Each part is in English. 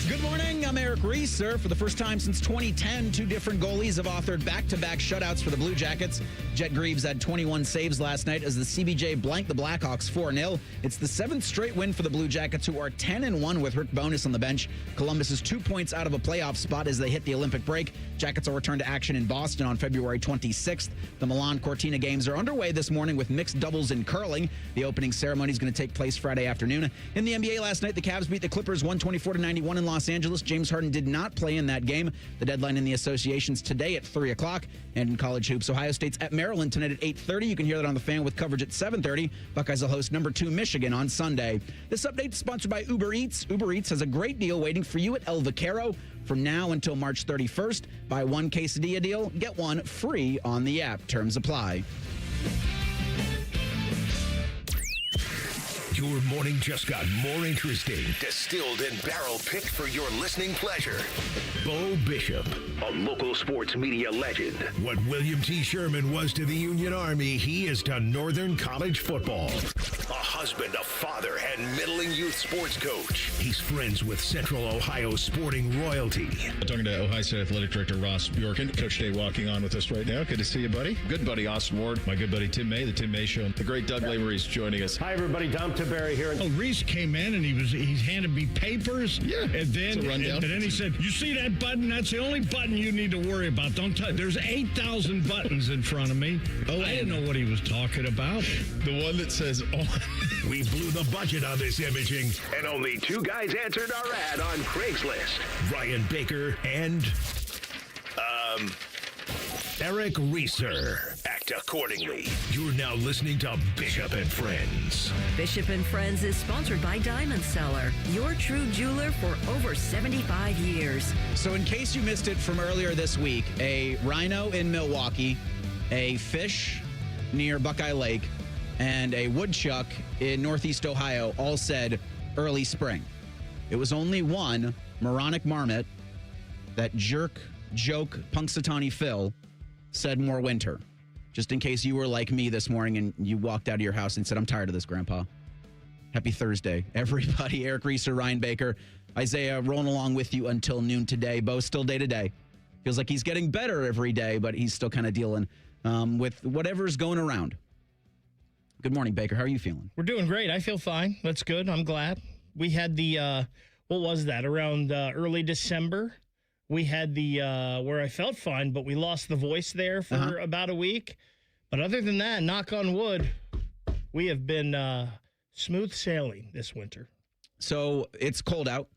Good morning. I'm Eric Reiser. For the first time since 2010, two different goalies have authored back-to-back shutouts for the Blue Jackets. Jet Greaves had 21 saves last night as the CBJ blanked the Blackhawks 4-0. It's the seventh straight win for the Blue Jackets, who are 10-1 with Rick Bowness on the bench. Columbus is 2 points out of a playoff spot as they hit the Olympic break. Jackets will return to action in Boston on February 26th. The Milan-Cortina games are underway this morning with mixed doubles in curling. The opening ceremony is going to take place Friday afternoon. In the NBA last night, the Cavs beat the Clippers 124-91 in Los Angeles. James Harden did not play in that game. The deadline in the association's today at 3 o'clock. And in college hoops, Ohio State's at Maryland tonight at 8:30. You can hear that on the Fan with coverage at 7:30. Buckeyes will host number 2 Michigan on Sunday. This update is sponsored by Uber Eats. Uber Eats has a great deal waiting for you at El Vaquero. From now until March 31st, buy one quesadilla deal, get one free on the app. Terms apply. Your morning just got more interesting. Distilled and barrel-picked for your listening pleasure. Bo Bishop, a local sports media legend. What William T. Sherman was to the Union Army, he is to Northern College football. A husband, a father, and middling youth sports coach. He's friends with Central Ohio sporting royalty. Talking to Ohio State Athletic Director Ross Bjorken. Coach Day walking on with us right now. Good to see you, buddy. Good buddy, Austin Ward. My good buddy, Tim May, the Tim May Show. The great Doug Lavery's joining us. Hi, everybody. Dom Barry here. Oh, Reese came in and he handed me papers. Yeah, and then it's a rundown. And then he said, "You see that button? That's the only button you need to worry about. Don't touch. There's 8,000 buttons in front of me." Oh, I didn't know what he was talking about. The one that says on. We blew the budget on this imaging, and only 2 guys answered our ad on Craigslist. Ryan Baker and Eric Reiser. Act accordingly. You're now listening to Bishop and Friends. Bishop and Friends is sponsored by Diamond Seller, your true jeweler for over 75 years. So in case you missed it from earlier this week, a rhino in Milwaukee, a fish near Buckeye Lake, and a woodchuck in Northeast Ohio all said early spring. It was only one moronic marmot, that joke Punxsutawney Phil, said more winter. Just in case you were like me this morning and you walked out of your house and said, "I'm tired of this, Grandpa." Happy Thursday, everybody. Eric Reiser, Ryan Baker, Isaiah rolling along with you until noon today. Bo's still day to day. Feels like he's getting better every day, but he's still kind of dealing with whatever's going around. Good morning, Baker. How are you feeling? We're doing great. I feel fine. That's good. I'm glad. We had the, what was that, around early December? We had the, where I felt fine, but we lost the voice there for about a week. But other than that, knock on wood, we have been smooth sailing this winter. So it's cold out.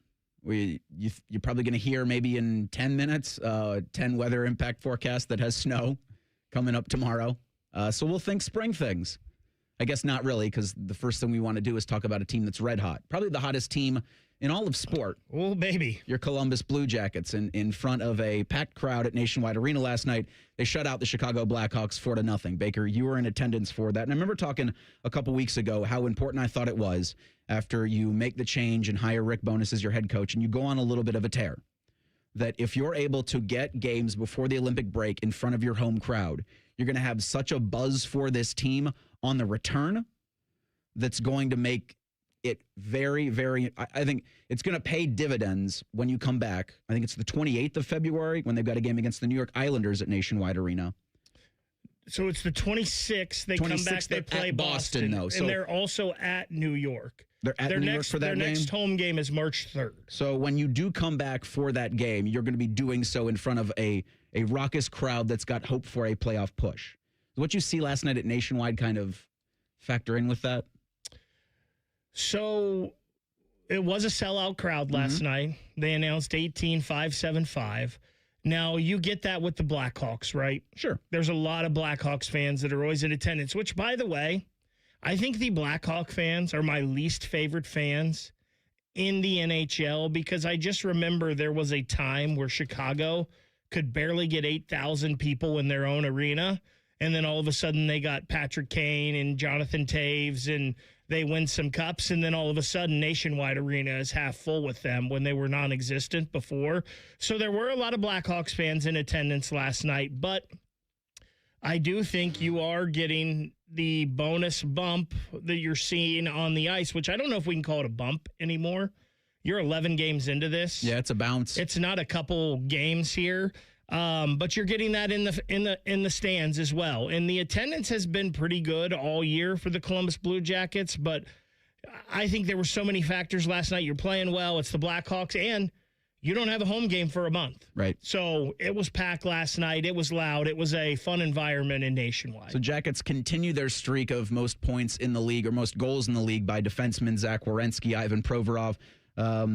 You're probably going to hear maybe in 10 minutes, 10 weather impact forecast that has snow coming up tomorrow. So we'll think spring things. I guess not really, because the first thing we want to do is talk about a team that's red hot. Probably the hottest team in all of sport. Oh, baby. Your Columbus Blue Jackets in front of a packed crowd at Nationwide Arena last night. They shut out the Chicago Blackhawks 4-0. Baker, you were in attendance for that. And I remember talking a couple weeks ago how important I thought it was after you make the change and hire Rick Bowness as your head coach and you go on a little bit of a tear, that if you're able to get games before the Olympic break in front of your home crowd, you're going to have such a buzz for this team on the return that's going to make it very, very, I think it's going to pay dividends when you come back. I think it's the 28th of February when they've got a game against the New York Islanders at Nationwide Arena. So it's the 26th. They come back, they play Boston, though. So and they're also at New York. They're at New York for that game? Their next home game is March 3rd. So when you do come back for that game, you're going to be doing so in front of a raucous crowd that's got hope for a playoff push. What you see last night at Nationwide kind of factor in with that? So it was a sellout crowd last night. They announced 18,575. Now, you get that with the Blackhawks, right? Sure. There's a lot of Blackhawks fans that are always in attendance, which, by the way, I think the Blackhawk fans are my least favorite fans in the NHL because I just remember there was a time where Chicago could barely get 8,000 people in their own arena. And then all of a sudden they got Patrick Kane and Jonathan Taves and they win some cups. And then all of a sudden Nationwide Arena is half full with them when they were non-existent before. So there were a lot of Blackhawks fans in attendance last night. But I do think you are getting the bonus bump that you're seeing on the ice, which I don't know if we can call it a bump anymore. You're 11 games into this. Yeah, it's a bounce. It's not a couple games here, but you're getting that in the stands as well. And the attendance has been pretty good all year for the Columbus Blue Jackets, but I think there were so many factors last night. You're playing well. It's the Blackhawks, and you don't have a home game for a month. Right. So it was packed last night. It was loud. It was a fun environment in Nationwide. So Jackets continue their streak of most points in the league or most goals in the league by defensemen Zach Werenski, Ivan Provorov.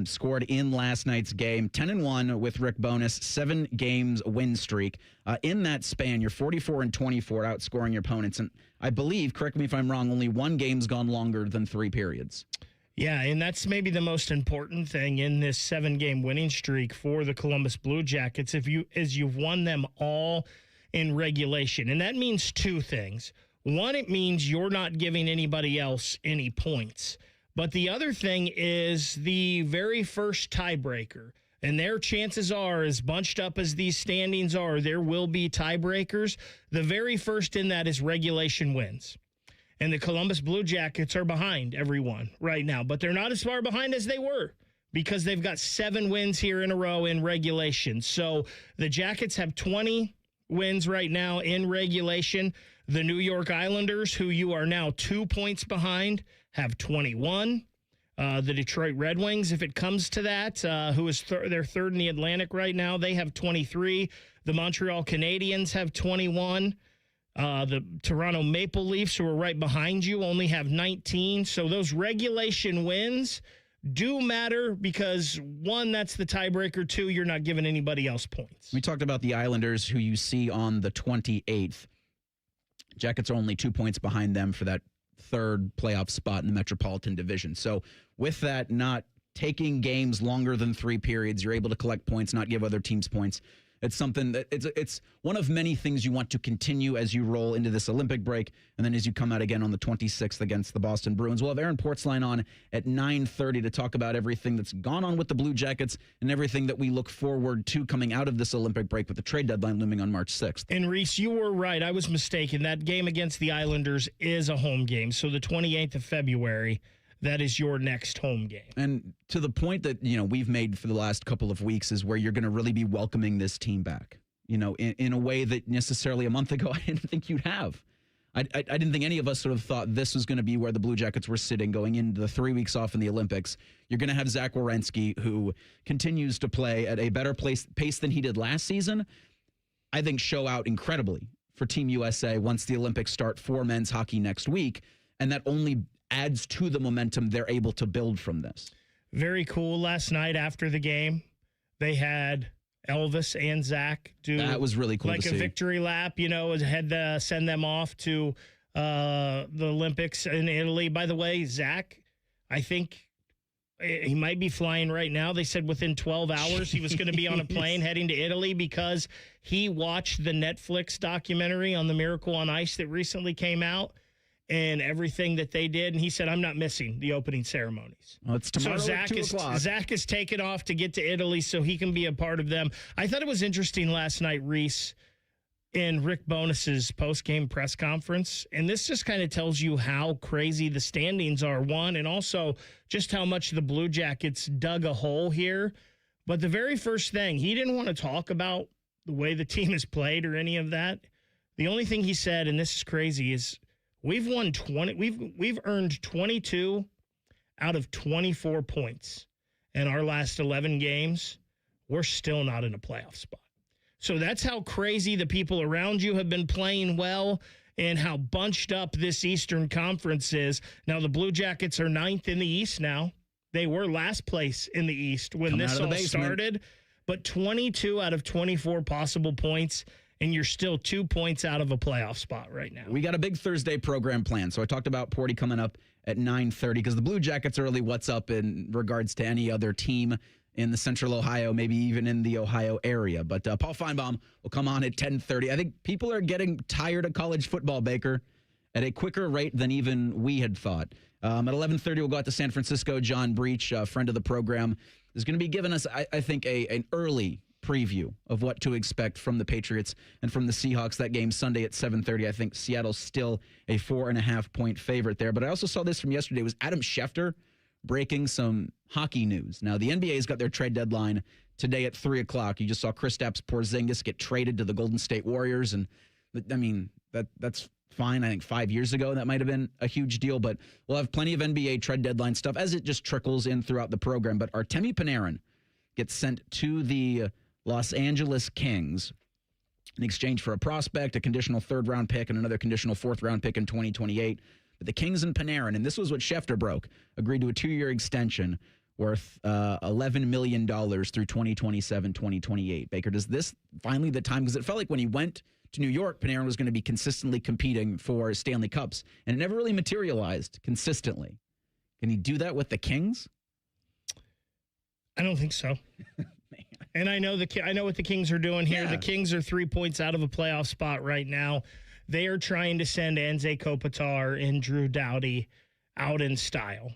Scored in last night's game, 10-1 with Rick Bowness, 7 games win streak. In that span, you're 44-24, outscoring your opponents. And I believe, correct me if I'm wrong, only one game's gone longer than 3 periods. Yeah, and that's maybe the most important thing in this 7-game winning streak for the Columbus Blue Jackets. You've won them all in regulation, and that means 2 things. One, it means you're not giving anybody else any points. But the other thing is the very first tiebreaker. And their chances are, as bunched up as these standings are, there will be tiebreakers. The very first in that is regulation wins. And the Columbus Blue Jackets are behind everyone right now. But they're not as far behind as they were because they've got 7 wins here in a row in regulation. So the Jackets have 20 wins right now in regulation. The New York Islanders, who you are now 2 points behind, have 21. The Detroit Red Wings, if it comes to that, who is they're third in the Atlantic right now, they have 23. The Montreal Canadiens have 21. The Toronto Maple Leafs, who are right behind you, only have 19. So those regulation wins do matter because, 1, that's the tiebreaker. 2, you're not giving anybody else points. We talked about the Islanders, who you see on the 28th. Jackets are only 2 points behind them for that 3rd playoff spot in the Metropolitan Division. So with that, not taking games longer than 3 periods, you're able to collect points, not give other teams points. It's something that it's one of many things you want to continue as you roll into this Olympic break, and then as you come out again on the 26th against the Boston Bruins. We'll have Aaron Portzline on at 9:30 to talk about everything that's gone on with the Blue Jackets and everything that we look forward to coming out of this Olympic break with the trade deadline looming on March 6th. And Reese, you were right. I was mistaken. That game against the Islanders is a home game. So the 28th of February, that is your next home game. And to the point that, we've made for the last couple of weeks is where you're going to really be welcoming this team back, in a way that necessarily a month ago I didn't think you'd have. I didn't think any of us sort of thought this was going to be where the Blue Jackets were sitting going into the 3 weeks off in the Olympics. You're going to have Zach Werenski, who continues to play at a better pace than he did last season. I think show out incredibly for Team USA once the Olympics start for men's hockey next week. And that only adds to the momentum they're able to build from this. Very cool. Last night after the game, they had Elvis and Zach do that was really cool, like to a see. Victory lap. Had to send them off to the Olympics in Italy. By the way, Zach, I think he might be flying right now. They said within 12 hours he was going to be on a plane heading to Italy because he watched the Netflix documentary on the Miracle on Ice that recently came out. And everything that they did. And he said, I'm not missing the opening ceremonies. Well, it's tomorrow at 2 o'clock. Zach is taken off to get to Italy so he can be a part of them. I thought it was interesting last night, Reese, in Rick Bowness's post-game press conference. And this just kind of tells you how crazy the standings are, one, and also just how much the Blue Jackets dug a hole here. But the very first thing, he didn't want to talk about the way the team has played or any of that. The only thing he said, and this is crazy, is we've won 20. We've earned 22 out of 24 points in our last 11 games. We're still not in a playoff spot. So that's how crazy the people around you have been playing well and how bunched up this Eastern Conference is. Now the Blue Jackets are 9th in the East now. They were last place in the East when this all started. But 22 out of 24 possible points, and you're still 2 points out of a playoff spot right now. We got a big Thursday program planned. So I talked about Porty coming up at 9:30 because the Blue Jackets are really what's up in regards to any other team in the Central Ohio, maybe even in the Ohio area. But Paul Finebaum will come on at 10:30. I think people are getting tired of college football, Baker, at a quicker rate than even we had thought. At 11:30, we'll go out to San Francisco. John Breech, a friend of the program, is going to be giving us, I think, an early preview of what to expect from the Patriots and from the Seahawks. That game Sunday at 7:30. I think Seattle's still a 4.5-point favorite there. But I also saw this from yesterday. It was Adam Schefter breaking some hockey news. Now, the NBA's got their trade deadline today at 3 o'clock. You just saw Kristaps Porzingis get traded to the Golden State Warriors. And, I mean, that's fine. I think 5 years ago that might have been a huge deal. But we'll have plenty of NBA trade deadline stuff as it just trickles in throughout the program. But Artemi Panarin gets sent to the Los Angeles Kings in exchange for a prospect, a conditional third-round pick, and another conditional fourth-round pick in 2028. But the Kings and Panarin, and this was what Schefter broke, agreed to a 2-year extension worth $11 million through 2027, 2028. Baker, does this finally the time? Because it felt like when he went to New York, Panarin was going to be consistently competing for Stanley Cups, and it never really materialized consistently. Can he do that with the Kings? I don't think so. And I know what the Kings are doing here. Yeah. The Kings are 3 points out of a playoff spot right now. They are trying to send Anze Kopitar and Drew Doughty out in style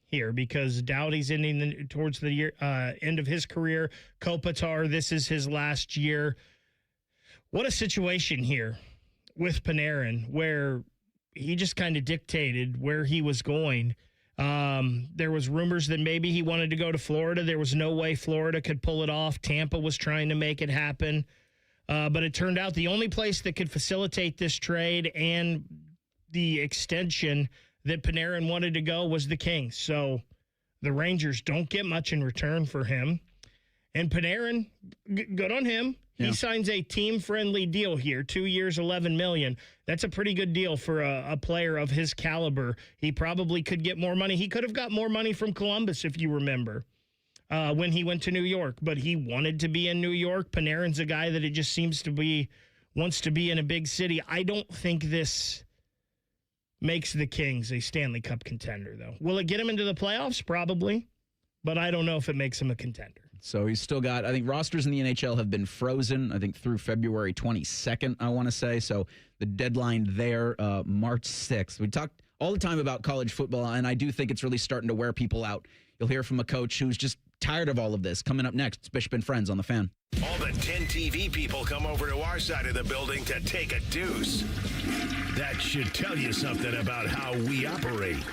here because Doughty's ending towards the year, end of his career. Kopitar, this is his last year. What a situation here with Panarin where he just kind of dictated where he was going. There was rumors that maybe he wanted to go to Florida. There was no way Florida could pull it off. Tampa was trying to make it happen. But it turned out the only place that could facilitate this trade and the extension that Panarin wanted to go was the Kings. So the Rangers don't get much in return for him. And Panarin, good on him. Yeah. He signs a team-friendly deal here, 2 years, $11 million. That's a pretty good deal for a player of his caliber. He probably could get more money. He could have got more money from Columbus, if you remember, when he went to New York. But he wanted to be in New York. Panarin's a guy that it just seems to be wants to be in a big city. I don't think this makes the Kings a Stanley Cup contender, though. Will it get him into the playoffs? Probably. But I don't know if it makes him a contender. So he's still got, I think rosters in the NHL have been frozen, I think through February 22nd, I want to say. So the deadline there, March 6th. We talked all the time about college football, and I do think it's really starting to wear people out. You'll hear from a coach who's just tired of all of this. Coming up next, it's Bishop and Friends on The Fan. All the 10 TV people come over to our side of the building to take a deuce. That should tell you something about how we operate.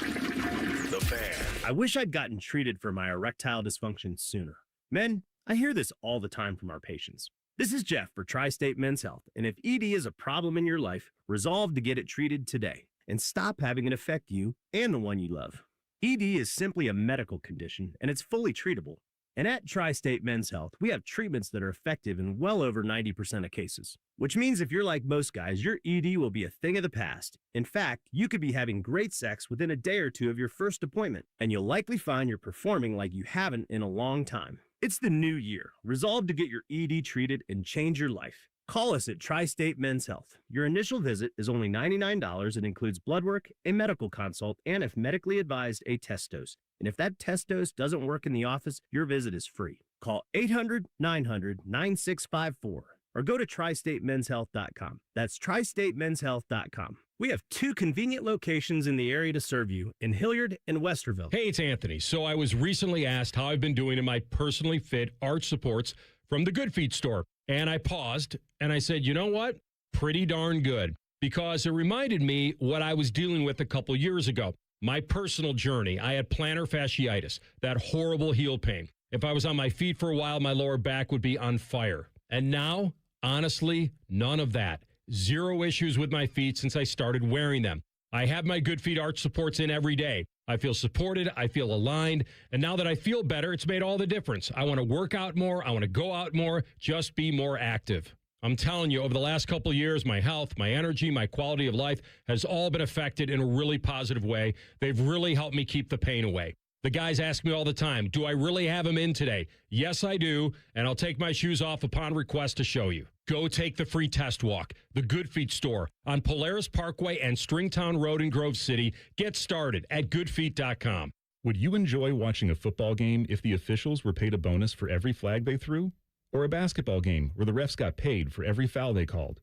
The Fan. I wish I'd gotten treated for my erectile dysfunction sooner. Men, I hear this all the time from our patients. This is Jeff for Tri-State Men's Health, and if ED is a problem in your life, resolve to get it treated today and stop having it affect you and the one you love. ED is simply a medical condition, and it's fully treatable. And at Tri-State Men's Health, we have treatments that are effective in well over 90% of cases, which means if you're like most guys, your ED will be a thing of the past. In fact, you could be having great sex within a day or two of your first appointment, and you'll likely find you're performing like you haven't in a long time. It's the new year. Resolve to get your ED treated and change your life. Call us at Tri-State Men's Health. Your initial visit is only $99 and includes blood work, a medical consult, and if medically advised, a test dose. And if that test dose doesn't work in the office, your visit is free. Call 800-900-9654 or go to tristatemenshealth.com. That's tristatemenshealth.com. We have 2 convenient locations in the area to serve you in Hilliard and Westerville. Hey, it's Anthony. So I was recently asked how I've been doing in my personally fit arch supports from the Good Feet store. And I paused and I said, you know what? Pretty darn good. Because it reminded me what I was dealing with a couple years ago. My personal journey. I had plantar fasciitis, that horrible heel pain. If I was on my feet for a while, my lower back would be on fire. And now, honestly, none of that. 0 issues with my feet since I started wearing them. I have my Good Feet arch supports in every day. I feel supported. I feel aligned. And now that I feel better, it's made all the difference. I want to work out more. I want to go out more. Just be more active. I'm telling you, over the last couple of years, my health, my energy, my quality of life has all been affected in a really positive way. They've really helped me keep the pain away. The guys ask me all the time, do I really have them in today? Yes, I do, and I'll take my shoes off upon request to show you. Go take the free test walk. The Good Feet store on Polaris Parkway and Stringtown Road in Grove City. Get started at goodfeet.com. Would you enjoy watching a football game if the officials were paid a bonus for every flag they threw? Or a basketball game where the refs got paid for every foul they called?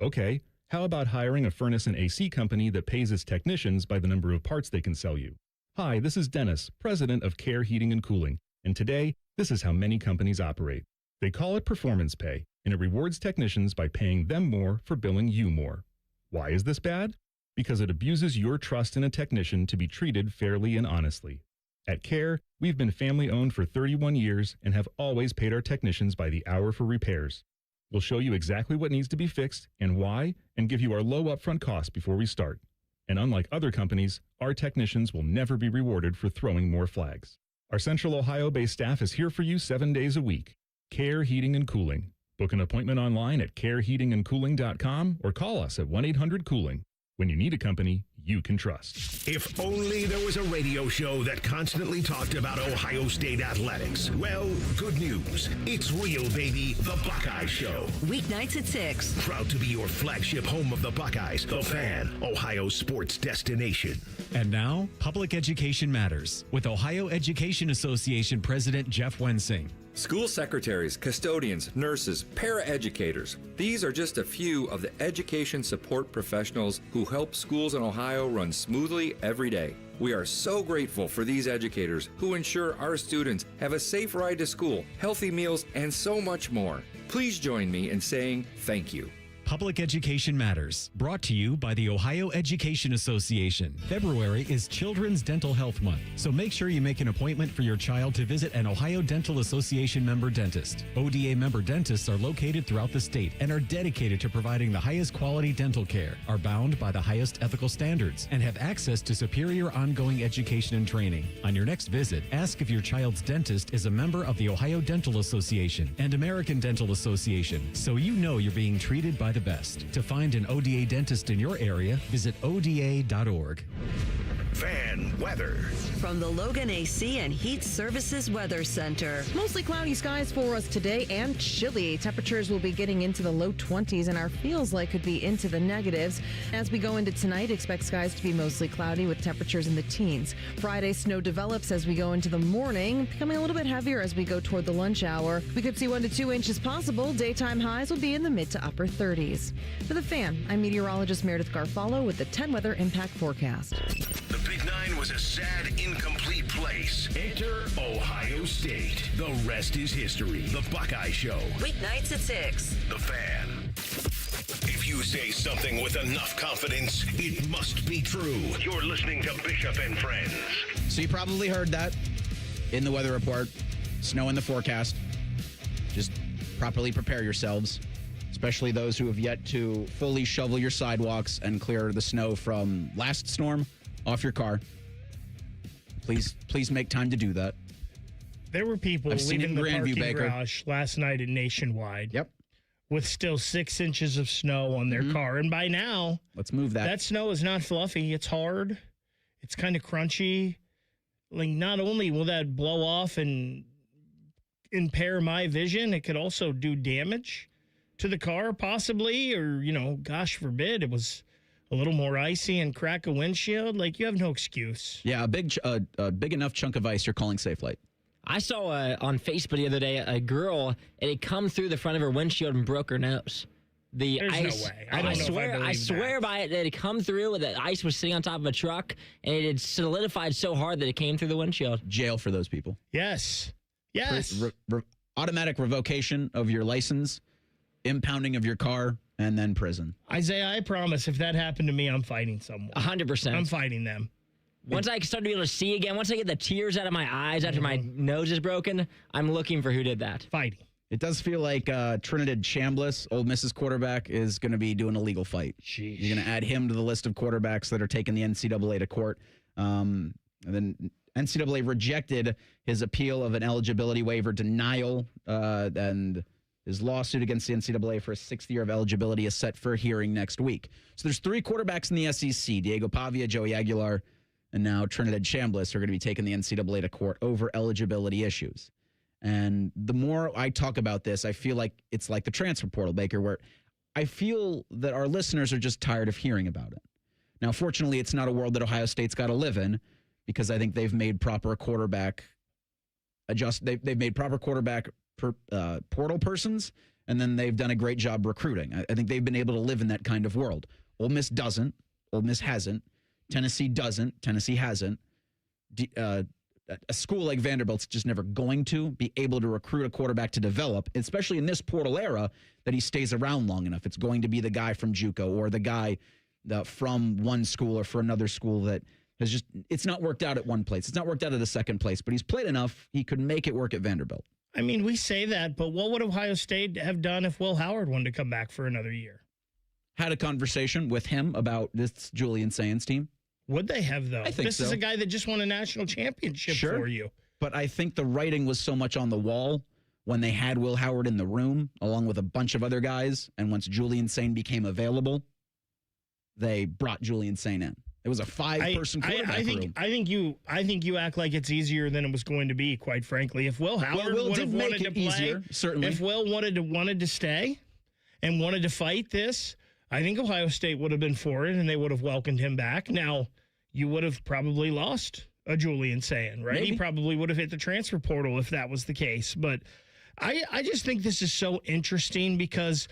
Okay, how about hiring a furnace and AC company that pays its technicians by the number of parts they can sell you? Hi, this is Dennis, president of Care Heating and Cooling, and today, this is how many companies operate. They call it performance pay, and it rewards technicians by paying them more for billing you more. Why is this bad? Because it abuses your trust in a technician to be treated fairly and honestly. At CARE, we've been family-owned for 31 years and have always paid our technicians by the hour for repairs. We'll show you exactly what needs to be fixed and why, and give you our low upfront cost before we start. And unlike other companies, our technicians will never be rewarded for throwing more flags. Our Central Ohio-based staff is here for you 7 days a week. CARE Heating and Cooling. Book an appointment online at careheatingandcooling.com or call us at 1-800-COOLING. When you need a company you can trust. If only there was a radio show that constantly talked about Ohio State athletics. Well, good news. It's real, baby. The Buckeye Show. Weeknights at 6. Proud to be your flagship home of the Buckeyes. The Fan, Ohio's sports destination. And now, Public Education Matters with Ohio Education Association President Jeff Wensing. School secretaries, custodians, nurses, paraeducators. These are just a few of the education support professionals who help schools in Ohio run smoothly every day. We are so grateful for these educators who ensure our students have a safe ride to school, healthy meals, and so much more. Please join me in saying thank you. Public Education Matters, brought to you by the Ohio Education Association. February is Children's Dental Health Month, so make sure you make an appointment for your child to visit an Ohio Dental Association member dentist. ODA member dentists are located throughout the state and are dedicated to providing the highest quality dental care, are bound by the highest ethical standards, and have access to superior ongoing education and training. On your next visit, ask if your child's dentist is a member of the Ohio Dental Association and American Dental Association, so you know you're being treated by the best. To find an ODA dentist in your area, visit oda.org. Fan weather. From the Logan AC and Heat Services Weather Center. Mostly cloudy skies for us today and chilly. Temperatures will be getting into the low 20s and our feels like could be into the negatives. As we go into tonight, expect skies to be mostly cloudy with temperatures in the teens. Friday, snow develops as we go into the morning, becoming a little bit heavier as we go toward the lunch hour. We could see 1 to 2 inches possible. Daytime highs will be in the mid to upper 30s. For the Fan, I'm meteorologist Meredith Garfalo with the 10 Weather Impact Forecast. The Big Nine was a sad, incomplete place. Enter Ohio State. The rest is history. The Buckeye Show. Weeknights at 6. The Fan. If you say something with enough confidence, it must be true. You're listening to Bishop and Friends. So you probably heard that in the weather report. Snow in the forecast. Just properly prepare yourselves, especially those who have yet to fully shovel your sidewalks and clear the snow from last storm off your car. Please make time to do that. There were people leaving the parking garage last night at Nationwide. Yep. With still 6 inches of snow on their car. And by now, let's move that. That snow is not fluffy. It's hard. It's kind of crunchy. Like, not only will that blow off and impair my vision, it could also do damage to the car, possibly, or, gosh forbid, it was a little more icy and crack a windshield. Like, you have no excuse. Yeah, a big enough chunk of ice you're calling Safe Light. I saw on Facebook the other day a girl, it had come through the front of her windshield and broke her nose. There's no way. I swear by it that it had come through, the ice was sitting on top of a truck, and it had solidified so hard that it came through the windshield. Jail for those people. Yes. Automatic revocation of your license, impounding of your car, and then prison. Isaiah, I promise if that happened to me, I'm fighting someone. 100%. I'm fighting them. Once I start to be able to see again, once I get the tears out of my eyes after my nose is broken, I'm looking for who did that. Fighting. It does feel like Trinidad Chambliss, Ole Miss's quarterback, is going to be doing a legal fight. Jeez. You're going to add him to the list of quarterbacks that are taking the NCAA to court. And then NCAA rejected his appeal of an eligibility waiver denial, and his lawsuit against the NCAA for a 6th year of eligibility is set for hearing next week. So there's 3 quarterbacks in the SEC, Diego Pavia, Joey Aguilar, and now Trinidad Chambliss are going to be taking the NCAA to court over eligibility issues. And the more I talk about this, I feel like it's like the transfer portal, Baker, where I feel that our listeners are just tired of hearing about it. Now, fortunately, it's not a world that Ohio State's got to live in, because I think they've made proper quarterback they've made proper quarterback portal persons, and then they've done a great job recruiting. I think they've been able to live in that kind of world. Ole Miss doesn't. Ole Miss hasn't. Tennessee doesn't. Tennessee hasn't. A school like Vanderbilt's just never going to be able to recruit a quarterback to develop, especially in this portal era, that he stays around long enough. It's going to be the guy from JUCO or the guy from one school or for another school that it's not worked out at one place. It's not worked out at a second place, but he's played enough. He could make it work at Vanderbilt. I mean, we say that, but what would Ohio State have done if Will Howard wanted to come back for another year? Had a conversation with him about this Julian Sains team. Would they have, though? I think this is a guy that just won a national championship for you. But I think the writing was so much on the wall when they had Will Howard in the room, along with a bunch of other guys, and once Julian Sain became available, they brought Julian Sain in. It was a 5-person quarterback room. I think you act like it's easier than it was going to be, quite frankly. If Will Howard would have wanted to play, easier, certainly. If Will wanted to stay and wanted to fight this, I think Ohio State would have been for it, and they would have welcomed him back. Now, you would have probably lost a Julian Sain, right? Maybe. He probably would have hit the transfer portal if that was the case. But I just think this is so interesting because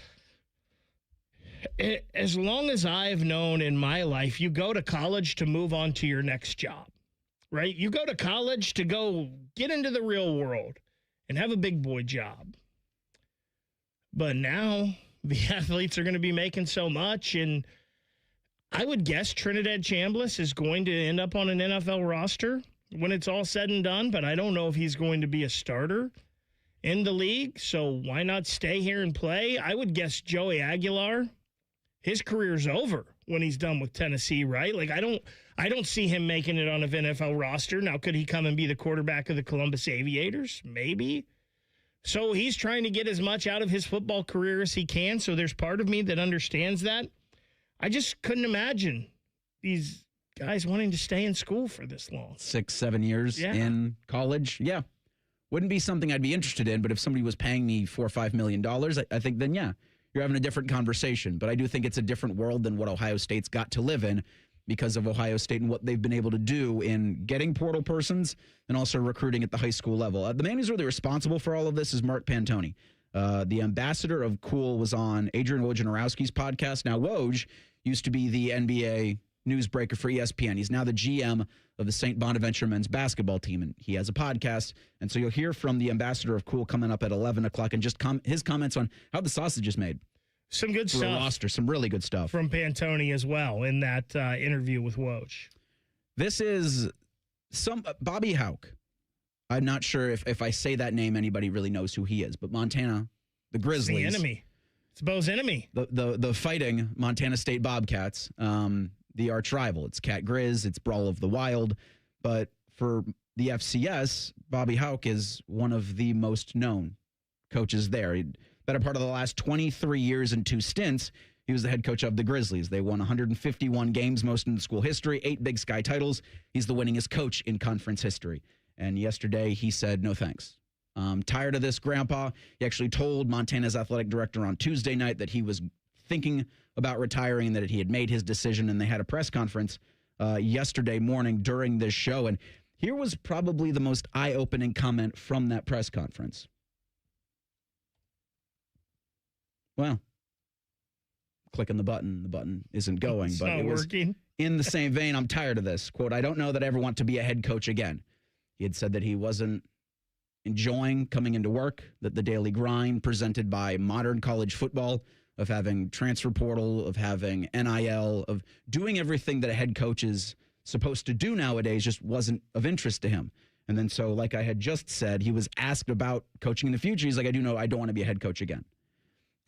as long as I've known in my life, you go to college to move on to your next job, right? You go to college to go get into the real world and have a big boy job. But now the athletes are going to be making so much, and I would guess Trinidad Chambliss is going to end up on an NFL roster when it's all said and done, but I don't know if he's going to be a starter in the league, so why not stay here and play? I would guess Joey Aguilar, his career's over when he's done with Tennessee, right? Like, I don't see him making it on an NFL roster. Now, could he come and be the quarterback of the Columbus Aviators? Maybe. So he's trying to get as much out of his football career as he can, so there's part of me that understands that. I just couldn't imagine these guys wanting to stay in school for this long. 6-7 years in college. Yeah. Wouldn't be something I'd be interested in, but if somebody was paying me $4 or $5 million, I think then, yeah, you're having a different conversation. But I do think it's a different world than what Ohio State's got to live in because of Ohio State and what they've been able to do in getting portal persons and also recruiting at the high school level. The man who's really responsible for all of this is Mark Pantoni. The ambassador of Cool was on Adrian Wojnarowski's podcast. Now, Woj used to be the NBA newsbreaker for ESPN. He's now the GM of the St. Bonaventure men's basketball team, and he has a podcast. And so you'll hear from the ambassador of Cool coming up at 11 o'clock and just his comments on how the sausage is made. Some good for stuff. A roster, some really good stuff. From Pantoni as well in that interview with Woj. This is Bobby Hauck. I'm not sure if I say that name, anybody really knows who he is, but Montana, the Grizzlies. It's the enemy. It's Bo's enemy. The fighting Montana State Bobcats, the arch rival. It's Cat Grizz, it's Brawl of the Wild. But for the FCS, Bobby Hauck is one of the most known coaches there. He'd better part of the last 23 years and 2 stints, he was the head coach of the Grizzlies. They won 151 games, most in school history, 8 Big Sky titles. He's the winningest coach in conference history. And yesterday he said, no thanks. I'm tired of this, Grandpa. He actually told Montana's athletic director on Tuesday night that he was thinking about retiring and that he had made his decision, and they had a press conference yesterday morning during this show. And here was probably the most eye-opening comment from that press conference. Well, clicking the button isn't going, it's but not it was working. In the same vein. I'm tired of this. Quote, I don't know that I ever want to be a head coach again. He had said that he wasn't enjoying coming into work, that the daily grind presented by modern college football of having transfer portal, of having NIL, of doing everything that a head coach is supposed to do nowadays just wasn't of interest to him. And then so, like I had just said, he was asked about coaching in the future. He's like, I don't want to be a head coach again.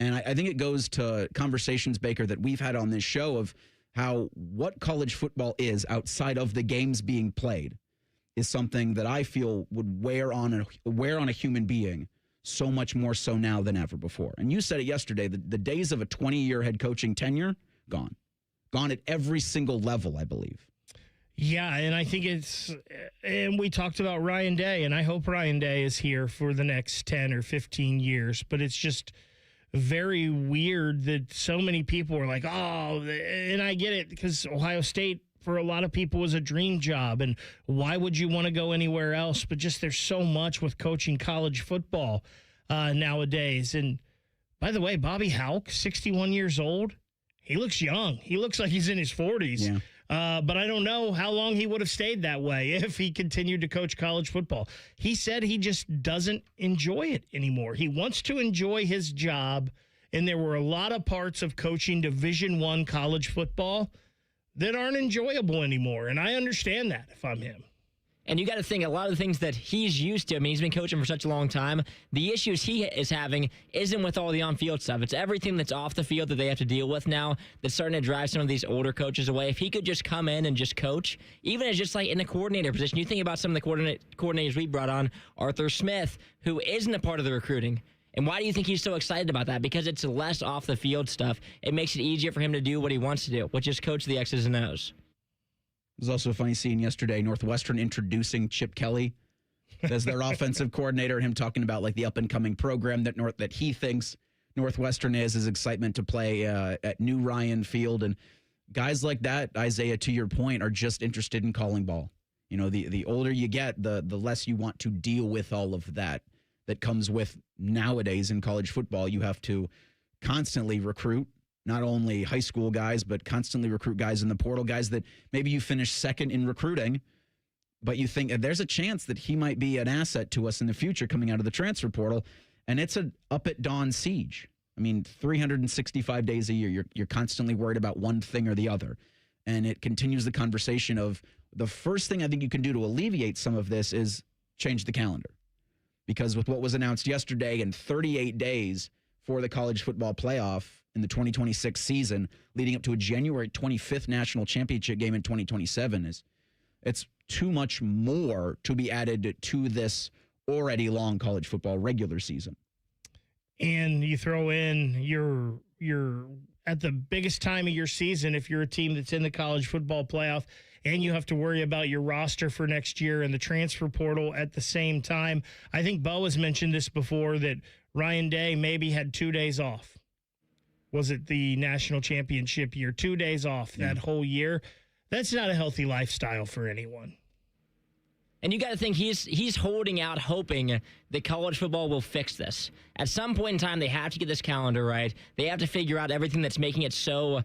And I think it goes to conversations, Baker, that we've had on this show of how what college football is outside of the games being played is something that I feel would wear on a human being so much more so now than ever before. And you said it yesterday, the days of a 20-year head coaching tenure, gone. Gone at every single level, I believe. Yeah, and I think and we talked about Ryan Day, and I hope Ryan Day is here for the next 10 or 15 years, but it's just very weird that so many people are like, oh, and I get it because Ohio State for a lot of people was a dream job, and why would you want to go anywhere else? But just there's so much with coaching college football nowadays. And by the way, Bobby Hauck, 61 years old, he looks young. He looks like he's in his 40s. Yeah. But I don't know how long he would have stayed that way if he continued to coach college football. He said he just doesn't enjoy it anymore. He wants to enjoy his job, and there were a lot of parts of coaching Division I college football that aren't enjoyable anymore. And I understand that if I'm him. And you got to think a lot of the things that he's used to. I mean, he's been coaching for such a long time. The issues he is having isn't with all the on-field stuff. It's everything that's off the field that they have to deal with now that's starting to drive some of these older coaches away. If he could just come in and just coach, even as just like in the coordinator position, you think about some of the coordinators we brought on, Arthur Smith, who isn't a part of the recruiting. And why do you think he's so excited about that? Because it's less off the field stuff. It makes it easier for him to do what he wants to do, which is coach the X's and O's. It was also a funny scene yesterday, Northwestern introducing Chip Kelly as their offensive coordinator, and him talking about like the up-and-coming program that he thinks Northwestern is, his excitement to play at New Ryan Field. And guys like that, Isaiah, to your point, are just interested in calling ball. You know, the older you get, the less you want to deal with all of that comes with nowadays in college football. You have to constantly recruit. Not only high school guys, but constantly recruit guys in the portal, guys that maybe you finish second in recruiting, but you think there's a chance that he might be an asset to us in the future coming out of the transfer portal. And it's an up-at-dawn siege. I mean, 365 days a year, you're constantly worried about one thing or the other. And it continues the conversation of the first thing I think you can do to alleviate some of this is change the calendar. Because with what was announced yesterday and 38 days for the college football playoff in the 2026 season, leading up to a January 25th national championship game in 2027, it's too much more to be added to this already long college football regular season. And you throw in you're at the biggest time of your season if you're a team that's in the college football playoff, and you have to worry about your roster for next year and the transfer portal at the same time. I think Bo has mentioned this before, that Ryan Day maybe had 2 days off. Was it the national championship year? 2 days off that whole year. That's not a healthy lifestyle for anyone. And you got to think he's holding out, hoping that college football will fix this. At some point in time, they have to get this calendar right. They have to figure out everything that's making it so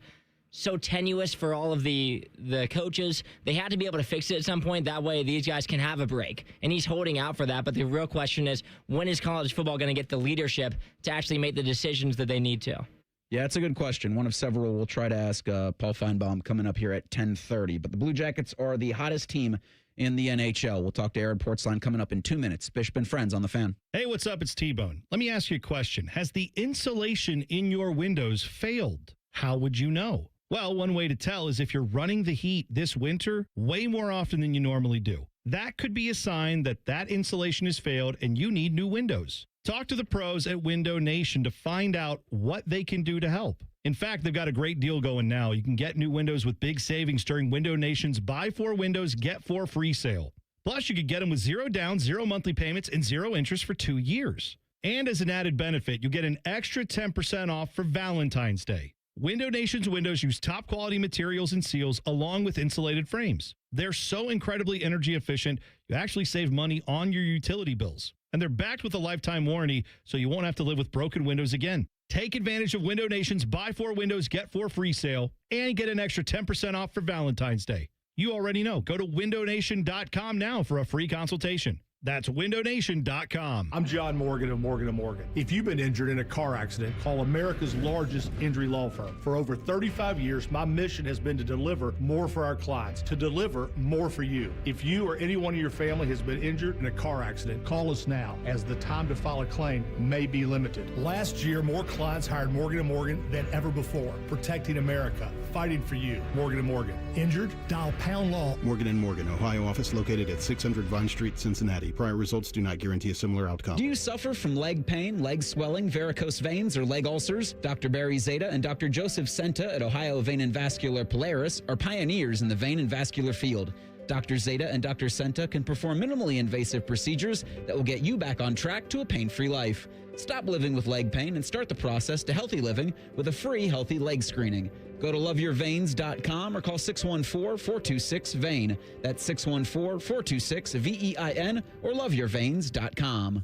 tenuous for all of the coaches. They have to be able to fix it at some point. That way, these guys can have a break. And he's holding out for that. But the real question is, when is college football going to get the leadership to actually make the decisions that they need to? Yeah, it's a good question. One of several we'll try to ask Paul Finebaum coming up here at 10:30. But the Blue Jackets are the hottest team in the NHL. We'll talk to Aaron Portzline coming up in 2 minutes. Bishop and Friends on the Fan. Hey, what's up? It's T-Bone. Let me ask you a question. Has the insulation in your windows failed? How would you know? Well, one way to tell is if you're running the heat this winter way more often than you normally do. That could be a sign that insulation has failed and you need new windows. Talk to the pros at Window Nation to find out what they can do to help. In fact, they've got a great deal going now. You can get new windows with big savings during Window Nation's Buy 4 Windows, Get 4 free sale. Plus, you could get them with 0 down, 0 monthly payments, and 0 interest for 2 years. And as an added benefit, you get an extra 10% off for Valentine's Day. Window Nation's windows use top quality materials and seals along with insulated frames. They're so incredibly energy efficient, you actually save money on your utility bills. And they're backed with a lifetime warranty, so you won't have to live with broken windows again. Take advantage of Window Nation's Buy 4 Windows, Get 4 free sale and get an extra 10% off for Valentine's Day. You already know. Go to windownation.com now for a free consultation. That's windownation.com. I'm John Morgan of Morgan & Morgan. If you've been injured in a car accident, call America's largest injury law firm. For over 35 years, my mission has been to deliver more for our clients, to deliver more for you. If you or anyone in your family has been injured in a car accident, call us now, as the time to file a claim may be limited. Last year, more clients hired Morgan & Morgan than ever before, protecting America, fighting for you. Morgan & Morgan. Injured? Dial pound law. Morgan & Morgan, Ohio office located at 600 Vine Street, Cincinnati. Prior results do not guarantee a similar outcome. Do you suffer from leg pain, leg swelling, varicose veins, or leg ulcers? Dr. Barry Zeta and Dr. Joseph Senta at Ohio Vein and Vascular Polaris are pioneers in the vein and vascular field. Dr. Zeta and Dr. Senta can perform minimally invasive procedures that will get you back on track to a pain-free life. Stop living with leg pain and start the process to healthy living with a free healthy leg screening. Go to loveyourveins.com or call 614-426-VEIN. That's 614-426-VEIN or loveyourveins.com.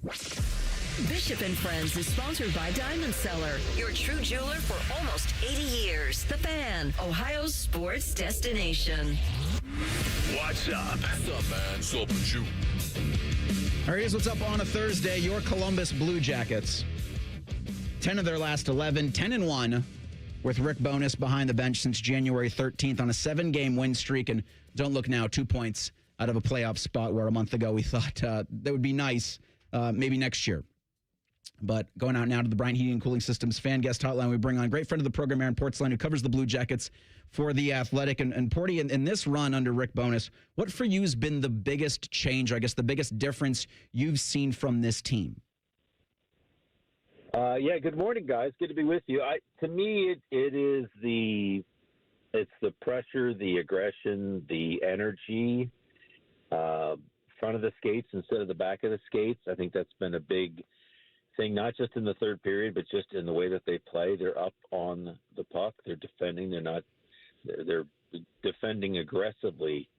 Bishop and Friends is sponsored by Diamond Seller, your true jeweler for almost 80 years. The Fan, Ohio's sports destination. What's up? What's up, man? What's up with you? All right, here's what's up on a Thursday. Your Columbus Blue Jackets. 10 of their last 11, 10-1. with Rick Bowness behind the bench since January 13th on a 7-game win streak. And don't look now, 2 points out of a playoff spot where a month ago we thought that would be nice maybe next year. But going out now to the Bryant Heating and Cooling Systems fan guest hotline, we bring on great friend of the program, Aaron Portzline, who covers the Blue Jackets for The Athletic. And Porty, in this run under Rick Bowness, what for you has been the biggest change, or I guess the biggest difference you've seen from this team? Yeah, good morning, guys. Good to be with you. To me, it's the pressure, the aggression, the energy, front of the skates instead of the back of the skates. I think that's been a big thing, not just in the third period, but just in the way that they play. They're up on the puck. They're defending. They're defending aggressively.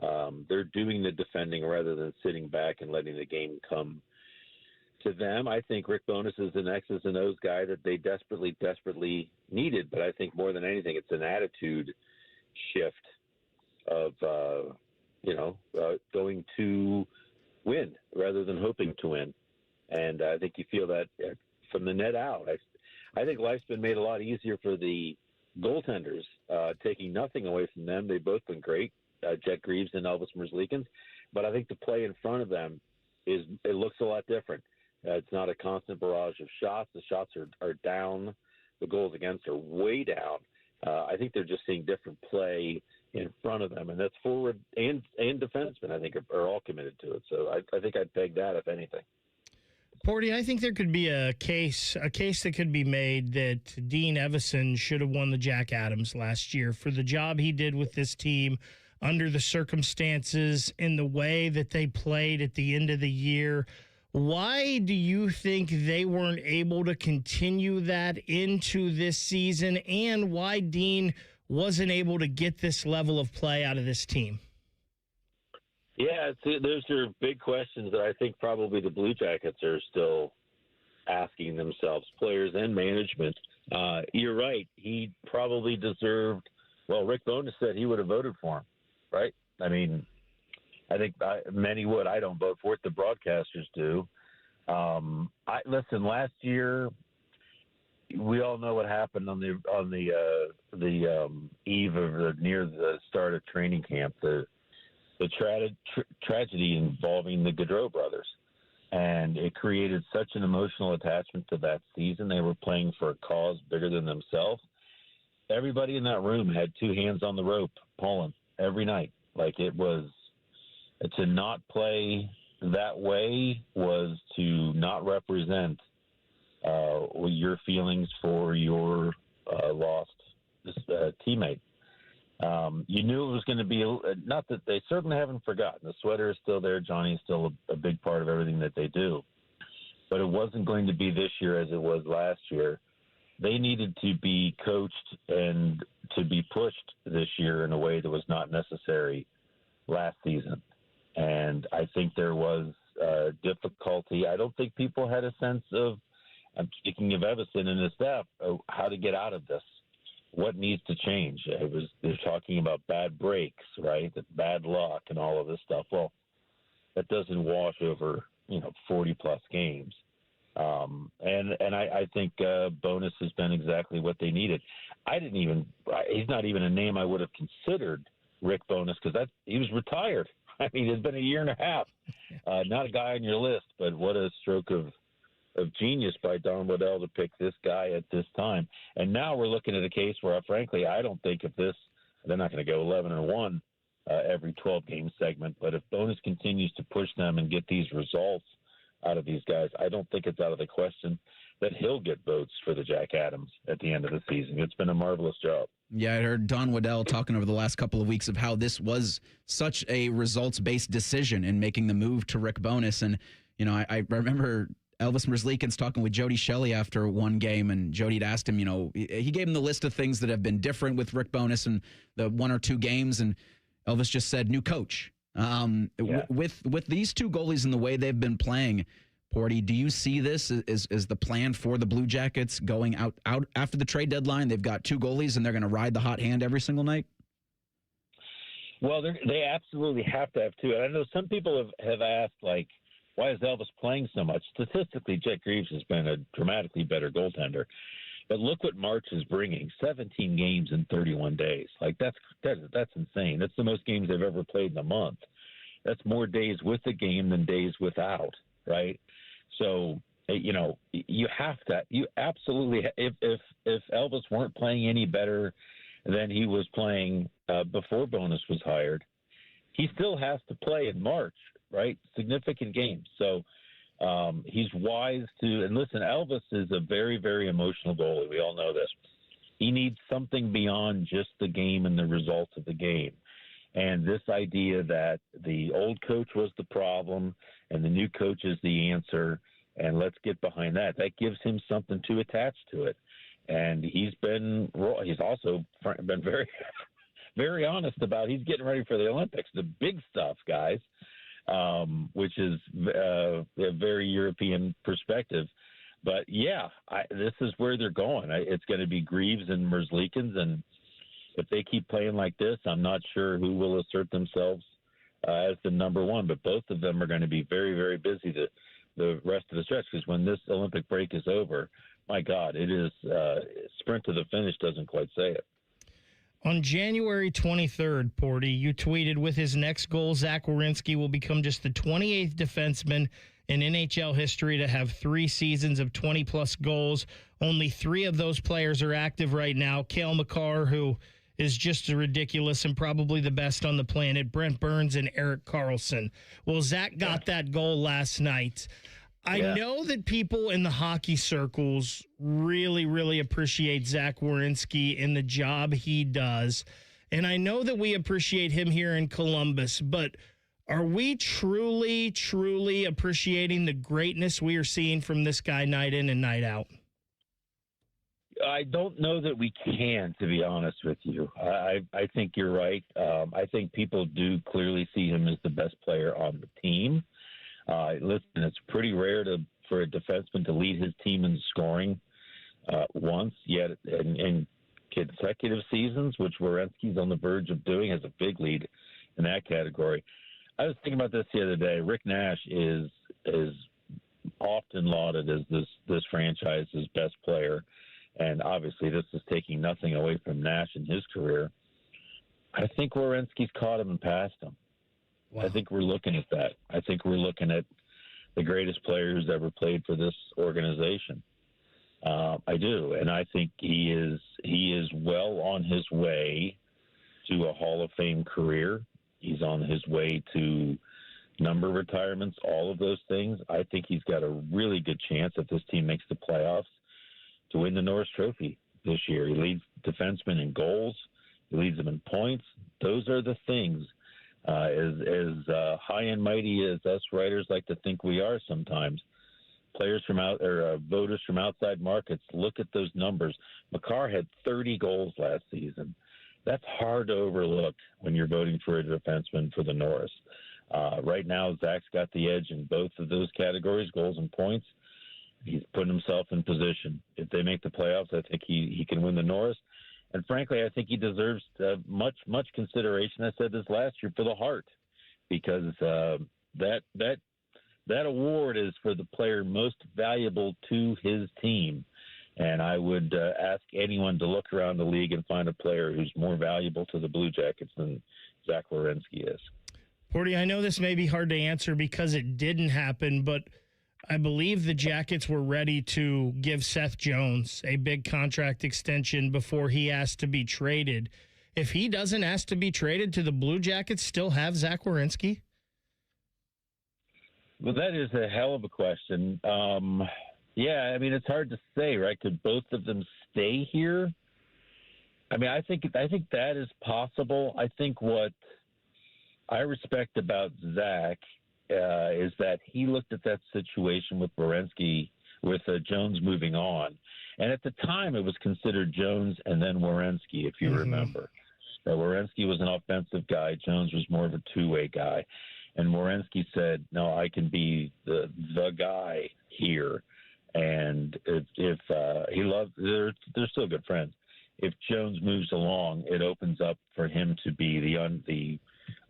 They're doing the defending rather than sitting back and letting the game come to them. I think Rick Bowness is an X's and O's guy that they desperately needed. But I think more than anything, it's an attitude shift of, going to win rather than hoping to win. And I think you feel that from the net out. I think life's been made a lot easier for the goaltenders, taking nothing away from them. They've both been great, Jet Greaves and Elvis Merzlikins. But I think the play in front of them it looks a lot different. It's not a constant barrage of shots. The shots are down. The goals against are way down. I think they're just seeing different play in front of them, and that's forward and defensemen, I think, are all committed to it. So I think I'd peg that, if anything. Porty, I think there could be a case that could be made that Dean Evison should have won the Jack Adams last year for the job he did with this team under the circumstances, in the way that they played at the end of the year. Why do you think they weren't able to continue that into this season, and why Dean wasn't able to get this level of play out of this team? Yeah, those are big questions that I think probably the Blue Jackets are still asking themselves, players and management. You're right. He probably deserved – well, Rick Bowness said he would have voted for him, right? I mean, I think many would. I don't vote for it. The broadcasters do. Listen, last year we all know what happened on the eve of near the start of training camp. The tragedy involving the Gaudreau brothers, and it created such an emotional attachment to that season. They were playing for a cause bigger than themselves. Everybody in that room had two hands on the rope, pulling every night. Like, it was to not play that way was to not represent your feelings for your lost teammate. You knew it was going to be not that they certainly haven't forgotten. The sweater is still there. Johnny's still a big part of everything that they do, but it wasn't going to be this year as it was last year. They needed to be coached and to be pushed this year in a way that was not necessary last season. And I think there was difficulty. I don't think people had a sense of, I'm speaking of Evison and his staff, how to get out of this. What needs to change? They're talking about bad breaks, right? Bad luck and all of this stuff. Well, that doesn't wash over, 40 plus games. And I think Bowness has been exactly what they needed. He's not even a name I would have considered, Rick Bowness, because he was retired. I mean, it's been a year and a half. Not a guy on your list, but what a stroke of genius by Don Waddell to pick this guy at this time. And now we're looking at a case where, frankly, I don't think they're not going to go 11-1 every 12-game segment. But if Bowness continues to push them and get these results out of these guys, I don't think it's out of the question that he'll get votes for the Jack Adams at the end of the season. It's been a marvelous job. Yeah, I heard Don Waddell talking over the last couple of weeks of how this was such a results-based decision in making the move to Rick Bowness. And, I remember Elvis Merzlikins talking with Jody Shelley after one game, and Jody had asked him, he gave him the list of things that have been different with Rick Bowness in the one or two games, and Elvis just said, new coach. With these two goalies and the way they've been playing, Porty, do you see this as the plan for the Blue Jackets going out after the trade deadline? They've got two goalies, and they're going to ride the hot hand every single night? Well, they absolutely have to have two. And I know some people have asked, like, why is Elvis playing so much? Statistically, Jet Greaves has been a dramatically better goaltender. But look what March is bringing: 17 games in 31 days. Like that's insane. That's the most games they've ever played in a month. That's more days with the game than days without, right? So, you absolutely, if Elvis weren't playing any better than he was playing before Bonus was hired, he still has to play in March, right? Significant games. So he's wise to, and listen, Elvis is a very, very emotional goalie. We all know this. He needs something beyond just the game and the results of the game. And this idea that the old coach was the problem and the new coach is the answer, and let's get behind that. That gives him something to attach to it. And he's also been very, very honest about he's getting ready for the Olympics, the big stuff, guys, which is a very European perspective. But, yeah, this is where they're going. It's going to be Greaves and Merzlikins, and if they keep playing like this, I'm not sure who will assert themselves as the number one. But both of them are going to be very, very busy the rest of the stretch, because when this Olympic break is over, my God, it is sprint to the finish doesn't quite say it. On January 23rd, Porty, you tweeted, with his next goal, Zach Werenski will become just the 28th defenseman in NHL history to have 3 seasons of 20-plus goals. Only 3 of those players are active right now. Cale Makar, who is just ridiculous and probably the best on the planet, Brent Burns, and Erik Karlsson. Well, Zach got that goal last night. I know that people in the hockey circles really, really appreciate Zach Werenski and the job he does. And I know that we appreciate him here in Columbus, but are we truly, truly appreciating the greatness we are seeing from this guy night in and night out? I don't know that we can, to be honest with you. I think you're right. I think people do clearly see him as the best player on the team. Listen, it's pretty rare for a defenseman to lead his team in scoring once, yet in consecutive seasons, which Werenski's on the verge of doing, has a big lead in that category. I was thinking about this the other day. Rick Nash is often lauded as this franchise's best player, and obviously this is taking nothing away from Nash in his career. I think Werenski's caught him and passed him. Wow. I think we're looking at that. I think we're looking at the greatest players ever played for this organization. I do, and I think he is well on his way to a Hall of Fame career. He's on his way to number retirements, all of those things. I think he's got a really good chance, if this team makes the playoffs, to win the Norris Trophy this year. He leads defensemen in goals. He leads them in points. Those are the things. As high and mighty as us writers like to think we are sometimes, players from voters from outside markets look at those numbers. Makar had 30 goals last season. That's hard to overlook when you're voting for a defenseman for the Norris. Right now, Zach's got the edge in both of those categories, goals and points. He's putting himself in position. If they make the playoffs, I think he can win the Norris. And frankly, I think he deserves much consideration. I said this last year, for the Hart, because that award is for the player most valuable to his team. And I would ask anyone to look around the league and find a player who's more valuable to the Blue Jackets than Zach Werenski is. Porty, I know this may be hard to answer because it didn't happen, but I believe the Jackets were ready to give Seth Jones a big contract extension before he asked to be traded. If he doesn't ask to be traded, do the Blue Jackets still have Zach Werenski? Well, that is a hell of a question. Yeah, I mean, it's hard to say, right? Could both of them stay here? I mean, I think that is possible. I think what I respect about Zach is that he looked at that situation with Werenski, with Jones moving on. And at the time, it was considered Jones and then Werenski, if you remember. Werenski was an offensive guy. Jones was more of a two-way guy. And Werenski said, no, I can be the guy here. And if he loves, they're still good friends. If Jones moves along, it opens up for him to be the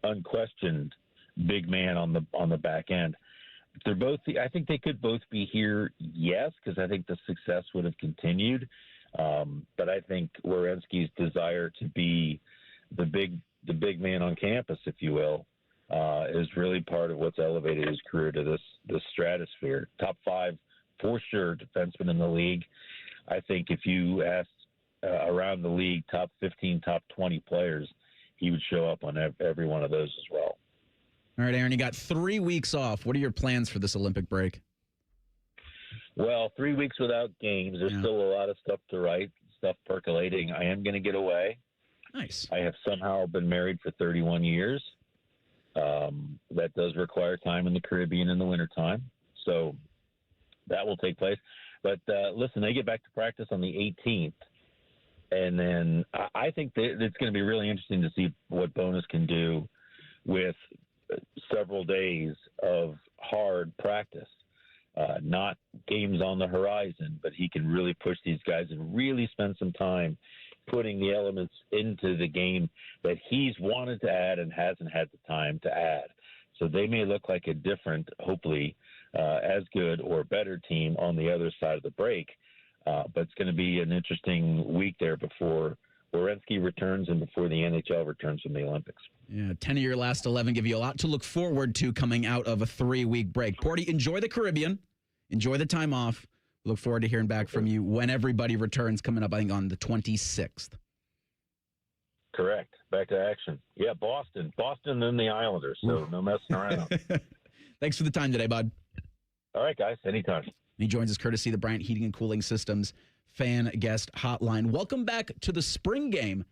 unquestioned big man on the back end. They're both. I think they could both be here. Yes, because I think the success would have continued. But I think Werenski's desire to be the big man on campus, if you will, is really part of what's elevated his career to this stratosphere. Top 5 for sure defenseman in the league. I think if you asked around the league, top 15, top 20 players, he would show up on every one of those as well. All right, Aaron, you got 3 weeks off. What are your plans for this Olympic break? Well, 3 weeks without games. There's still a lot of stuff to write, stuff percolating. I am going to get away. Nice. I have somehow been married for 31 years. That does require time in the Caribbean in the wintertime. So that will take place. But listen, they get back to practice on the 18th. And then I think that it's going to be really interesting to see what Bowness can do with several days of hard practice. Not games on the horizon, but he can really push these guys and really spend some time putting the elements into the game that he's wanted to add and hasn't had the time to add. So they may look like a different, hopefully, as good or better team on the other side of the break. But it's going to be an interesting week there before Werenski returns and before the NHL returns from the Olympics. Yeah, 10 of your last 11 give you a lot to look forward to coming out of a 3-week break. Porty, enjoy the Caribbean. Enjoy the time off. Look forward to hearing back from you when everybody returns coming up, I think, on the 26th. Correct. Back to action. Yeah, Boston and the Islanders, so no messing around. Thanks for the time today, bud. All right, guys. Anytime. He joins us courtesy of the Bryant Heating and Cooling Systems fan guest hotline. Welcome back to the spring game.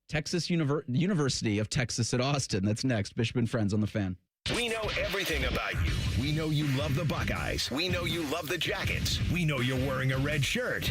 University of Texas at Austin. That's next. Bishop and Friends on the Fan. We know everything about you. We know you love the Buckeyes. We know you love the Jackets. We know you're wearing a red shirt.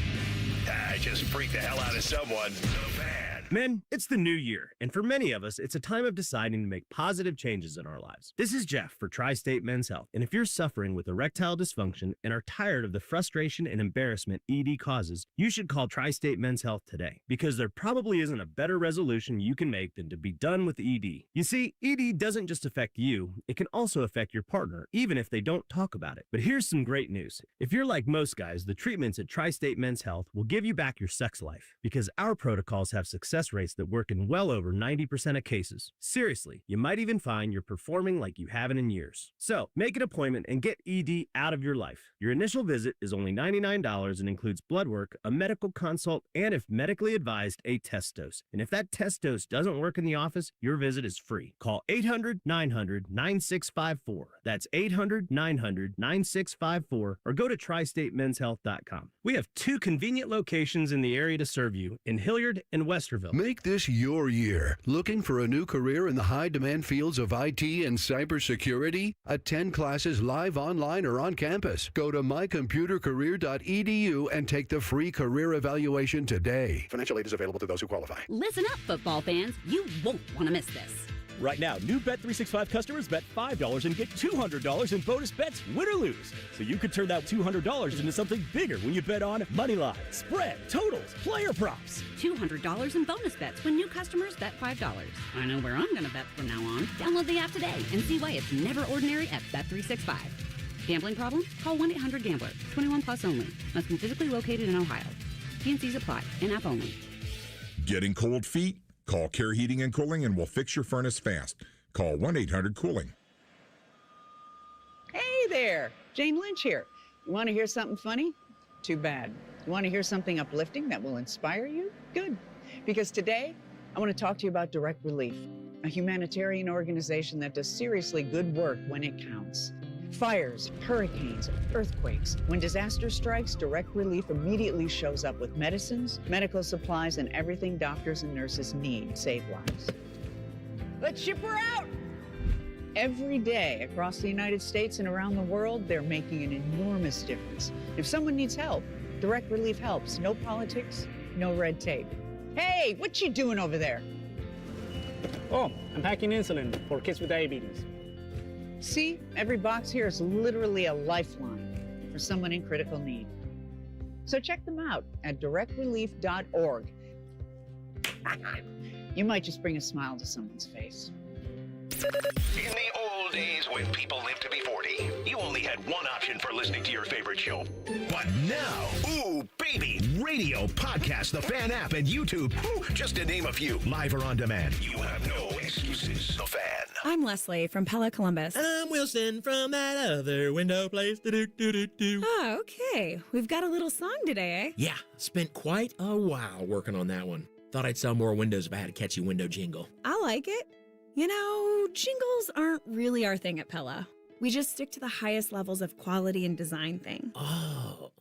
I just freaked the hell out of someone. The Fan. Men, it's the new year, and for many of us, it's a time of deciding to make positive changes in our lives. This is Jeff for Tri-State Men's Health, and if you're suffering with erectile dysfunction and are tired of the frustration and embarrassment ED causes, you should call Tri-State Men's Health today, because there probably isn't a better resolution you can make than to be done with ED. You see, ED doesn't just affect you, it can also affect your partner, even if they don't talk about it. But here's some great news. If you're like most guys, the treatments at Tri-State Men's Health will give you back your sex life, because our protocols have success rates that work in well over 90% of cases. Seriously, you might even find you're performing like you haven't in years. So, make an appointment and get ED out of your life. Your initial visit is only $99 and includes blood work, a medical consult, and if medically advised, a test dose. And if that test dose doesn't work in the office, your visit is free. Call 800-900-9654. That's 800-900-9654 or go to tristatemenshealth.com. We have 2 convenient locations in the area to serve you in Hilliard and Westerville. Make this your year. Looking for a new career in the high-demand fields of IT and cybersecurity? Attend classes live online or on campus. Go to mycomputercareer.edu and take the free career evaluation today. Financial aid is available to those who qualify. Listen up, football fans. You won't want to miss this. Right now, new Bet365 customers bet $5 and get $200 in bonus bets, win or lose. So you could turn that $200 into something bigger when you bet on money line, spread, totals, player props. $200 in bonus bets when new customers bet $5. I know where I'm going to bet from now on. Download the app today and see why it's never ordinary at Bet365. Gambling problem? Call 1-800-GAMBLER. 21 plus only. Must be physically located in Ohio. T&Cs apply. In-app only. Getting cold feet? Call Care Heating and Cooling and we'll fix your furnace fast. Call 1-800-COOLING. Hey there, Jane Lynch here. You want to hear something funny? Too bad. You want to hear something uplifting that will inspire you? Good. Because today, I want to talk to you about Direct Relief, a humanitarian organization that does seriously good work when it counts. Fires, hurricanes, earthquakes. When disaster strikes, Direct Relief immediately shows up with medicines, medical supplies, and everything doctors and nurses need to save lives. Let's ship her out! Every day across the United States and around the world, they're making an enormous difference. If someone needs help, Direct Relief helps. No politics, no red tape. Hey, what you doing over there? Oh, I'm packing insulin for kids with diabetes. See, every box here is literally a lifeline for someone in critical need. So check them out at directrelief.org. You might just bring a smile to someone's face. In the old old days when people lived to be 40, you only had one option for listening to your favorite show. But now, ooh, baby, radio, podcast, the Fan app, and YouTube, just to name a few, live or on demand. You have no excuses. The Fan. I'm Leslie from Pella Columbus. And I'm Wilson from that other window place. Do-do-do-do-do. Oh, okay. We've got a little song today, eh? Yeah, spent quite a while working on that one. Thought I'd sell more windows if I had a catchy window jingle. I like it. You know, jingles aren't really our thing at Pella. We just stick to the highest levels of quality and design thing. Oh.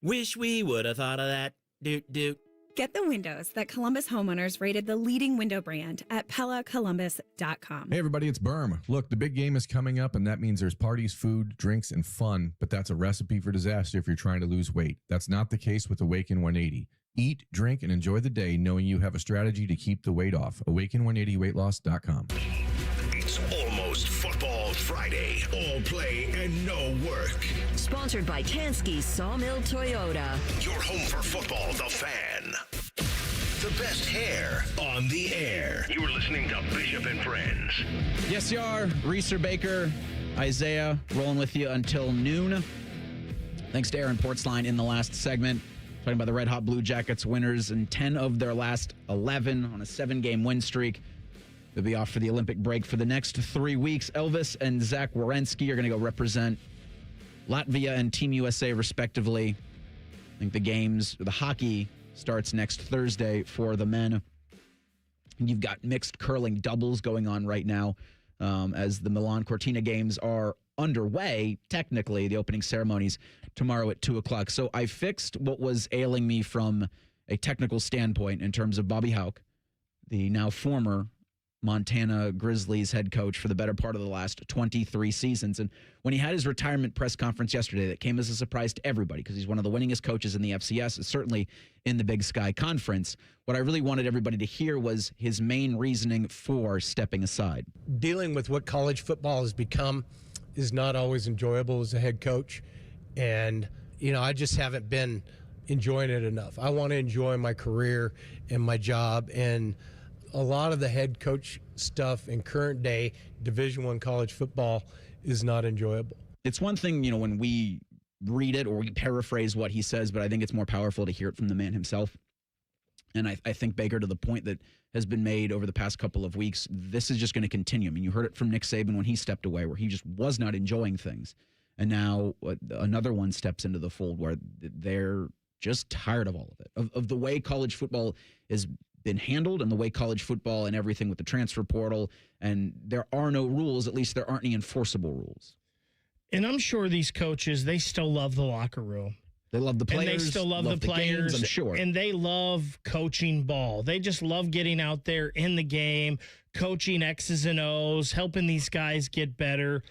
Wish we would have thought of that. Doot. Get the windows that Columbus homeowners rated the leading window brand at PellaColumbus.com. Hey, everybody, it's Berm. Look, the big game is coming up, and that means there's parties, food, drinks, and fun, but that's a recipe for disaster if you're trying to lose weight. That's not the case with Awaken 180. Eat, drink, and enjoy the day knowing you have a strategy to keep the weight off. Awaken180weightloss.com. It's almost Football Friday. All play and no work. Sponsored by Tansky Sawmill Toyota. Your home for football, the Fan. The best hair on the air. You are listening to Bishop and Friends. Yes, you are. Reiser, Baker, Isaiah, rolling with you until noon. Thanks to Aaron Portsline in the last segment. Talking about the Red Hot Blue Jackets winners in 10 of their last 11 on a 7-game win streak. They'll be off for the Olympic break for the next 3 weeks. Elvis and Zach Werenski are going to go represent Latvia and Team USA, respectively. I think the hockey starts next Thursday for the men. You've got mixed curling doubles going on right now as the Milan Cortina games are underway. Technically, the opening ceremonies tomorrow at 2 o'clock. So I fixed what was ailing me from a technical standpoint in terms of Bobby Hauck, the now former Montana Grizzlies head coach for the better part of the last 23 seasons. And when he had his retirement press conference yesterday, that came as a surprise to everybody because he's one of the winningest coaches in the FCS, certainly in the Big Sky Conference. What I really wanted everybody to hear was his main reasoning for stepping aside. Dealing with what college football has become is not always enjoyable as a head coach. And, I just haven't been enjoying it enough. I want to enjoy my career and my job. And a lot of the head coach stuff in current day Division I college football is not enjoyable. It's one thing, when we read it or we paraphrase what he says, but I think it's more powerful to hear it from the man himself. And I think, Baker, to the point that has been made over the past couple of weeks, this is just going to continue. I mean, you heard it from Nick Saban when he stepped away, where he just was not enjoying things. And now another one steps into the fold where they're just tired of all of it, of the way college football has been handled and the way college football and everything with the transfer portal. And there are no rules. At least there aren't any enforceable rules. And I'm sure these coaches, they still love the locker room. They love the players. And they still love the players. Games, I'm sure. And they love coaching ball. They just love getting out there in the game, coaching X's and O's, helping these guys get better.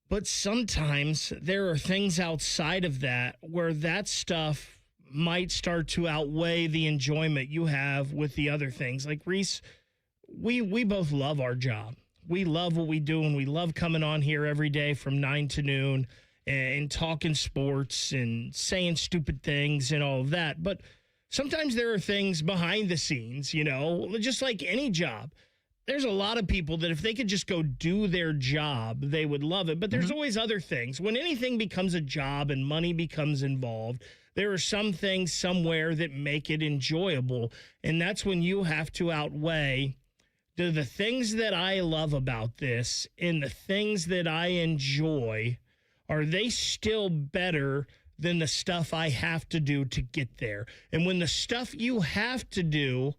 But sometimes there are things outside of that where that stuff might start to outweigh the enjoyment you have with the other things. Like Reese, we both love our job. We love what we do, and we love coming on here every day from 9 to noon and talking sports and saying stupid things and all of that. But sometimes there are things behind the scenes, just like any job. There's a lot of people that if they could just go do their job, they would love it. But there's always other things. When anything becomes a job and money becomes involved, there are some things somewhere that make it enjoyable. And that's when you have to outweigh the things that I love about this and the things that I enjoy. Are they still better than the stuff I have to do to get there? And when the stuff you have to do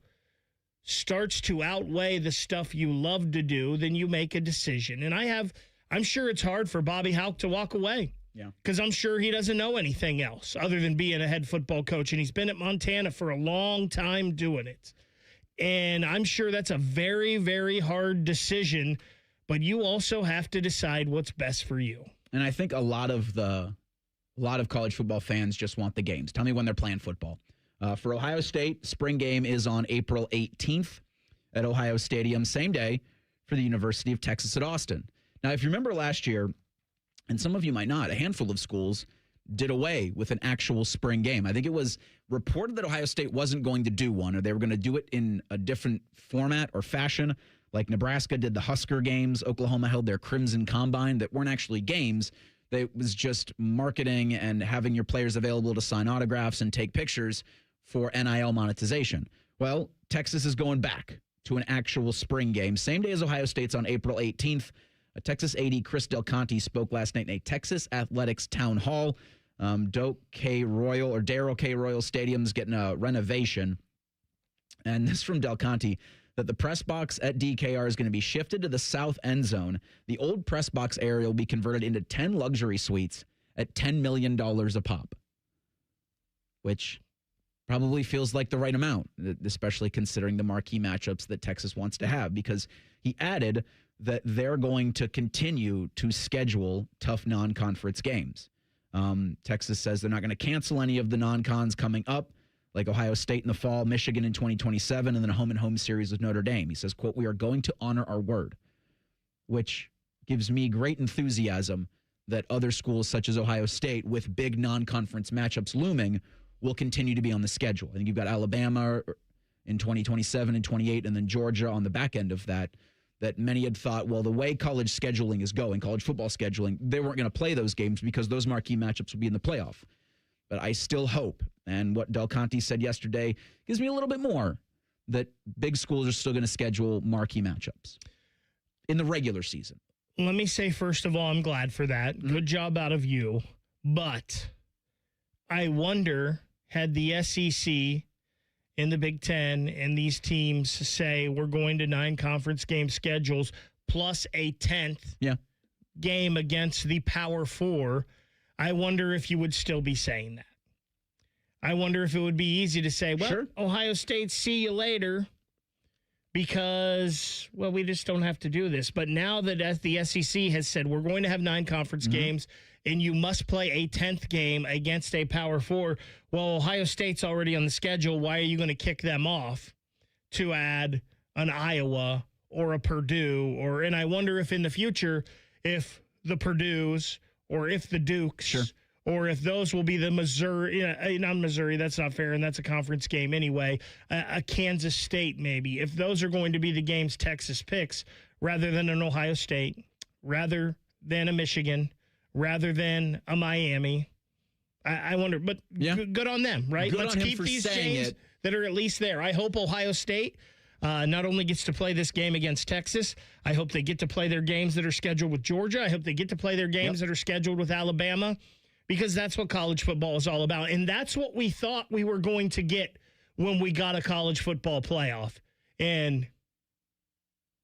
starts to outweigh the stuff you love to do, then you make a decision. And I'm sure it's hard for Bobby Hauck to walk away. Yeah. Because I'm sure he doesn't know anything else other than being a head football coach. And he's been at Montana for a long time doing it. And I'm sure that's a very, very hard decision. But you also have to decide what's best for you. And I think a lot of college football fans just want the games. Tell me when they're playing football. For Ohio State, spring game is on April 18th at Ohio Stadium, same day for the University of Texas at Austin. Now, if you remember last year, and some of you might not, a handful of schools did away with an actual spring game. I think it was reported that Ohio State wasn't going to do one, or they were going to do it in a different format or fashion. Like Nebraska did the Husker games. Oklahoma held their Crimson Combine that weren't actually games. It was just marketing and having your players available to sign autographs and take pictures for NIL monetization. Well, Texas is going back to an actual spring game. Same day as Ohio State's on April 18th. Texas AD Chris Del Conte spoke last night in a Texas Athletics town hall. Darrell K. Royal Stadium's getting a renovation. And this from Del Conte, that the press box at DKR is going to be shifted to the south end zone. The old press box area will be converted into 10 luxury suites at $10 million a pop, which probably feels like the right amount, especially considering the marquee matchups that Texas wants to have, because he added that they're going to continue to schedule tough non-conference games. Texas says they're not going to cancel any of the non-cons coming up, like Ohio State in the fall, Michigan in 2027, and then a home-and-home series with Notre Dame. He says, quote, "We are going to honor our word," which gives me great enthusiasm that other schools such as Ohio State with big non-conference matchups looming will continue to be on the schedule. I think you've got Alabama in 2027 and 28, and then Georgia on the back end of that many had thought, well, the way college scheduling is going, college football scheduling, they weren't going to play those games because those marquee matchups will be in the playoff. But I still hope, and what Del Conte said yesterday gives me a little bit more, that big schools are still going to schedule marquee matchups in the regular season. Let me say, first of all, I'm glad for that. Good job out of you. But I wonder, had the SEC in the Big Ten and these teams say we're going to 9 conference game schedules plus a 10th game against the Power 4, I wonder if you would still be saying that. I wonder if it would be easy to say, well, Ohio State, see you later, because, well, we just don't have to do this. But now that the SEC has said we're going to have 9 conference games and you must play a 10th game against a Power 4, well, Ohio State's already on the schedule. Why are you going to kick them off to add an Iowa or a Purdue? And I wonder if in the future, if the Purdues or if the Dukes, or if those will be the Missouri, not Missouri, that's not fair, and that's a conference game anyway, a Kansas State maybe, if those are going to be the games Texas picks rather than an Ohio State, rather than a Michigan, rather than a Miami. I wonder, but good on them, right? Good Let's on him keep for these saying chains it. that are at least there. I hope Ohio State not only gets to play this game against Texas, I hope they get to play their games that are scheduled with Georgia. I hope they get to play their games that are scheduled with Alabama, because that's what college football is all about. And that's what we thought we were going to get when we got a college football playoff. And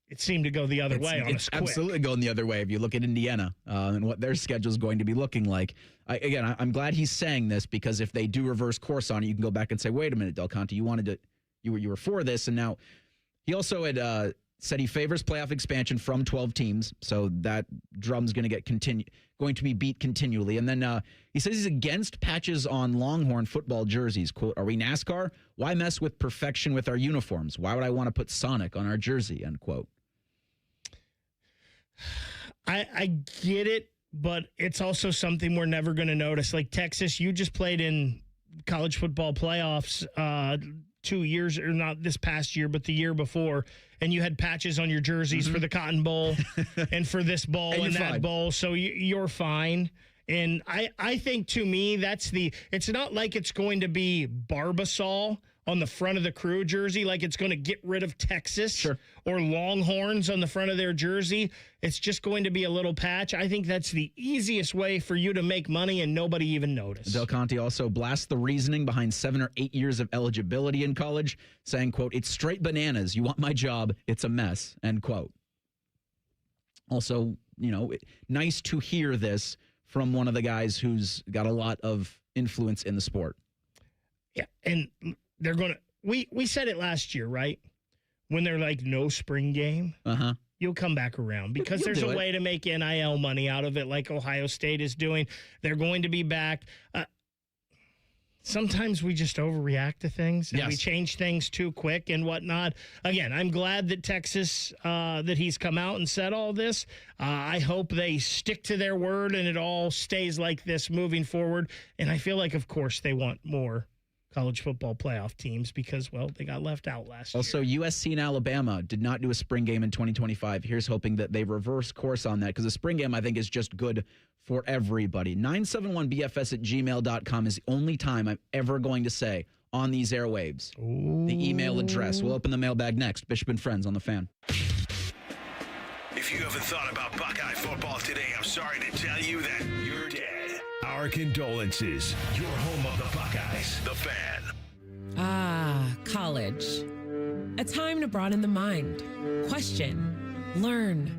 it seemed to go the other way on us quick. It's absolutely going the other way if you look at Indiana and what their schedule is going to be looking like. I'm glad he's saying this, because if they do reverse course on it, you can go back and say, wait a minute, Del Conte, you were for this, and now he also had said he favors playoff expansion from 12 teams, so that drum's going to be beat continually. And then he says he's against patches on Longhorn football jerseys. Quote, "Are we NASCAR? Why mess with perfection with our uniforms? Why would I want to put Sonic on our jersey?" End quote. I get it, but it's also something we're never going to notice. Like Texas, you just played in college football playoffs 2 years, or not this past year, but the year before, and you had patches on your jerseys for the Cotton Bowl and for this bowl and that bowl, so you're fine. And I think, to me, it's not like it's going to be Barbasol on the front of the Crew jersey, like it's going to get rid of Texas or Longhorns on the front of their jersey. It's just going to be a little patch. I think that's the easiest way for you to make money and nobody even notice. Del Conte also blasts the reasoning behind 7 or 8 years of eligibility in college, saying, quote, "It's straight bananas. You want my job? It's a mess," end quote. Also, nice to hear this from one of the guys who's got a lot of influence in the sport. Yeah, and they're going to we said it last year, right? When they're like, no spring game, you'll come back around, because there's a way to make NIL money out of it, like Ohio State is doing. They're going to be back. Sometimes we just overreact to things, and we change things too quick and whatnot. Again, I'm glad that Texas, that he's come out and said all this. I hope they stick to their word and it all stays like this moving forward. And I feel like, of course, they want more college football playoff teams because, well, they got left out last year. Also, USC and Alabama did not do a spring game in 2025. Here's hoping that they reverse course on that, because the spring game, I think, is just good for everybody. 971bfs@gmail.com is the only time I'm ever going to say on these airwaves the email address. We'll open the mailbag next. Bishop and Friends on the Fan. If you haven't thought about Buckeye football today, I'm sorry to tell you that you're dead. Our condolences. Your home of the Buckeyes, the Fan. College. A time to broaden the mind, question, learn.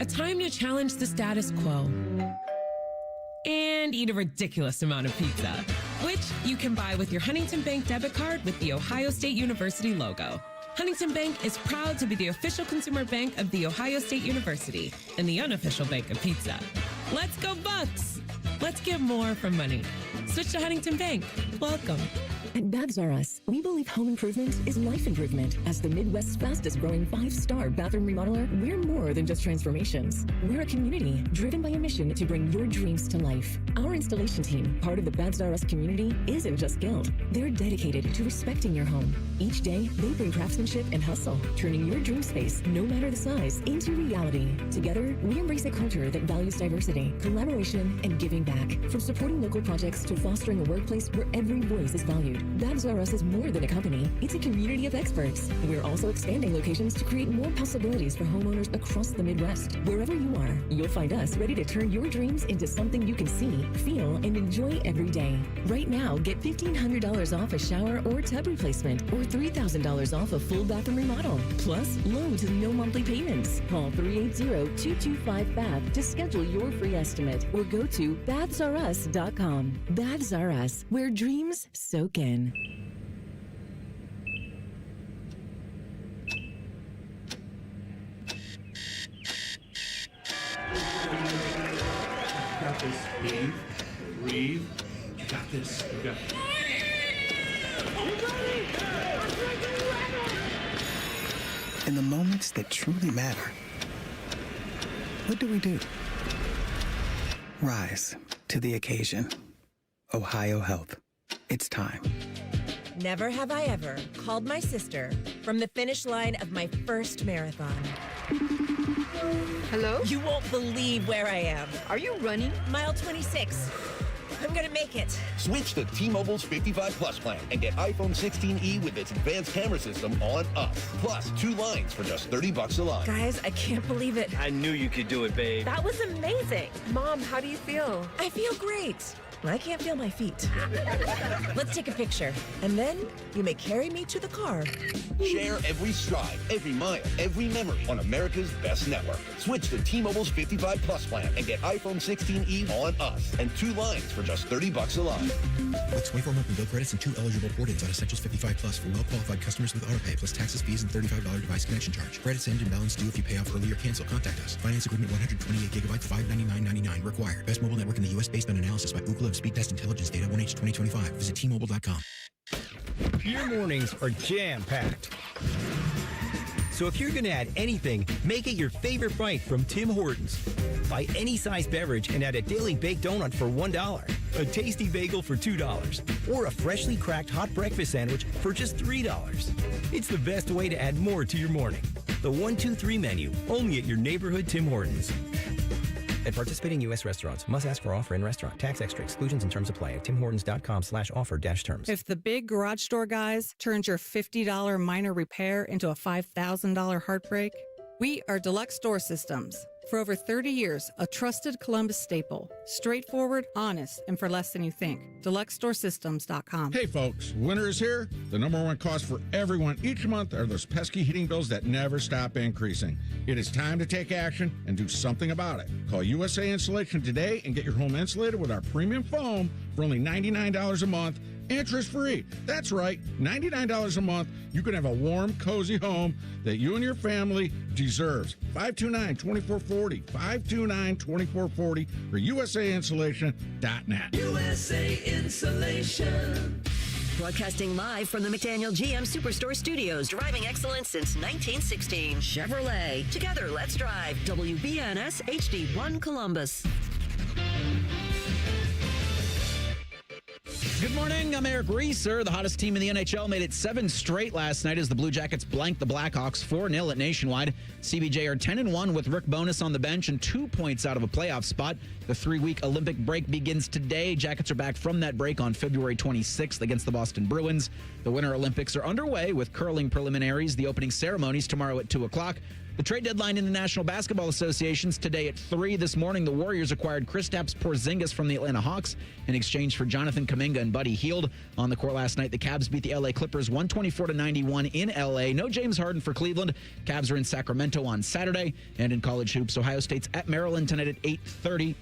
A time to challenge the status quo. And eat a ridiculous amount of pizza, which you can buy with your Huntington Bank debit card with the Ohio State University logo. Huntington Bank is proud to be the official consumer bank of the Ohio State University and the unofficial bank of pizza. Let's go Bucks! Let's get more from money. Switch to Huntington Bank. Welcome. At Baths R Us, we believe home improvement is life improvement. As the Midwest's fastest growing 5-star bathroom remodeler, we're more than just transformations. We're a community driven by a mission to bring your dreams to life. Our installation team, part of the Baths R Us community, isn't just skilled. They're dedicated to respecting your home. Each day, they bring craftsmanship and hustle, turning your dream space, no matter the size, into reality. Together, we embrace a culture that values diversity, collaboration, and giving back. From supporting local projects to fostering a workplace where every voice is valued. Baths R Us is more than a company. It's a community of experts. We're also expanding locations to create more possibilities for homeowners across the Midwest. Wherever you are, you'll find us ready to turn your dreams into something you can see, feel, and enjoy every day. Right now, get $1,500 off a shower or tub replacement, or $3,000 off a full bathroom remodel. Plus, low to no monthly payments. Call 380-225-BATH to schedule your free estimate, or go to bathsrus.com. Baths R Us, where dreams soak in. Got this. Breathe. You got this. You got this. In the moments that truly matter, what do? Rise to the occasion. Ohio Health. It's time. Never have I ever called my sister from the finish line of my first marathon. Hello? You won't believe where I am. Are you running? Mile 26. I'm gonna make it. Switch to T-Mobile's 55 Plus plan and get iPhone 16e with its advanced camera system on us. Plus, 2 lines for just $30 a line. Guys, I can't believe it. I knew you could do it, babe. That was amazing. Mom, how do you feel? I feel great. I can't feel my feet. Let's take a picture. And then you may carry me to the car. Share every stride, every mile, every memory on America's best network. Switch to T-Mobile's 55 Plus plan and get iPhone 16e on us and 2 lines for just $30 a line. With 24 monthly bill credits and 2 eligible port-ins on Essentials 55 Plus for well-qualified customers with AutoPay, plus taxes, fees, and $35 device connection charge. Credits end and balance due if you pay off early or cancel. Contact us. Finance agreement 128 gigabytes, $599.99 required. Best mobile network in the U.S. based on analysis by Ookla of Speed Test Intelligence data 1H 2025. Visit T-Mobile.com. Your mornings are jam-packed. So if you're going to add anything, make it your favorite bite from Tim Hortons. Buy any size beverage and add a daily baked donut for $1, a tasty bagel for $2, or a freshly cracked hot breakfast sandwich for just $3. It's the best way to add more to your morning. The 1-2-3 menu, only at your neighborhood Tim Hortons. At participating U.S. restaurants, must ask for offer in restaurant. Tax extra. Exclusions and terms apply at timhortons.com/offer-terms. If the big garage store guys turns your $50 minor repair into a $5,000 heartbreak, we are Deluxe Door Systems. For over 30 years, a trusted Columbus staple. Straightforward, honest, and for less than you think. DeluxeDoorSystems.com. Hey folks, winter is here. The number one cost for everyone each month are those pesky heating bills that never stop increasing. It is time to take action and do something about it. Call USA Insulation today and get your home insulated with our premium foam for only $99 a month. Interest-free. That's right, $99 a month. You can have a warm, cozy home that you and your family deserves. 529-2440. 529-2440 or USAinsulation.net. USA Insulation. Broadcasting live from the McDaniel GM Superstore Studios. Driving excellence since 1916. Chevrolet. Together, let's drive. WBNS HD1 Columbus. Good morning. I'm Eric Reiser. The hottest team in the NHL made it 7 straight last night as the Blue Jackets blanked the Blackhawks 4-0 at Nationwide. CBJ are 10-1 with Rick Bowness on the bench and 2 points out of a playoff spot. The 3-week Olympic break begins today. Jackets are back from that break on February 26th against the Boston Bruins. The Winter Olympics are underway with curling preliminaries. The opening ceremonies tomorrow at 2 o'clock. The trade deadline in the National Basketball Association's today at 3 this morning. The Warriors acquired Kristaps Porzingis from the Atlanta Hawks in exchange for Jonathan Kuminga and Buddy Hield. On the court last night, the Cavs beat the LA Clippers 124-91 in LA. No James Harden for Cleveland. Cavs are in Sacramento on Saturday. And in college hoops, Ohio State's at Maryland tonight at 8:30.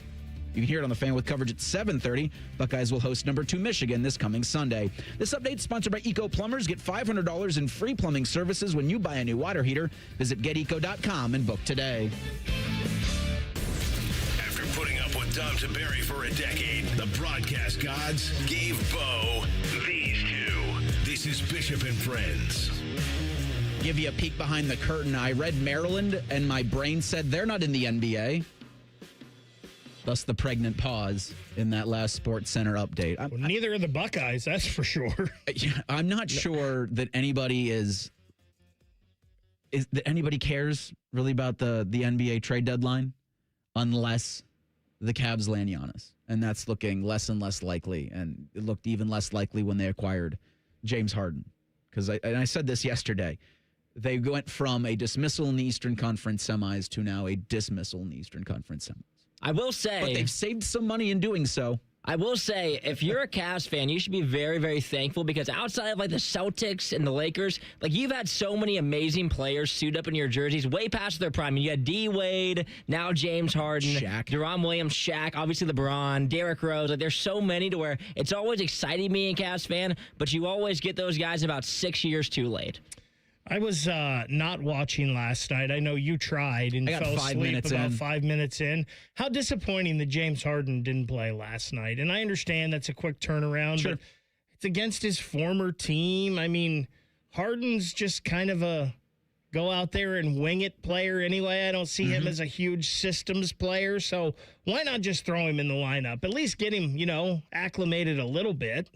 You can hear it on the Fan with coverage at 7:30. Buckeyes will host number 2 Michigan this coming Sunday. This update is sponsored by Eco Plumbers. Get $500 in free plumbing services when you buy a new water heater. Visit geteco.com and book today. After putting up with Dom Tiberi for a decade, the broadcast gods gave Bo these two. This is Bishop and Friends. Give you a peek behind the curtain. I read Maryland, and my brain said they're not in the NBA. Thus the pregnant pause in that last Sports Center update. Well, neither are the Buckeyes, that's for sure. I'm not sure that anybody that anybody cares really about the NBA trade deadline unless the Cavs land Giannis. And that's looking less and less likely. And it looked even less likely when they acquired James Harden. Because I said this yesterday. They went from a dismissal in the Eastern Conference semis to now a dismissal in the Eastern Conference semis. I will say... But they've saved some money in doing so. I will say, if you're a Cavs fan, you should be very, very thankful because outside of like the Celtics and the Lakers, like you've had so many amazing players suit up in your jerseys way past their prime. You had D-Wade, now James Harden, Shaq. Deron Williams, Shaq, obviously LeBron, Derrick Rose. Like there's so many to where it's always exciting being a Cavs fan, but you always get those guys about 6 years too late. I was not watching last night. I know you tried and fell asleep about 5 minutes in. How disappointing that James Harden didn't play last night. And I understand that's a quick turnaround, but it's against his former team. I mean, Harden's just kind of a go out there and wing it player anyway. I don't see him as a huge systems player. So why not just throw him in the lineup? At least get him, acclimated a little bit.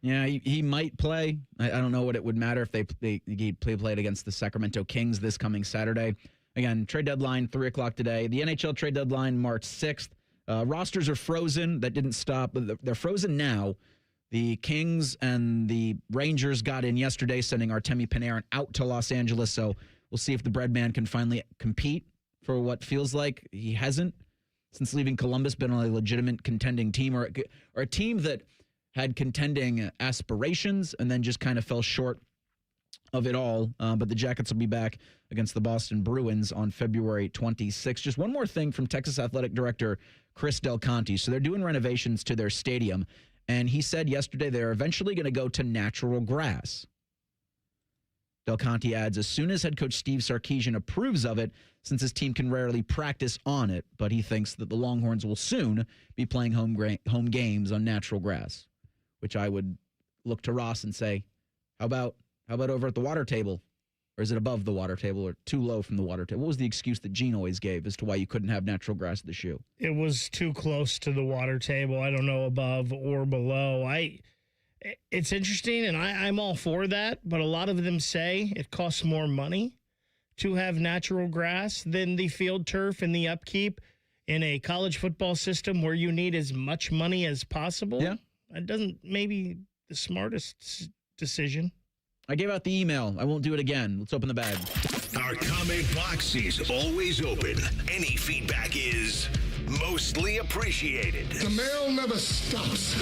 Yeah, he might play. I don't know what it would matter if he played against the Sacramento Kings this coming Saturday. Again, trade deadline, 3 o'clock today. The NHL trade deadline, March 6th. Rosters are frozen. That didn't stop. They're frozen now. The Kings and the Rangers got in yesterday, sending Artemi Panarin out to Los Angeles. So we'll see if the Breadman can finally compete for what feels like he hasn't since leaving Columbus, been on a legitimate contending team or a team that had contending aspirations and then just kind of fell short of it all. But the Jackets will be back against the Boston Bruins on February 26th. Just one more thing from Texas Athletic Director Chris Del Conte. So they're doing renovations to their stadium, and he said yesterday they're eventually going to go to natural grass. Del Conte adds, as soon as head coach Steve Sarkisian approves of it, since his team can rarely practice on it, but he thinks that the Longhorns will soon be playing home games on natural grass. Which I would look to Ross and say, how about over at the water table? Or is it above the water table or too low from the water table? What was the excuse that Gene always gave as to why you couldn't have natural grass at the shoe? It was too close to the water table. I don't know above or below. It's interesting, and I'm all for that, but a lot of them say it costs more money to have natural grass than the field turf and the upkeep in a college football system where you need as much money as possible. Yeah. It doesn't maybe the smartest decision. I gave out the email. I won't do it again. Let's open the bag. Our comment box is always open. Any feedback is mostly appreciated. The mail never stops.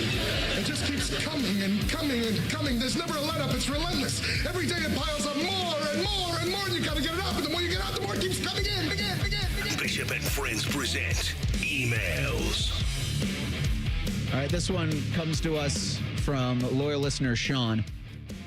It just keeps coming and coming and coming. There's never a let-up. It's relentless. Every day it piles up more and more and more, and you got to get it up. And the more you get out, the more it keeps coming in. Again. Bishop and Friends present emails. All right, this one comes to us from loyal listener Sean.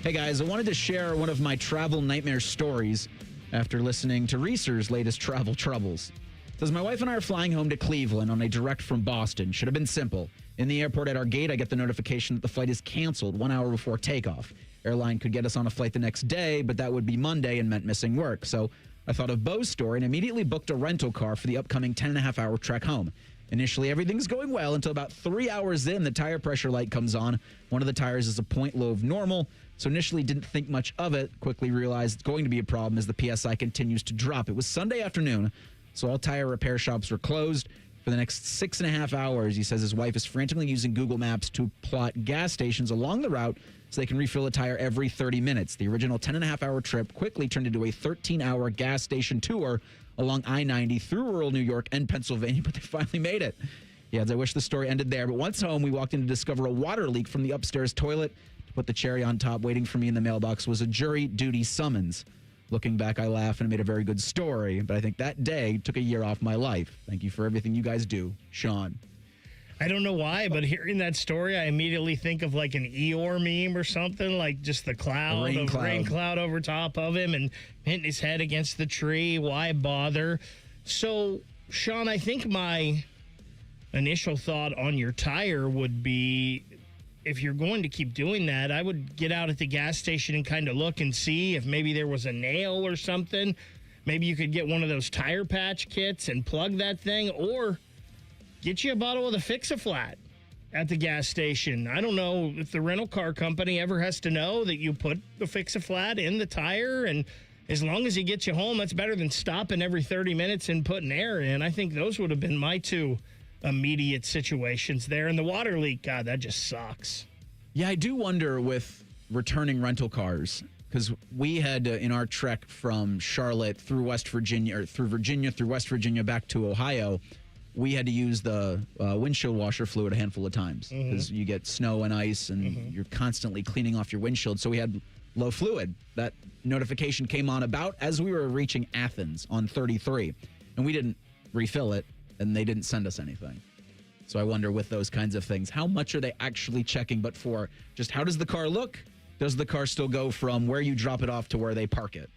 Hey guys, I wanted to share one of my travel nightmare stories after listening to Reiser's latest travel troubles. It says, my wife and I are flying home to Cleveland on a direct from Boston. Should have been simple. In the airport at our gate, I get the notification that the flight is canceled 1 hour before takeoff. Airline could get us on a flight the next day, but that would be Monday and meant missing work. So I thought of Bo's story and immediately booked a rental car for the upcoming 10.5-hour trek home. Initially, everything's going well until about 3 hours in, the tire pressure light comes on. One of the tires is a point low of normal, so initially didn't think much of it. Quickly realized it's going to be a problem as the PSI continues to drop. It was Sunday afternoon, so all tire repair shops were closed for the next 6.5 hours. He says his wife is frantically using Google Maps to plot gas stations along the route so they can refill a tire every 30 minutes. The original 10.5-hour trip quickly turned into a 13-hour gas station tour along I-90 through rural New York and Pennsylvania, but they finally made it. Yeah, I wish the story ended there, but once home, we walked in to discover a water leak from the upstairs toilet. To put the cherry on top, waiting for me in the mailbox was a jury duty summons. Looking back, I laugh and it made a very good story, but I think that day took a year off my life. Thank you for everything you guys do, Sean. I don't know why, but hearing that story, I immediately think of like an Eeyore meme or something, like just the rain cloud over top of him and hitting his head against the tree. Why bother? So, Sean, I think my initial thought on your tire would be, if you're going to keep doing that, I would get out at the gas station and kind of look and see if maybe there was a nail or something. Maybe you could get one of those tire patch kits and plug that thing, or get you a bottle of the Fix-A-Flat at the gas station. I don't know if the rental car company ever has to know that you put the Fix-A-Flat in the tire, and as long as he gets you home, that's better than stopping every 30 minutes and putting air in. I think those would have been my two immediate situations there. And the water leak, God, that just sucks. Yeah, I do wonder with returning rental cars, because we had in our trek from Charlotte through West Virginia, or through Virginia, through West Virginia back to Ohio, we had to use the windshield washer fluid a handful of times because you get snow and ice and you're constantly cleaning off your windshield. So we had low fluid. That notification came on about as we were reaching Athens on 33, and we didn't refill it, and they didn't send us anything. So I wonder with those kinds of things, how much are they actually checking? But for just how does the car look? Does the car still go from where you drop it off to where they park it?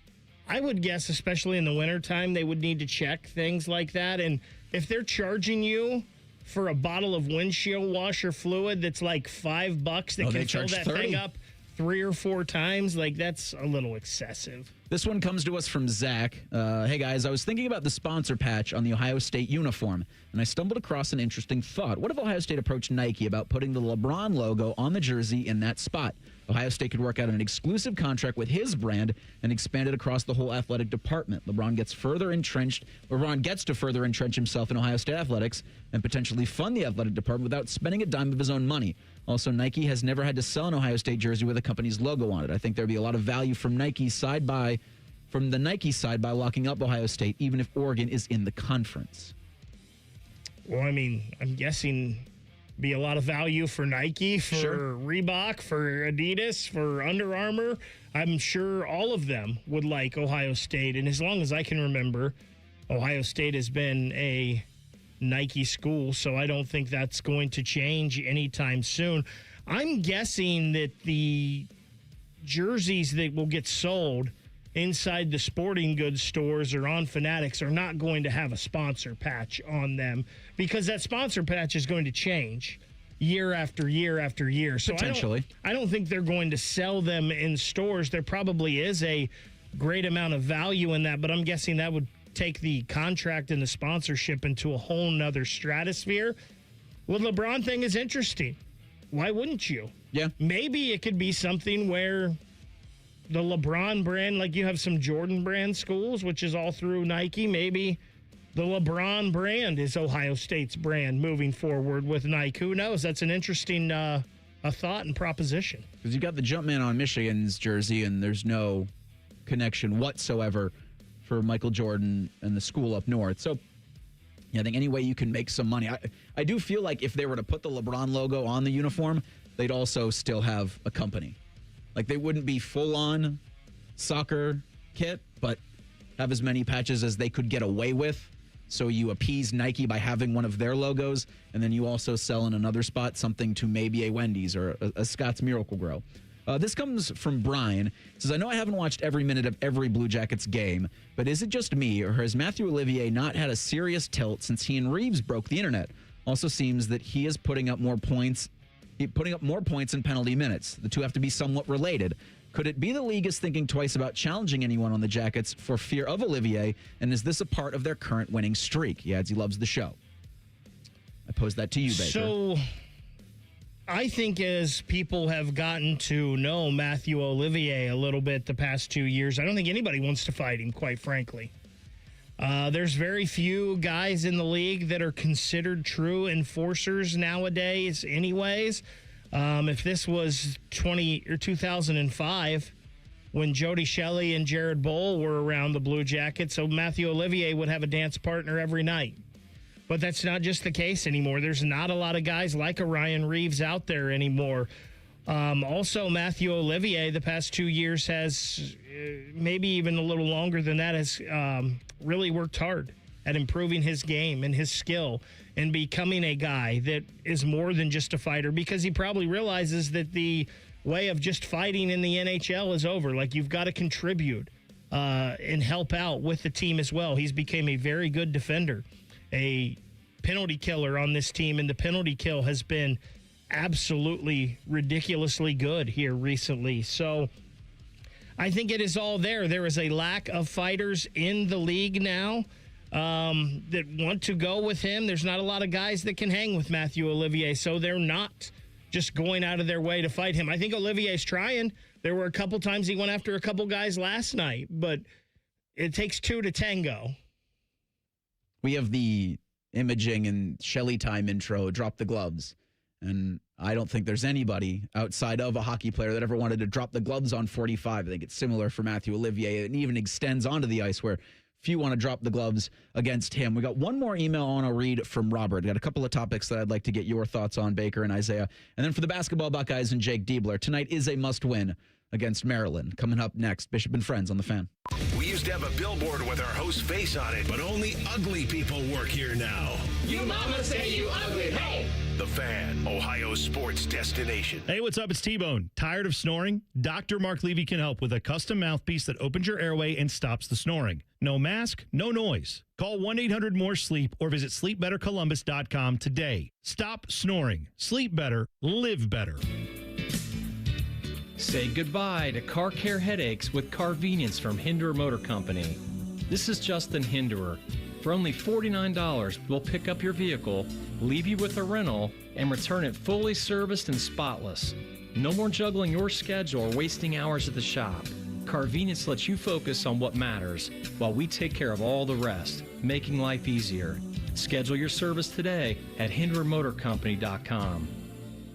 I would guess, especially in the wintertime, they would need to check things like that. And if they're charging you for a bottle of windshield washer fluid that's like $5 that can fill that 30. thing up 3 or 4 times, like that's a little excessive. This one comes to us from Zach. Hey, guys, I was thinking about the sponsor patch on the Ohio State uniform, and I stumbled across an interesting thought. What if Ohio State approached Nike about putting the LeBron logo on the jersey in that spot? Ohio State could work out an exclusive contract with his brand and expand it across the whole athletic department. LeBron gets to further entrench himself in Ohio State athletics and potentially fund the athletic department without spending a dime of his own money. Also, Nike has never had to sell an Ohio State jersey with a company's logo on it. I think there'd be a lot of value from the Nike side by locking up Ohio State, even if Oregon is in the conference. Well, I mean, I'm guessing be a lot of value for Nike, for Reebok, for Adidas, for Under Armour. I'm sure all of them would like Ohio State. And as long as I can remember, Ohio State has been a Nike school, so I don't think that's going to change anytime soon. I'm guessing that the jerseys that will get sold inside the sporting goods stores or on Fanatics are not going to have a sponsor patch on them, because that sponsor patch is going to change year after year after year. So potentially, I don't think they're going to sell them in stores. There probably is a great amount of value in that, but I'm guessing that would take the contract and the sponsorship into a whole nother stratosphere. Well, the LeBron thing is interesting. Why wouldn't you? Yeah. Maybe it could be something where the LeBron brand, like you have some Jordan brand schools, which is all through Nike. Maybe the LeBron brand is Ohio State's brand moving forward with Nike. Who knows? That's an interesting a thought and proposition. Because you got the Jumpman on Michigan's jersey, and there's no connection whatsoever for Michael Jordan and the school up north. So yeah, I think any way you can make some money. I do feel like if they were to put the LeBron logo on the uniform, they'd also still have a company. Like, they wouldn't be full-on soccer kit, but have as many patches as they could get away with. So you appease Nike by having one of their logos, and then you also sell in another spot something to maybe a Wendy's or a Scott's Miracle-Gro. This comes from Brian. He says, I know I haven't watched every minute of every Blue Jackets game, but is it just me, or has Matthew Olivier not had a serious tilt since he and Reeves broke the internet? Also seems that he is putting up more points in penalty minutes. The two have to be somewhat related. Could it be the league is thinking twice about challenging anyone on the Jackets for fear of Olivier? And is this a part of their current winning streak? He adds he loves the show. I pose that to you, Baker. So I think as people have gotten to know Matthew Olivier a little bit the past 2 years, I don't think anybody wants to fight him, quite frankly. There's very few guys in the league that are considered true enforcers nowadays anyways. If this was 2005, when Jody Shelley and Jared Bowl were around the Blue Jackets, so Matthew Olivier would have a dance partner every night. But that's not just the case anymore. There's not a lot of guys like a Ryan Reeves out there anymore. Also, Matthew Olivier, the past 2 years has, maybe even a little longer than that, has really worked hard at improving his game and his skill and becoming a guy that is more than just a fighter, because he probably realizes that the way of just fighting in the NHL is over. Like, you've got to contribute and help out with the team as well. He's become a very good defender, a penalty killer on this team, and the penalty kill has been absolutely ridiculously good here recently. So I think it is all there. There is a lack of fighters in the league now that want to go with him. There's not a lot of guys that can hang with Matthew Olivier, so they're not just going out of their way to fight him. I think Olivier's trying. There were a couple times he went after a couple guys last night, but it takes two to tango. We have the imaging and Shelley time intro, Drop the Gloves. And I don't think there's anybody outside of a hockey player that ever wanted to drop the gloves on 45. I think it's similar for Matthew Olivier. It even extends onto the ice where few want to drop the gloves against him. We got one more email I want to read from Robert. Got a couple of topics that I'd like to get your thoughts on, Baker and Isaiah. And then for the basketball Buckeyes and Jake Diebler, tonight is a must-win against Maryland. Coming up next, Bishop and Friends on The Fan. We used to have a billboard with our host's face on it, but only ugly people work here now. You mama say you ugly, hey! The Fan, Ohio's sports destination. Hey, what's up? It's T-Bone. Tired of snoring? Dr. Mark Levy can help with a custom mouthpiece that opens your airway and stops the snoring. No mask, no noise. Call 1-800-MORE-SLEEP or visit sleepbettercolumbus.com today. Stop snoring. Sleep better. Live better. Say goodbye to car care headaches with Carvenience from Hinderer Motor Company. This is Justin Hinderer. For only $49, we'll pick up your vehicle, leave you with a rental, and return it fully serviced and spotless. No more juggling your schedule or wasting hours at the shop. Carvenience lets you focus on what matters while we take care of all the rest, making life easier. Schedule your service today at HindererMotorCompany.com.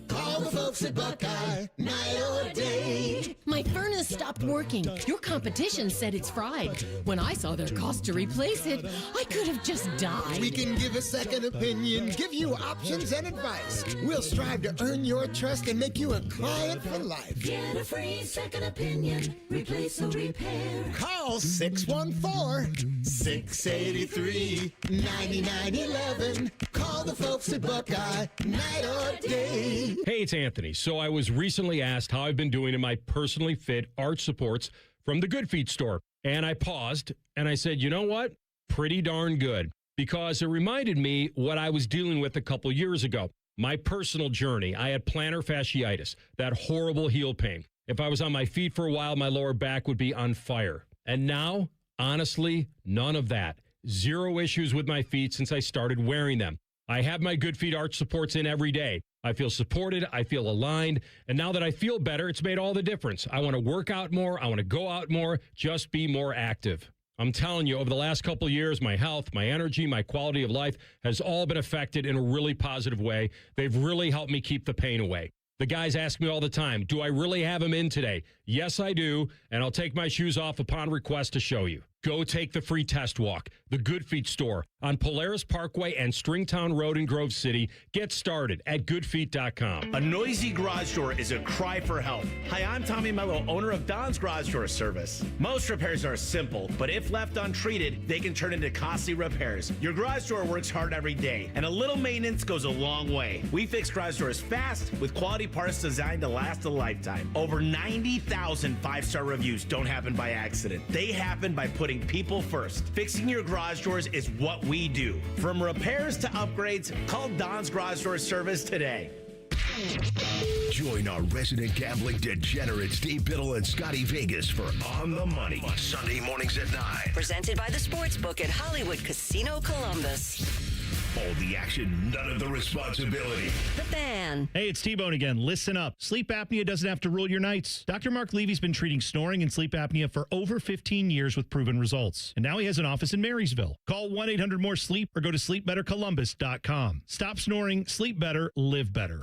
Call the folks at Buckeye, night or day. My furnace stopped working. Your competition said it's fried. When I saw their cost to replace it, I could have just died. We can give a second opinion, give you options and advice. We'll strive to earn your trust and make you a client for life. Get a free second opinion. Replace or repair. Call 614-683-9911. Call the folks at Buckeye, night or day. Hey, it's Anthony. So I was recently asked how I've been doing in my personally fit arch supports from the Good Feet store. And I paused and I said, you know what? Pretty darn good. Because it reminded me what I was dealing with a couple years ago. My personal journey. I had plantar fasciitis, that horrible heel pain. If I was on my feet for a while, my lower back would be on fire. And now, honestly, none of that. Zero issues with my feet since I started wearing them. I have my Good Feet arch supports in every day. I feel supported. I feel aligned. And now that I feel better, it's made all the difference. I want to work out more. I want to go out more, just be more active. I'm telling you, over the last couple of years, my health, my energy, my quality of life has all been affected in a really positive way. They've really helped me keep the pain away. The guys ask me all the time, do I really have them in today? Yes, I do. And I'll take my shoes off upon request to show you. Go take the free test walk. The Good Feet store on Polaris Parkway and Stringtown Road in Grove City. Get started at goodfeet.com. A noisy garage door is a cry for help. Hi, I'm Tommy Mello, owner of Don's Garage Door Service. Most repairs are simple, but if left untreated, they can turn into costly repairs. Your garage door works hard every day, and a little maintenance goes a long way. We fix garage doors fast with quality parts designed to last a lifetime. Over 90,000 five-star reviews don't happen by accident. They happen by putting people first. Fixing your garage doors is what we do. From repairs to upgrades, call Don's Garage Door Service today. Join our resident gambling degenerates Steve Biddle and Scotty Vegas for On the Money, Sunday mornings at 9. Presented by the Sportsbook at Hollywood Casino Columbus. All the action, none of the responsibility. The Fan. Hey, it's T-Bone again. Listen up. Sleep apnea doesn't have to rule your nights. Dr. Mark Levy's been treating snoring and sleep apnea for over 15 years with proven results. And now he has an office in Marysville. Call 1-800-MORE-SLEEP or go to sleepbettercolumbus.com. Stop snoring, sleep better, live better.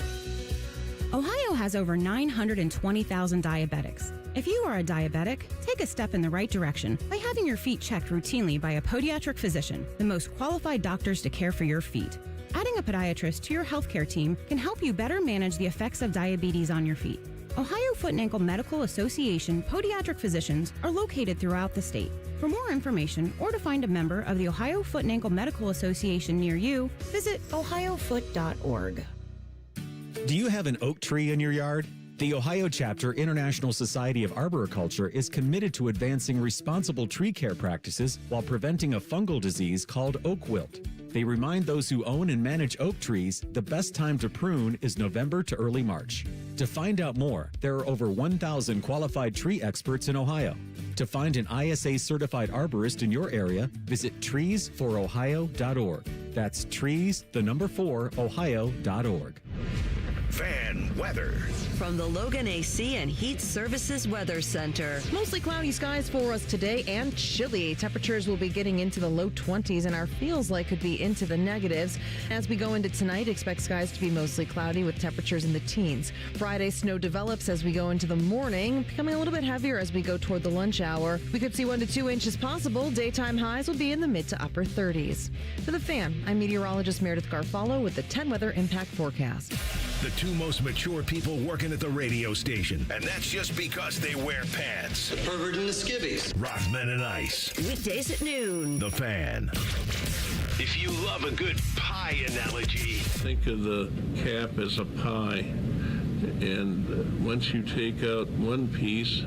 Ohio has over 920,000 diabetics. If you are a diabetic, take a step in the right direction by having your feet checked routinely by a podiatric physician, the most qualified doctors to care for your feet. Adding a podiatrist to your healthcare team can help you better manage the effects of diabetes on your feet. Ohio Foot and Ankle Medical Association podiatric physicians are located throughout the state. For more information or to find a member of the Ohio Foot and Ankle Medical Association near you, visit ohiofoot.org. Do you have an oak tree in your yard? The Ohio Chapter International Society of Arboriculture is committed to advancing responsible tree care practices while preventing a fungal disease called oak wilt. They remind those who own and manage oak trees the best time to prune is November to early March. To find out more, there are over 1,000 qualified tree experts in Ohio. To find an ISA certified arborist in your area, visit treesforohio.org. That's trees4ohio.org. Fan weather. From the Logan AC and Heat Services Weather Center. Mostly cloudy skies for us today and chilly. Temperatures will be getting into the low 20s and our feels like could be into the negatives. As we go into tonight, expect skies to be mostly cloudy with temperatures in the teens. Friday, snow develops as we go into the morning, becoming a little bit heavier as we go toward the lunch hour. We could see 1 to 2 inches possible. Daytime highs will be in the mid to upper 30s. For the Fan, I'm meteorologist Meredith Garfalo with the 10 Weather Impact Forecast. The two most mature people working at the radio station. And that's just because they wear pants. The pervert and the skivvies. Rockman and Ice. Weekdays at noon. The Fan. If you love a good pie analogy. Think of the cap as a pie. And once you take out one piece,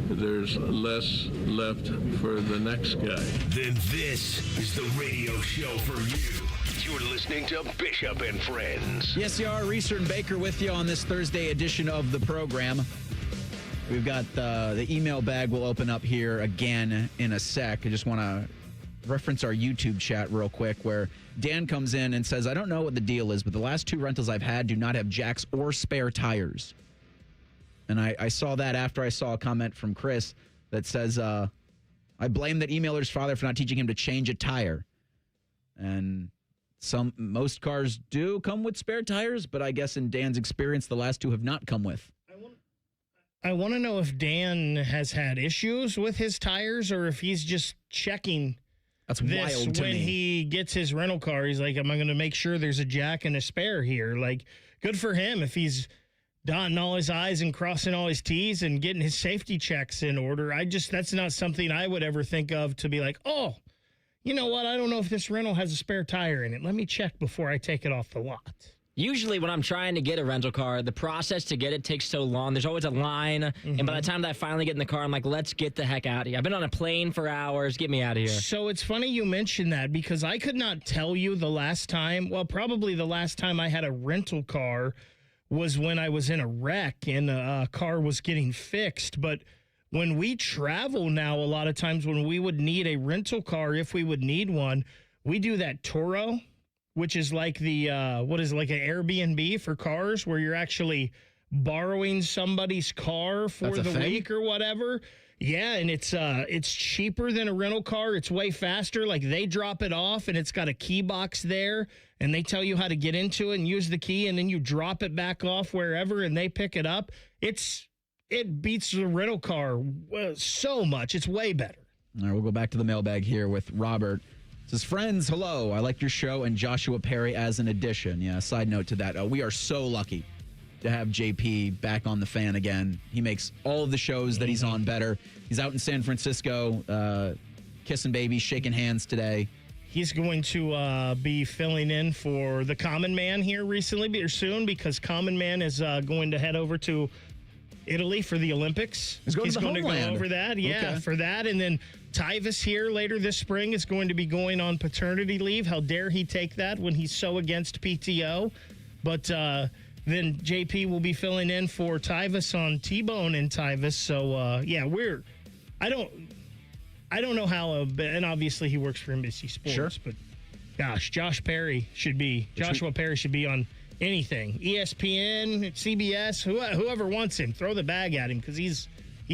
there's less left for the next guy. Then this is the radio show for you. You're listening to Bishop and Friends. Yes, you are. Reiser and Baker with you on this Thursday edition of the program. We've got the email bag will open up here again in a sec. I just want to reference our YouTube chat real quick where Dan comes in and says, I don't know what the deal is, but the last 2 rentals I've had do not have jacks or spare tires. And I saw that after I saw a comment from Chris that says, I blame that emailer's father for not teaching him to change a tire. And most cars do come with spare tires, but I guess in Dan's experience, the last 2 have not come with. I want to know if Dan has had issues with his tires or if he's just checking That's this wild to when me. he gets his rental car. He's like, am I going to make sure there's a jack and a spare here? Like, good for him if he's dotting all his I's and crossing all his T's and getting his safety checks in order. That's not something I would ever think of to be like, oh, you know what? I don't know if this rental has a spare tire in it. Let me check before I take it off the lot. Usually when I'm trying to get a rental car, the process to get it takes so long. There's always a line. Mm-hmm. And by the time that I finally get in the car, I'm like, let's get the heck out of here. I've been on a plane for hours. Get me out of here. So it's funny you mentioned that because I could not tell you the last time. Well, probably the last time I had a rental car was when I was in a wreck and a car was getting fixed. But when we travel now, a lot of times when we would need a rental car, if we would need one, we do that Turo, which is like the, like an Airbnb for cars where you're actually borrowing somebody's car for the week or whatever. Yeah, and it's cheaper than a rental car. It's way faster. Like they drop it off and it's got a key box there and they tell you how to get into it and use the key and then you drop it back off wherever and they pick it up. It beats the rental car so much. It's way better. All right, we'll go back to the mailbag here with Robert. It says, friends, hello. I like your show and Joshua Perry as an addition. Yeah, side note to that. We are so lucky to have JP back on the Fan again. He makes all of the shows that he's on better. He's out in San Francisco, kissing babies, shaking hands today. He's going to be filling in for the Common Man here soon because Common Man is going to head over to Italy for the Olympics. He's going to go over that. Yeah, okay. For that. And then Tyvis here later this spring is going to be going on paternity leave. How dare he take that when he's so against PTO? But then JP will be filling in for Tyvis on T-Bone and Tyvis. So, I don't know how, and obviously he works for NBC Sports, sure. But Gosh, Joshua Perry should be on anything. ESPN, CBS, whoever wants him, throw the bag at him because he's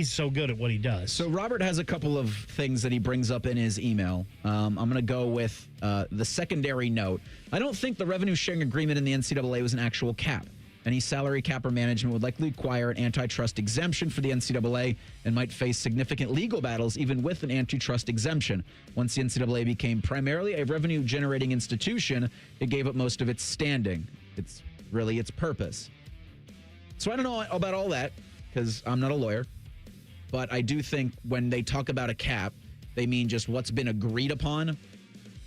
so good at what he does. So Robert has a couple of things that he brings up in his email. I'm going to go with the secondary note. I don't think the revenue sharing agreement in the NCAA was an actual cap. Any salary cap or management would likely require an antitrust exemption for the NCAA and might face significant legal battles even with an antitrust exemption. Once the NCAA became primarily a revenue-generating institution, it gave up most of its standing. It's really its purpose. So I don't know about all that because I'm not a lawyer, but I do think when they talk about a cap, they mean just what's been agreed upon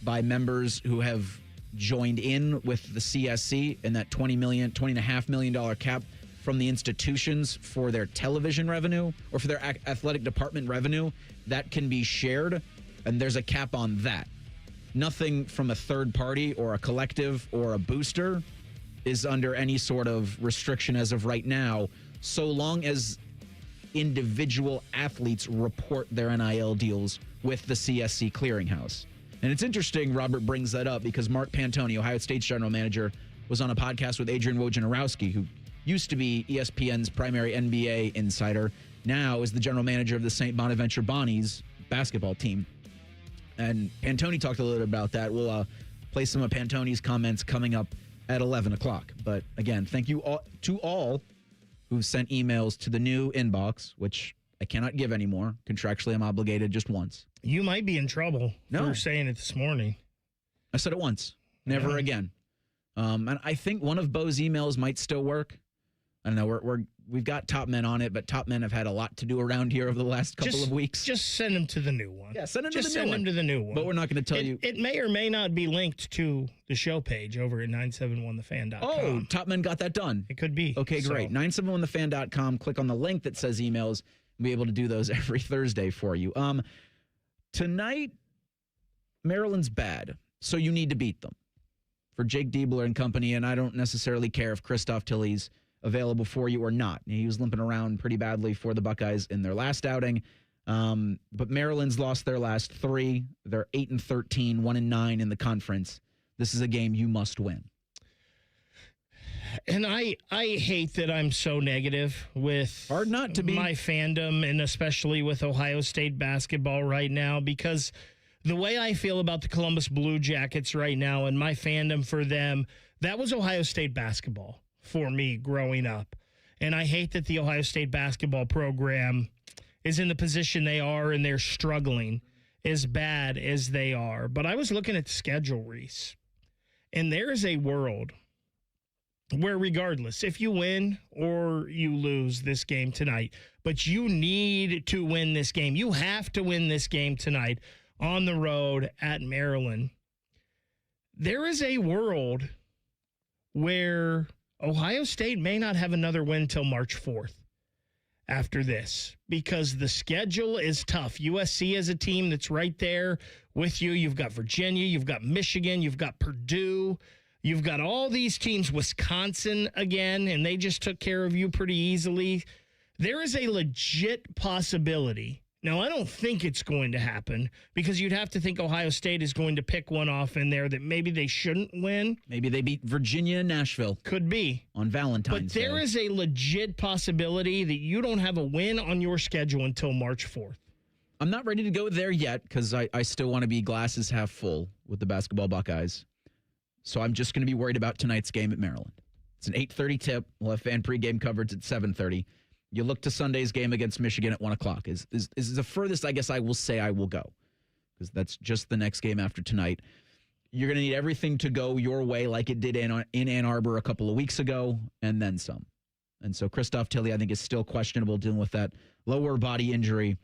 by members who have joined in with the CSC and that $20.5 million cap from the institutions for their television revenue or for their athletic department revenue that can be shared, and there's a cap on that. Nothing from a third party or a collective or a booster is under any sort of restriction as of right now, so long as individual athletes report their NIL deals with the CSC clearinghouse. And it's interesting Robert brings that up because Mark Pantoni, Ohio State's general manager, was on a podcast with Adrian Wojnarowski, who used to be ESPN's primary NBA insider, now is the general manager of the St. Bonaventure Bonnies basketball team. And Pantoni talked a little bit about that. We'll play some of Pantoni's comments coming up at 11 o'clock. But again, thank you all, to all who've sent emails to the new inbox, which I cannot give anymore. Contractually, I'm obligated just once. You might be in trouble for saying it this morning. I said it once. Never again. And I think one of Bo's emails might still work. I don't know. We've got Top Men on it, but Top Men have had a lot to do around here over the last couple of weeks. Just send them to the new one. Yeah, send them to the new one. Just send them to the new one. But we're not going to tell you. It may or may not be linked to the show page over at 971thefan.com. Oh, Top Men got that done. It could be. Okay, great. 971thefan.com. Click on the link that says emails. We'll be able to do those every Thursday for you. Tonight, Maryland's bad, so you need to beat them. For Jake Diebler and company, and I don't necessarily care if Christoph Tilley's available for you or not. He was limping around pretty badly for the Buckeyes in their last outing. But Maryland's lost their last three. They're 8-13, 1-9 in the conference. This is a game you must win. And I hate that I'm so negative with hard not to be my fandom, and especially with Ohio State basketball right now, because the way I feel about the Columbus Blue Jackets right now and my fandom for them, that was Ohio State basketball for me growing up. And I hate that the Ohio State basketball program is in the position they are and they're struggling as bad as they are. But I was looking at the schedule, Reese, and there is a world where regardless, if you win or you lose this game tonight, but you need to win this game. You have to win this game tonight on the road at Maryland. There is a world where Ohio State may not have another win till March 4th after this because the schedule is tough. USC is a team that's right there with you. You've got Virginia, you've got Michigan, you've got Purdue. You've got all these teams, Wisconsin again, and they just took care of you pretty easily. There is a legit possibility. Now, I don't think it's going to happen because you'd have to think Ohio State is going to pick one off in there that maybe they shouldn't win. Maybe they beat Virginia and Nashville. Could be. On Valentine's Day. But there is a legit possibility that you don't have a win on your schedule until March 4th. I'm not ready to go there yet because I still want to be glasses half full with the basketball Buckeyes. So I'm just going to be worried about tonight's game at Maryland. It's an 8:30 tip. We'll have fan pregame coverage at 7:30. You look to Sunday's game against Michigan at 1 o'clock. Is the furthest I guess I will say I will go because that's just the next game after tonight. You're going to need everything to go your way like it did in Ann Arbor a couple of weeks ago and then some. And so Christoph Tilley, I think, is still questionable dealing with that lower body injury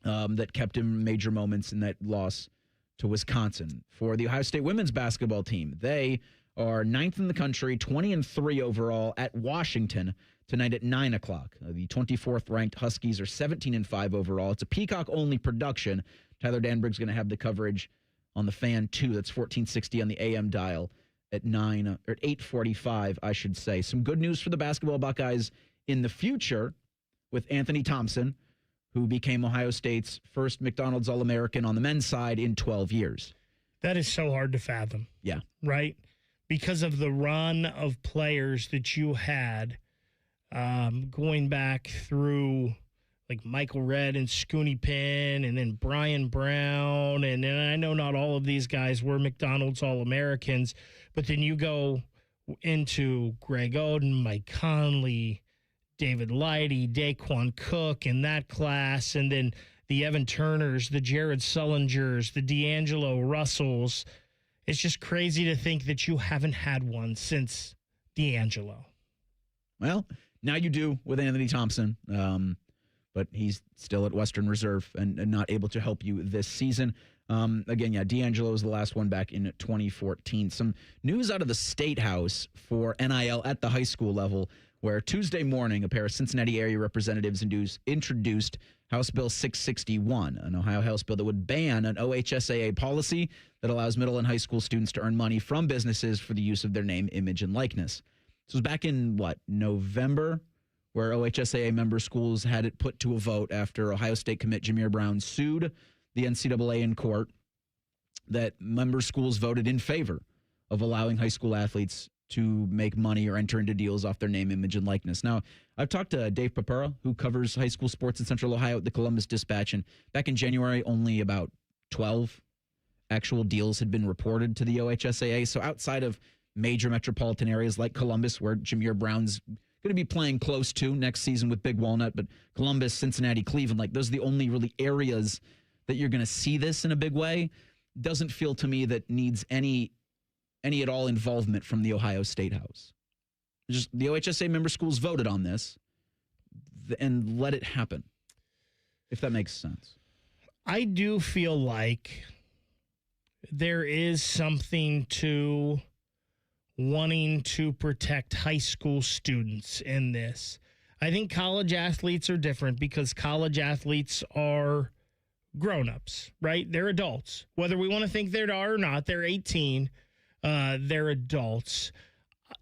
that kept him major moments in that loss to Wisconsin. For the Ohio State women's basketball team, they are 9th in the country, 20-3 overall at Washington tonight at 9 o'clock. The 24th ranked Huskies are 17-5 overall. It's a Peacock-only production. Tyler Danbrig's going to have the coverage on the Fan 2. That's 1460 on the AM dial at 8:45, I should say. Some good news for the basketball Buckeyes in the future with Anthony Thompson, who became Ohio State's first McDonald's All-American on the men's side in 12 years. That is so hard to fathom. Yeah. Right? Because of the run of players that you had going back through like Michael Redd and Scooney Penn and then Brian Brown. And I know not all of these guys were McDonald's All-Americans, but then you go into Greg Oden, Mike Conley, David Lighty, Daquan Cook in that class, and then the Evan Turners, the Jared Sullingers, the D'Angelo Russells. It's just crazy to think that you haven't had one since D'Angelo. Well, now you do with Anthony Thompson, but he's still at Western Reserve and not able to help you this season. Again, D'Angelo was the last one back in 2014. Some news out of the State House for NIL at the high school level, where Tuesday morning, a pair of Cincinnati area representatives introduced House Bill 661, an Ohio House bill that would ban an OHSAA policy that allows middle and high school students to earn money from businesses for the use of their name, image, and likeness. This was back in, November, where OHSAA member schools had it put to a vote after Ohio State commit Jameer Brown sued the NCAA in court, that member schools voted in favor of allowing high school athletes to make money or enter into deals off their name, image, and likeness. Now, I've talked to Dave Papera, who covers high school sports in Central Ohio at the Columbus Dispatch, and back in January, only about 12 actual deals had been reported to the OHSAA. So outside of major metropolitan areas like Columbus, where Jameer Brown's going to be playing close to next season with Big Walnut, but Columbus, Cincinnati, Cleveland, those are the only really areas that you're going to see this in a big way. Doesn't feel to me that needs any at all involvement from the Ohio State House. Just the OHSAA member schools voted on this and let it happen, if that makes sense. I do feel like there is something to wanting to protect high school students in this. I think college athletes are different because college athletes are grown-ups, right? They're adults. Whether we want to think they are or not, they're 18. They're adults.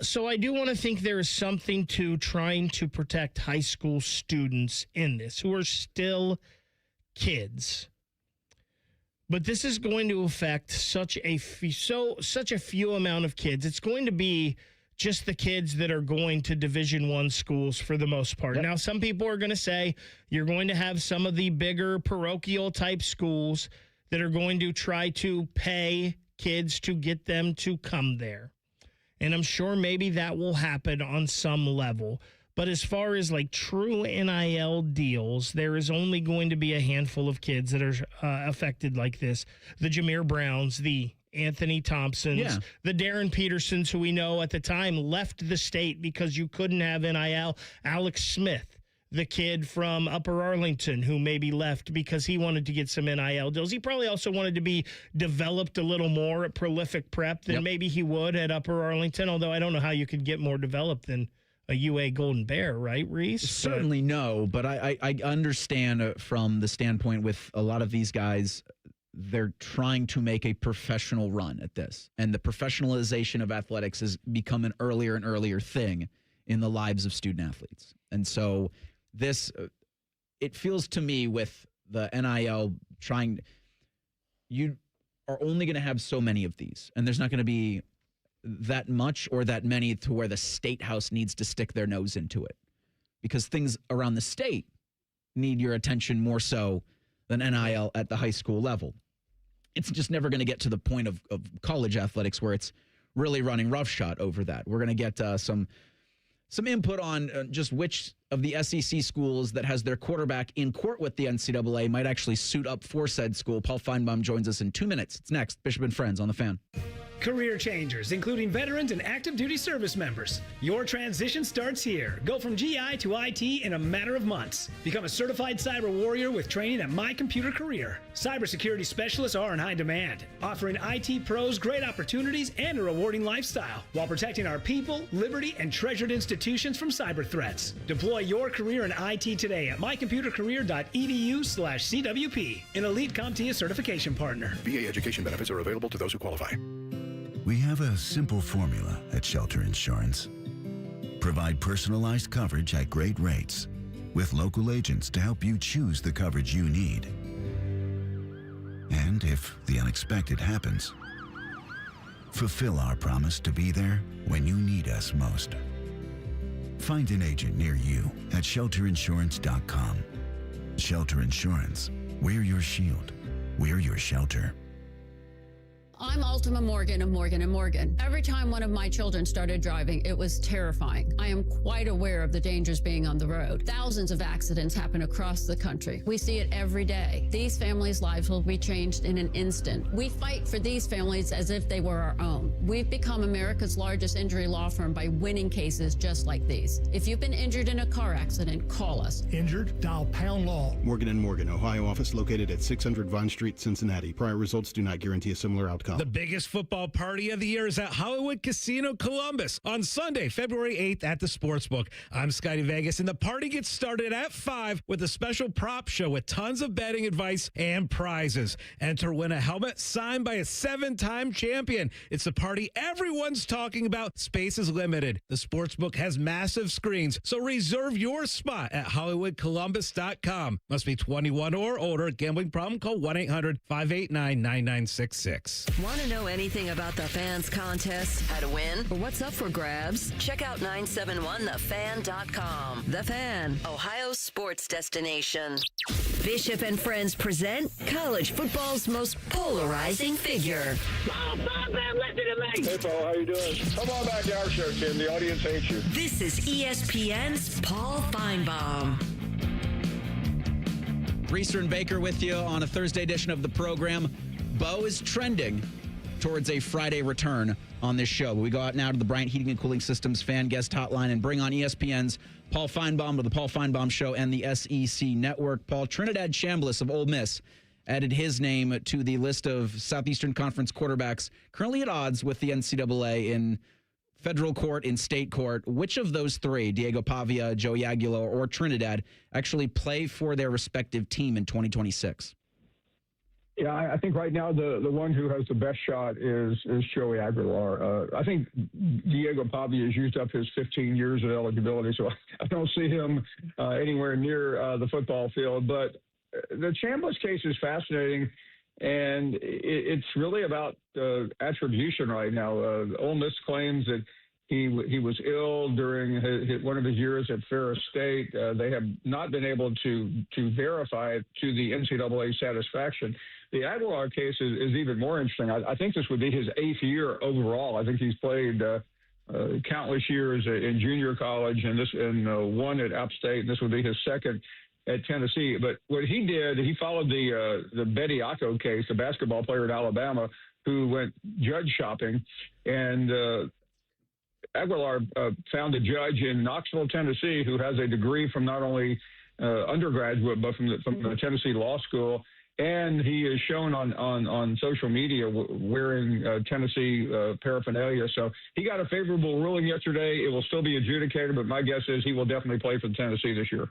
So I do want to think there is something to trying to protect high school students in this who are still kids. But this is going to affect such a few amount of kids. It's going to be just the kids that are going to Division I schools for the most part. Yep. Now, some people are going to say you're going to have some of the bigger parochial type schools that are going to try to pay kids to get them to come there. And I'm sure maybe that will happen on some level. But as far as like true NIL deals, there is only going to be a handful of kids that are affected like this. The Jameer Browns, the Anthony Thompsons, the Darren Petersons, who we know at the time left the state because you couldn't have NIL. Alex Smith, the kid from Upper Arlington, who maybe left because he wanted to get some NIL deals. He probably also wanted to be developed a little more at Prolific Prep than maybe he would at Upper Arlington, although I don't know how you could get more developed than a UA Golden Bear, right, Reese? Certainly no, but I understand from the standpoint with a lot of these guys, they're trying to make a professional run at this. And the professionalization of athletics has become an earlier and earlier thing in the lives of student athletes. And so this, it feels to me with the NIL you are only going to have so many of these. And there's not going to be that much or that many to where the State House needs to stick their nose into it. Because things around the state need your attention more so than NIL at the high school level. It's just never going to get to the point of college athletics where it's really running roughshod over that. We're going to get some input on just which of the SEC schools that has their quarterback in court with the NCAA might actually suit up for said school. Paul Finebaum joins us in 2 minutes. It's next. Bishop and Friends on the Fan. Career changers, including veterans and active duty service members. Your transition starts here. Go from GI to IT in a matter of months. Become a certified cyber warrior with training at My Computer Career. Cybersecurity specialists are in high demand, offering IT pros great opportunities and a rewarding lifestyle while protecting our people, liberty, and treasured institutions from cyber threats. Deploy your career in IT today at mycomputercareer.edu/CWP, an elite CompTIA certification partner. VA education benefits are available to those who qualify. We have a simple formula at Shelter Insurance. Provide personalized coverage at great rates with local agents to help you choose the coverage you need. And if the unexpected happens, fulfill our promise to be there when you need us most. Find an agent near you at shelterinsurance.com. Shelter Insurance. We're your shield. We're your shelter. I'm Ultima Morgan of Morgan & Morgan. Every time one of my children started driving, it was terrifying. I am quite aware of the dangers being on the road. Thousands of accidents happen across the country. We see it every day. These families' lives will be changed in an instant. We fight for these families as if they were our own. We've become America's largest injury law firm by winning cases just like these. If you've been injured in a car accident, call us. Injured? Dial pound law. Morgan & Morgan, Ohio office located at 600 Vine Street, Cincinnati. Prior results do not guarantee a similar outcome. The biggest football party of the year is at Hollywood Casino Columbus on Sunday, February 8th at the Sportsbook. I'm Scotty Vegas, and the party gets started at 5 with a special prop show with tons of betting advice and prizes. Enter, win a helmet signed by a 7-time champion. It's the party everyone's talking about. Space is limited. The Sportsbook has massive screens, so reserve your spot at HollywoodColumbus.com. Must be 21 or older. Gambling problem? Call 1-800-589-9966. Want to know anything about the Fans contest, how to win, or what's up for grabs? Check out 971thefan.com. The Fan, Ohio's sports destination. Bishop and Friends present college football's most polarizing figure. Hey, Paul, how you doing? Come on back to our show, Tim. The audience hates you. This is ESPN's Paul Finebaum. Reiser and Baker with you on a Thursday edition of the program. Bo is trending towards a Friday return on this show. We go out now to the Bryant Heating and Cooling Systems fan guest hotline and bring on ESPN's Paul Finebaum of the Paul Finebaum Show and the SEC Network. Paul, Trinidad Chambliss of Ole Miss added his name to the list of Southeastern Conference quarterbacks currently at odds with the NCAA in federal court, in state court. Which of those three, Diego Pavia, Joey Aguilar, or Trinidad, actually play for their respective team in 2026? Yeah, I think right now the one who has the best shot is Joey Aguilar. I think Diego Pavia has used up his 15 years of eligibility, so I don't see him anywhere near the football field. But the Chambliss case is fascinating, and it's really about attribution right now. Ole Miss claims that he was ill during one of his years at Ferris State. They have not been able to verify it to the NCAA satisfaction. The Aguilar case is even more interesting. I think this would be his 8th year overall. I think he's played countless years in junior college and one at App State. And this would be his second at Tennessee. But what he did, he followed the Bediako case, the basketball player at Alabama who went judge shopping. And Aguilar found a judge in Knoxville, Tennessee, who has a degree from not only undergraduate, but from the Tennessee Law School. And he is shown on social media wearing Tennessee paraphernalia. So he got a favorable ruling yesterday. It will still be adjudicated, but my guess is he will definitely play for Tennessee this year.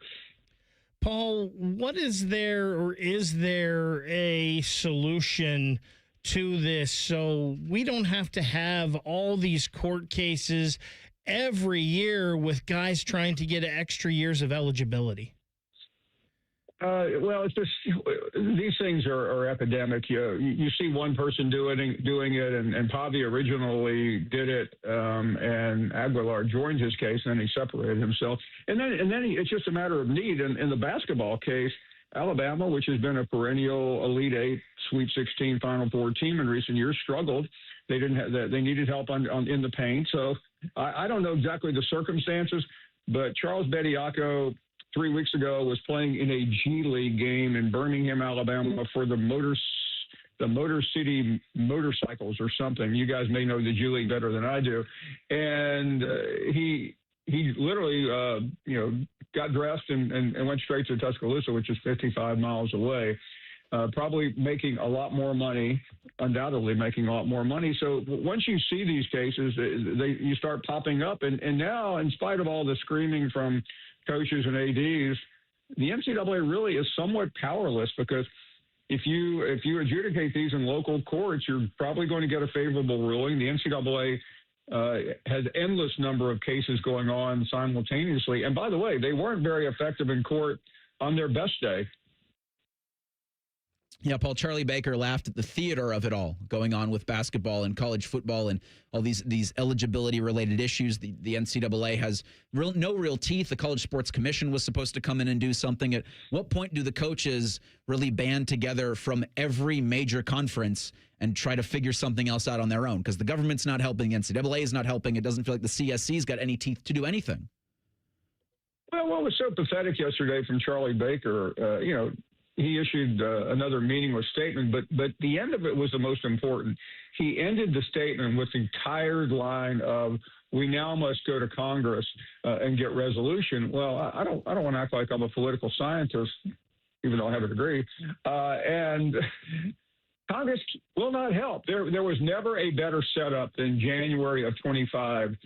Paul, what is there, or is there a solution to this so we don't have to have all these court cases every year with guys trying to get extra years of eligibility? Well, it's just these things are epidemic. You see one person doing it, and Pavia originally did it, and Aguilar joined his case, and then he separated himself, and then it's just a matter of need. And in the basketball case, Alabama, which has been a perennial Elite Eight, Sweet 16, Final Four team in recent years, struggled. They didn't have that. They needed help in the paint. So I don't know exactly the circumstances, but Charles Bediako 3 weeks ago was playing in a G League game in Birmingham, Alabama for the Motor City Motorcycles or something. You guys may know the G League better than I do. And he literally, got dressed and went straight to Tuscaloosa, which is 55 miles away, probably making a lot more money, undoubtedly making a lot more money. So once you see these cases, you start popping up. And now, in spite of all the screaming from coaches and ADs, the NCAA really is somewhat powerless, because if you adjudicate these in local courts, you're probably going to get a favorable ruling. The NCAA has endless number of cases going on simultaneously. And by the way, they weren't very effective in court on their best day. Yeah, Paul, Charlie Baker laughed at the theater of it all going on with basketball and college football and all these eligibility-related issues. The NCAA has no real teeth. The College Sports Commission was supposed to come in and do something. At what point do the coaches really band together from every major conference and try to figure something else out on their own? Because the government's not helping. The NCAA is not helping. It doesn't feel like the CSC's got any teeth to do anything. Well, what was so pathetic yesterday from Charlie Baker, he issued another meaningless statement, but the end of it was the most important. He ended the statement with the tired line of, "We now must go to Congress and get resolution." Well, I don't want to act like I'm a political scientist, even though I have a degree. And Congress will not help. There was never a better setup than January of 25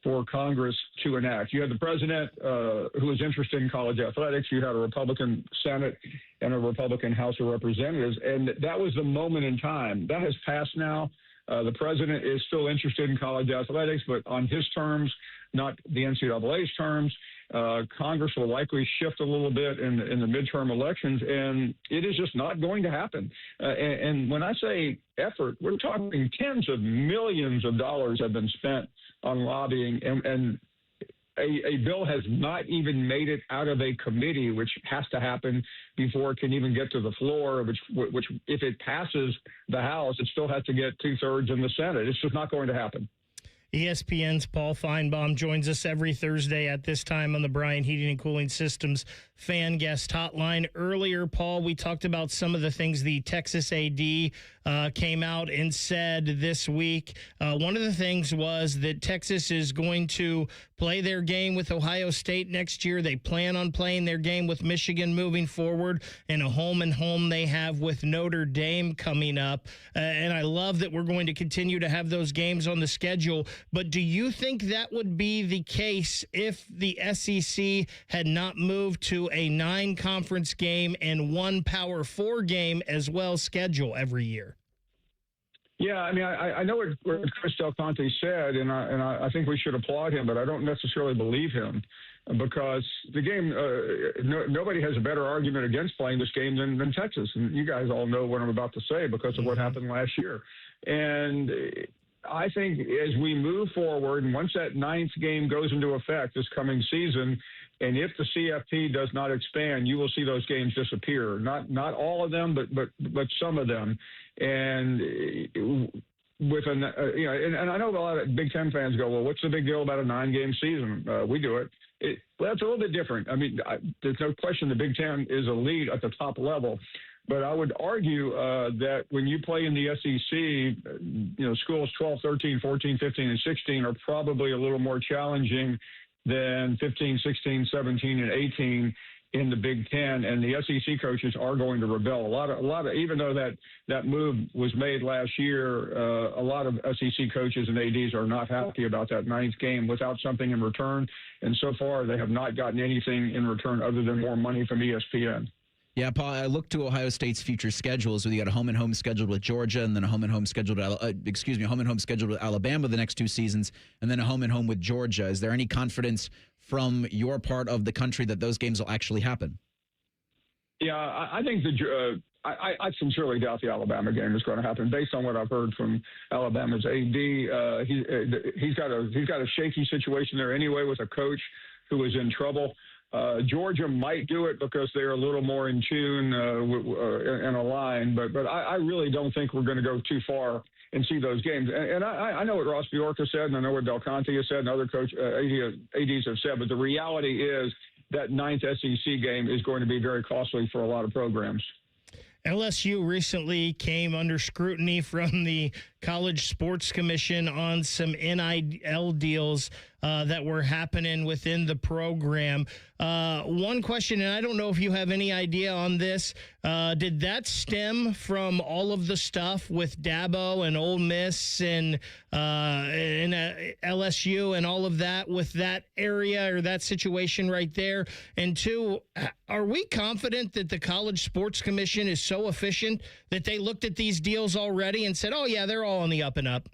for Congress to enact. You had the president who was interested in college athletics. You had a Republican Senate and a Republican House of Representatives. And that was the moment in time. That has passed now. The president is still interested in college athletics, but on his terms, not the NCAA's terms. Congress will likely shift a little bit in the midterm elections, and it is just not going to happen. And when I say effort, we're talking tens of millions of dollars have been spent on lobbying, and a bill has not even made it out of a committee, which has to happen before it can even get to the floor, which if it passes the House, it still has to get 2/3 in the Senate. It's just not going to happen. ESPN's Paul Finebaum joins us every Thursday at this time on the Bryant Heating and Cooling Systems fan guest hotline. Earlier, Paul, we talked about some of the things the Texas AD came out and said this week. One of the things was that Texas is going to play their game with Ohio State next year. They plan on playing their game with Michigan moving forward, and a home and home they have with Notre Dame coming up. And I love that we're going to continue to have those games on the schedule. But do you think that would be the case if the SEC had not moved to a 9-conference game and 1 Power 4 game as well schedule every year? Yeah, I mean, I know what Chris Del Conte said, and I think we should applaud him, but I don't necessarily believe him because the game, nobody has a better argument against playing this game than Texas. And you guys all know what I'm about to say because of what happened last year. And I think as we move forward, and once that 9th game goes into effect this coming season, and if the CFP does not expand, you will see those games disappear. Not all of them, but some of them. And with and I know a lot of Big Ten fans go, well, what's the big deal about a 9-game season? We do it. Well, that's a little bit different. I mean, there's no question the Big Ten is elite at the top level. But I would argue that when you play in the SEC, schools 12, 13, 14, 15, and 16 are probably a little more challenging than 15, 16, 17, and 18 in the Big Ten. And the SEC coaches are going to rebel. A lot of even though that move was made last year, a lot of SEC coaches and ADs are not happy about that 9th game without something in return. And so far, they have not gotten anything in return other than more money from ESPN. Yeah, Paul, I looked to Ohio State's future schedules. You got a home and home scheduled with Georgia, and then a home and home scheduled with Alabama the next 2 seasons, and then a home and home with Georgia. Is there any confidence from your part of the country that those games will actually happen? Yeah, I think I sincerely doubt the Alabama game is going to happen based on what I've heard from Alabama's AD. He's got a shaky situation there anyway with a coach who is in trouble. Georgia might do it because they're a little more in tune and aligned, but I really don't think we're going to go too far and see those games. And I know what Ross Bjork has said, and I know what Del Conte has said, and other ADs have said, but the reality is that 9th SEC game is going to be very costly for a lot of programs. LSU recently came under scrutiny from the College Sports Commission on some NIL deals that were happening within the program. One question, and I don't know if you have any idea on this, did that stem from all of the stuff with Dabo and Ole Miss and LSU and all of that with that area or that situation right there? And 2, are we confident that the College Sports Commission is so efficient that they looked at these deals already and said, oh, yeah, they're all on the up and up?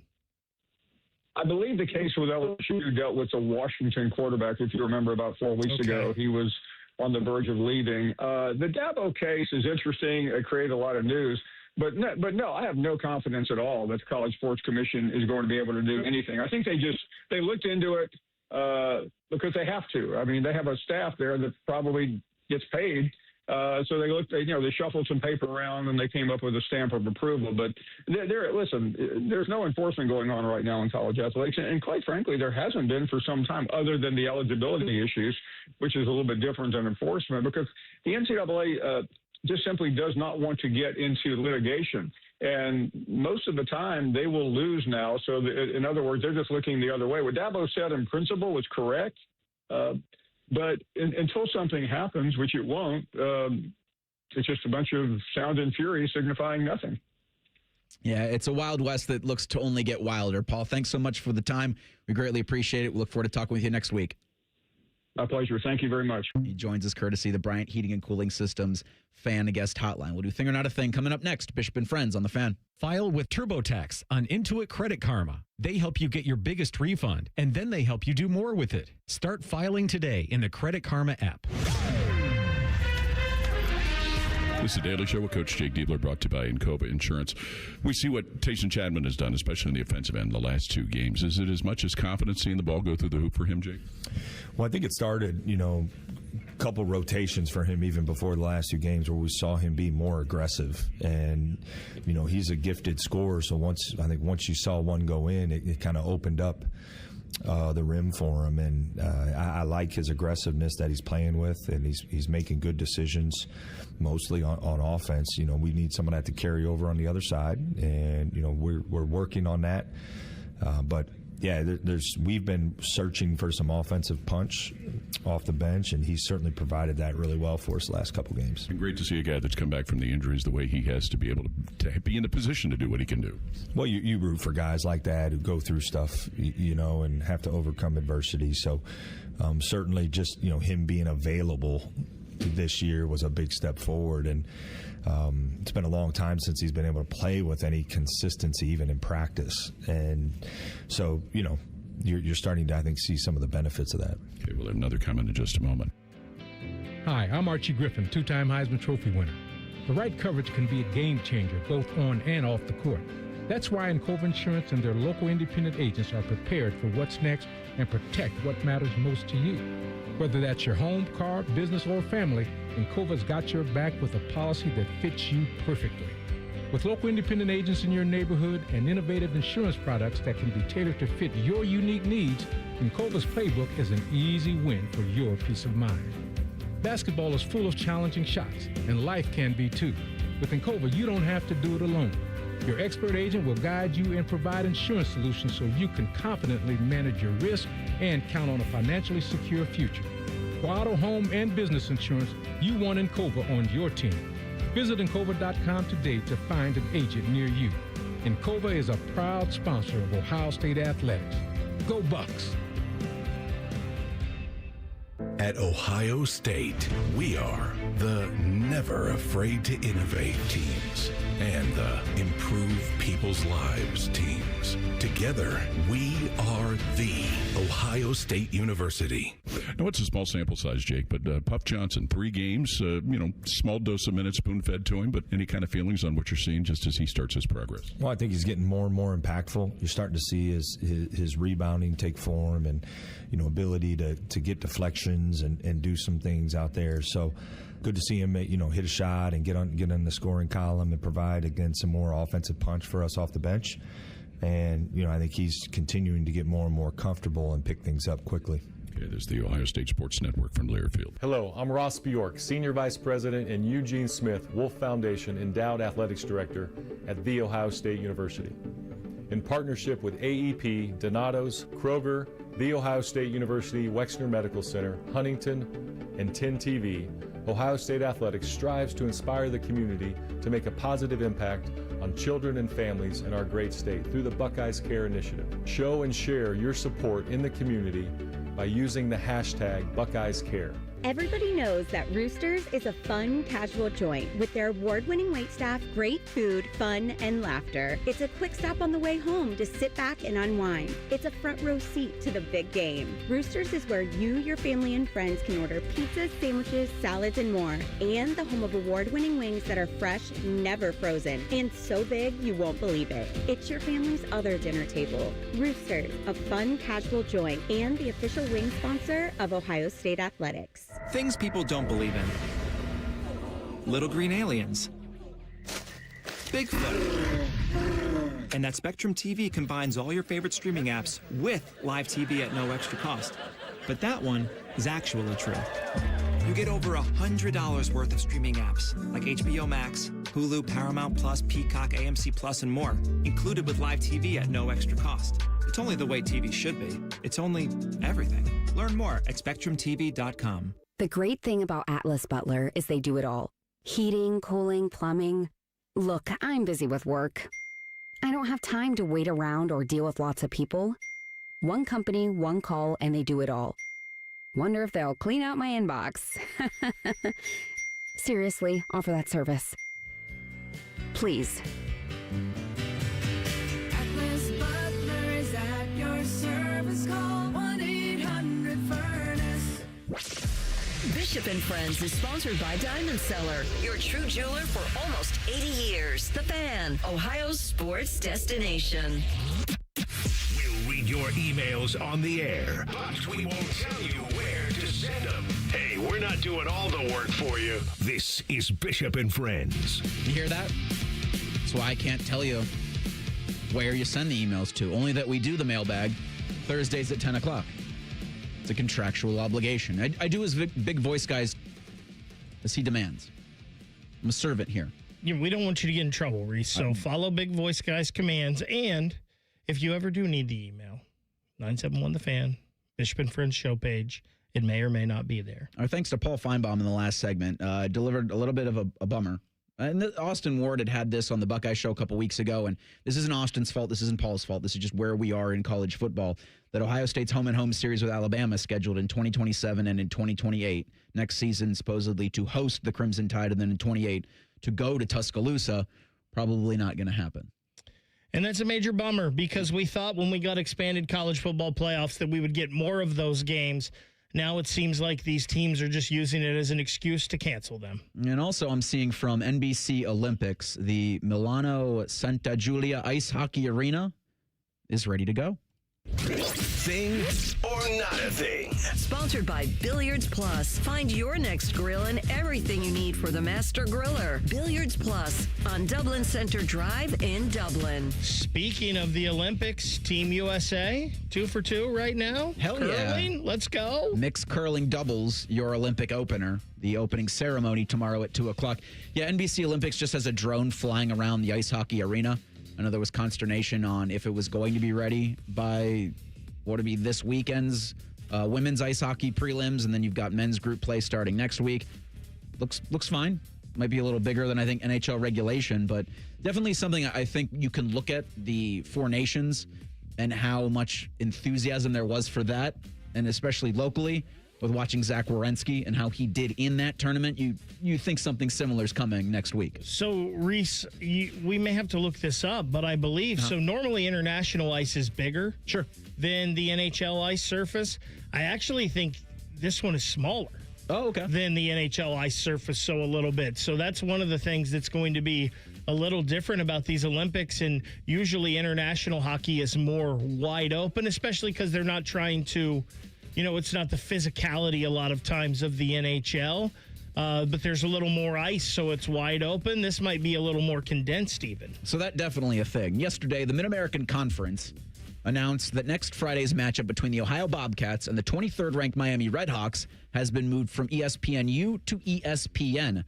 I believe the case with LSU dealt with the Washington quarterback, if you remember, about 4 weeks ago. He was on the verge of leaving. The Dabo case is interesting. It created a lot of news. But no, I have no confidence at all that the College Sports Commission is going to be able to do anything. I think they looked into it because they have to. I mean, they have a staff there that probably gets paid. So they shuffled some paper around and they came up with a stamp of approval. But listen, there's no enforcement going on right now in college athletics. And quite frankly, there hasn't been for some time other than the eligibility issues, which is a little bit different than enforcement because the NCAA just simply does not want to get into litigation. And most of the time they will lose now. So in other words, they're just looking the other way. What Dabo said in principle was correct. But until something happens, which it won't, it's just a bunch of sound and fury signifying nothing. Yeah, it's a Wild West that looks to only get wilder. Paul, thanks so much for the time. We greatly appreciate it. We look forward to talking with you next week. My pleasure. Thank you very much. He joins us courtesy of the Bryant Heating and Cooling Systems Fan Guest Hotline. We'll do Thing or Not a Thing coming up next. Bishop and Friends on the Fan. File with TurboTax on Intuit Credit Karma. They help you get your biggest refund, and then they help you do more with it. Start filing today in the Credit Karma app. This is the Daily Show with Coach Jake Diebler, brought to you by Encova Insurance. We see what Tayson Chadman has done, especially in the offensive end, the last two games. Is it as much as confidence seeing the ball go through the hoop for him, Jake? Well, I think it started, a couple rotations for him even before the last two games where we saw him be more aggressive. And, he's a gifted scorer. So once you saw one go in, it kind of opened up the rim for him. And I like his aggressiveness that he's playing with, and he's making good decisions, mostly on offense. We need someone that to carry over on the other side, and we're working on that. But yeah, we've been searching for some offensive punch off the bench, and he's certainly provided that really well for us the last couple games. And great to see a guy that's come back from the injuries the way he has to be able to be in the position to do what he can do. Well, you root for guys like that who go through stuff, and have to overcome adversity. So certainly just, him being available this year was a big step forward. And it's been a long time since he's been able to play with any consistency, even in practice. And so, you're starting to, I think, see some of the benefits of that. Okay, we'll have another comment in just a moment. Hi, I'm Archie Griffin, two-time Heisman Trophy winner. The right coverage can be a game changer, both on and off the court. That's why Encova Insurance and their local independent agents are prepared for what's next and protect what matters most to you. Whether that's your home, car, business, or family, Encova's got your back with a policy that fits you perfectly. With local independent agents in your neighborhood and innovative insurance products that can be tailored to fit your unique needs, Encova's playbook is an easy win for your peace of mind. Basketball is full of challenging shots, and life can be too. With Encova, you don't have to do it alone. Your expert agent will guide you and provide insurance solutions so you can confidently manage your risk and count on a financially secure future. For auto, home, and business insurance, you want Encova on your team. Visit Encova.com today to find an agent near you. Encova is a proud sponsor of Ohio State Athletics. Go Bucks! At Ohio State, we are the never afraid to innovate teams and the improve people's lives teams. Together, we are the Ohio State University. Now, it's a small sample size, Jake, but Puff Johnson, 3 games, small dose of minutes spoon-fed to him, but any kind of feelings on what you're seeing just as he starts his progress? Well, I think he's getting more and more impactful. You're starting to see his rebounding take form and, ability to get deflections and do some things out there. So good to see him, hit a shot and get on the scoring column and provide, again, some more offensive punch for us off the bench. And, I think he's continuing to get more and more comfortable and pick things up quickly. Okay, there's the Ohio State Sports Network from Learfield. Hello, I'm Ross Bjork, Senior Vice President and Eugene Smith Wolf Foundation Endowed Athletics Director at The Ohio State University. In partnership with AEP, Donato's, Kroger, The Ohio State University Wexner Medical Center, Huntington, and 10 TV, Ohio State Athletics strives to inspire the community to make a positive impact on children and families in our great state through the Buckeyes Care Initiative. Show and share your support in the community by using the hashtag Buckeyes Care. Everybody knows that Roosters is a fun, casual joint with their award-winning waitstaff, great food, fun, and laughter. It's a quick stop on the way home to sit back and unwind. It's a front row seat to the big game. Roosters is where you, your family, and friends can order pizzas, sandwiches, salads, and more. And the home of award-winning wings that are fresh, never frozen, and so big you won't believe it. It's your family's other dinner table. Roosters, a fun, casual joint, and the official wing sponsor of Ohio State Athletics. Things people don't believe in. Little green aliens. Bigfoot. And that Spectrum TV combines all your favorite streaming apps with live TV at no extra cost. But that one is actually true. You get over $100 worth of streaming apps like HBO Max, Hulu, Paramount Plus, Peacock, AMC Plus, and more, included with live TV at no extra cost. It's only the way TV should be. It's only everything. Learn more at SpectrumTV.com. The great thing about Atlas Butler is they do it all. Heating, cooling, plumbing. Look, I'm busy with work. I don't have time to wait around or deal with lots of people. One company, one call, and they do it all. Wonder if they'll clean out my inbox. Seriously, offer that service. Please. Atlas Butler is at your service. Call 1-800-FURNACE. Bishop and Friends is sponsored by Diamond Seller, your true jeweler for almost 80 years. The Fan, Ohio's sports destination. We'll read your emails on the air, but we won't tell you where to send them. Hey, we're not doing all the work for you. This is Bishop and Friends. You hear that? That's why I can't tell you where you send the emails to. Only that we do the mailbag Thursdays at 10 o'clock. It's a contractual obligation. I do as big voice guys as he demands. I'm a servant here. Yeah, we don't want you to get in trouble, Reese. So follow Big Voice Guy's commands. And if you ever do need the email, 971 The Fan, Bishop and Friends show page. It may or may not be there. Our thanks to Paul Finebaum in the last segment. Delivered a little bit of a bummer. And Austin Ward had this on the Buckeye show a couple weeks ago, and this isn't Austin's fault. This isn't Paul's fault. This is just where we are in college football. That Ohio State's home-and-home series with Alabama is scheduled in 2027 and in 2028. Next season, supposedly to host the Crimson Tide, and then in 28 to go to Tuscaloosa. Probably not going to happen. And that's a major bummer because we thought when we got expanded college football playoffs that we would get more of those games. Now it seems like these teams are just using it as an excuse to cancel them. And also I'm seeing from NBC Olympics, the Milano Santa Giulia Ice Hockey Arena is ready to go. Thing or not a thing? Sponsored by Billiards Plus. Find your next grill and everything you need for the Master Griller. Billiards Plus on Dublin Center Drive in Dublin. Speaking of the Olympics, Team USA, 2 for 2 right now. Hell curling, yeah. Let's go. Mixed curling doubles, your Olympic opener. The opening ceremony tomorrow at 2 o'clock. Yeah, NBC Olympics just has a drone flying around the ice hockey arena. I know there was consternation on if it was going to be ready by what would be this weekend's women's ice hockey prelims, and then you've got men's group play starting next week. Looks fine. Might be a little bigger than I think NHL regulation, but definitely something I think you can look at the Four Nations and how much enthusiasm there was for that, and especially locally with watching Zach Werenski and how he did in that tournament. You think something similar is coming next week. So, Reese, we may have to look this up, but I believe, so normally international ice is bigger than the NHL ice surface. I actually think this one is smaller. Oh, okay. Than the NHL ice surface, so a little bit. So that's one of the things that's going to be a little different about these Olympics, and usually international hockey is more wide open, especially because they're not trying to, it's not the physicality a lot of times of the NHL, but there's a little more ice, so it's wide open. This might be a little more condensed even. So that definitely a thing. Yesterday, the Mid-American Conference announced that next Friday's matchup between the Ohio Bobcats and the 23rd-ranked Miami Redhawks has been moved from ESPNU to ESPN.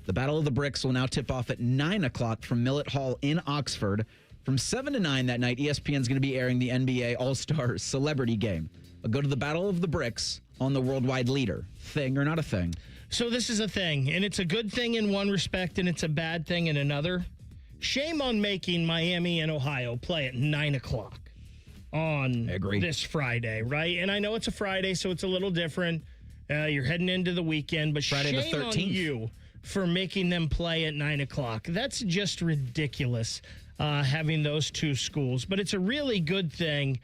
The Battle of the Bricks will now tip off at 9 o'clock from Millett Hall in Oxford. From 7 to 9 that night, ESPN's going to be airing the NBA All-Star Celebrity Game. I'll go to the Battle of the Bricks on the worldwide leader. Thing or not a thing? So this is a thing, and it's a good thing in one respect, and it's a bad thing in another. Shame on making Miami and Ohio play at 9 o'clock on this Friday, right? And I know it's a Friday, so it's a little different. You're heading into the weekend, but Friday the shame 13th. on you for making them play at 9 o'clock. That's just ridiculous, having those two schools. But it's a really good thing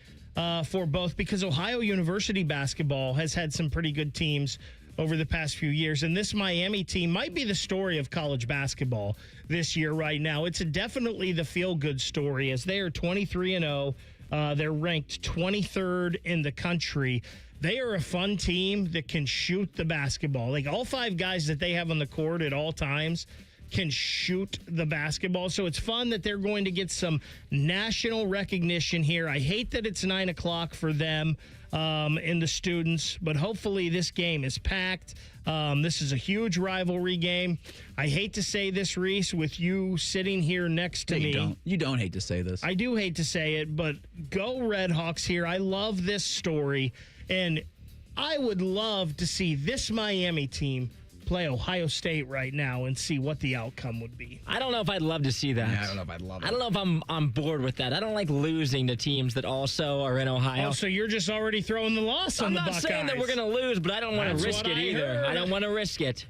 for both, because Ohio University basketball has had some pretty good teams over the past few years. And this Miami team might be the story of college basketball this year right now. It's definitely the feel-good story, as they are 23-0. They're ranked 23rd in the country. They are a fun team that can shoot the basketball. Like, all 5 guys that they have on the court at all times can shoot the basketball. So it's fun that they're going to get some national recognition here. I hate that it's 9 o'clock for them and the students, but hopefully this game is packed. This is a huge rivalry game. I hate to say this, Reese, with you sitting here next to me. You don't hate to say this. I do hate to say it, but go Red Hawks here. I love this story, and I would love to see this Miami team play Ohio State right now and see what the outcome would be. I don't know if I'd love to see that. Yeah, I don't know if I'd love it. I don't know if I'm on board with that. I don't like losing to teams that also are in Ohio. Oh, so you're just already throwing the loss on the Buckeyes. I'm not saying that we're going to lose, but I don't want to risk it either. I don't want to risk it.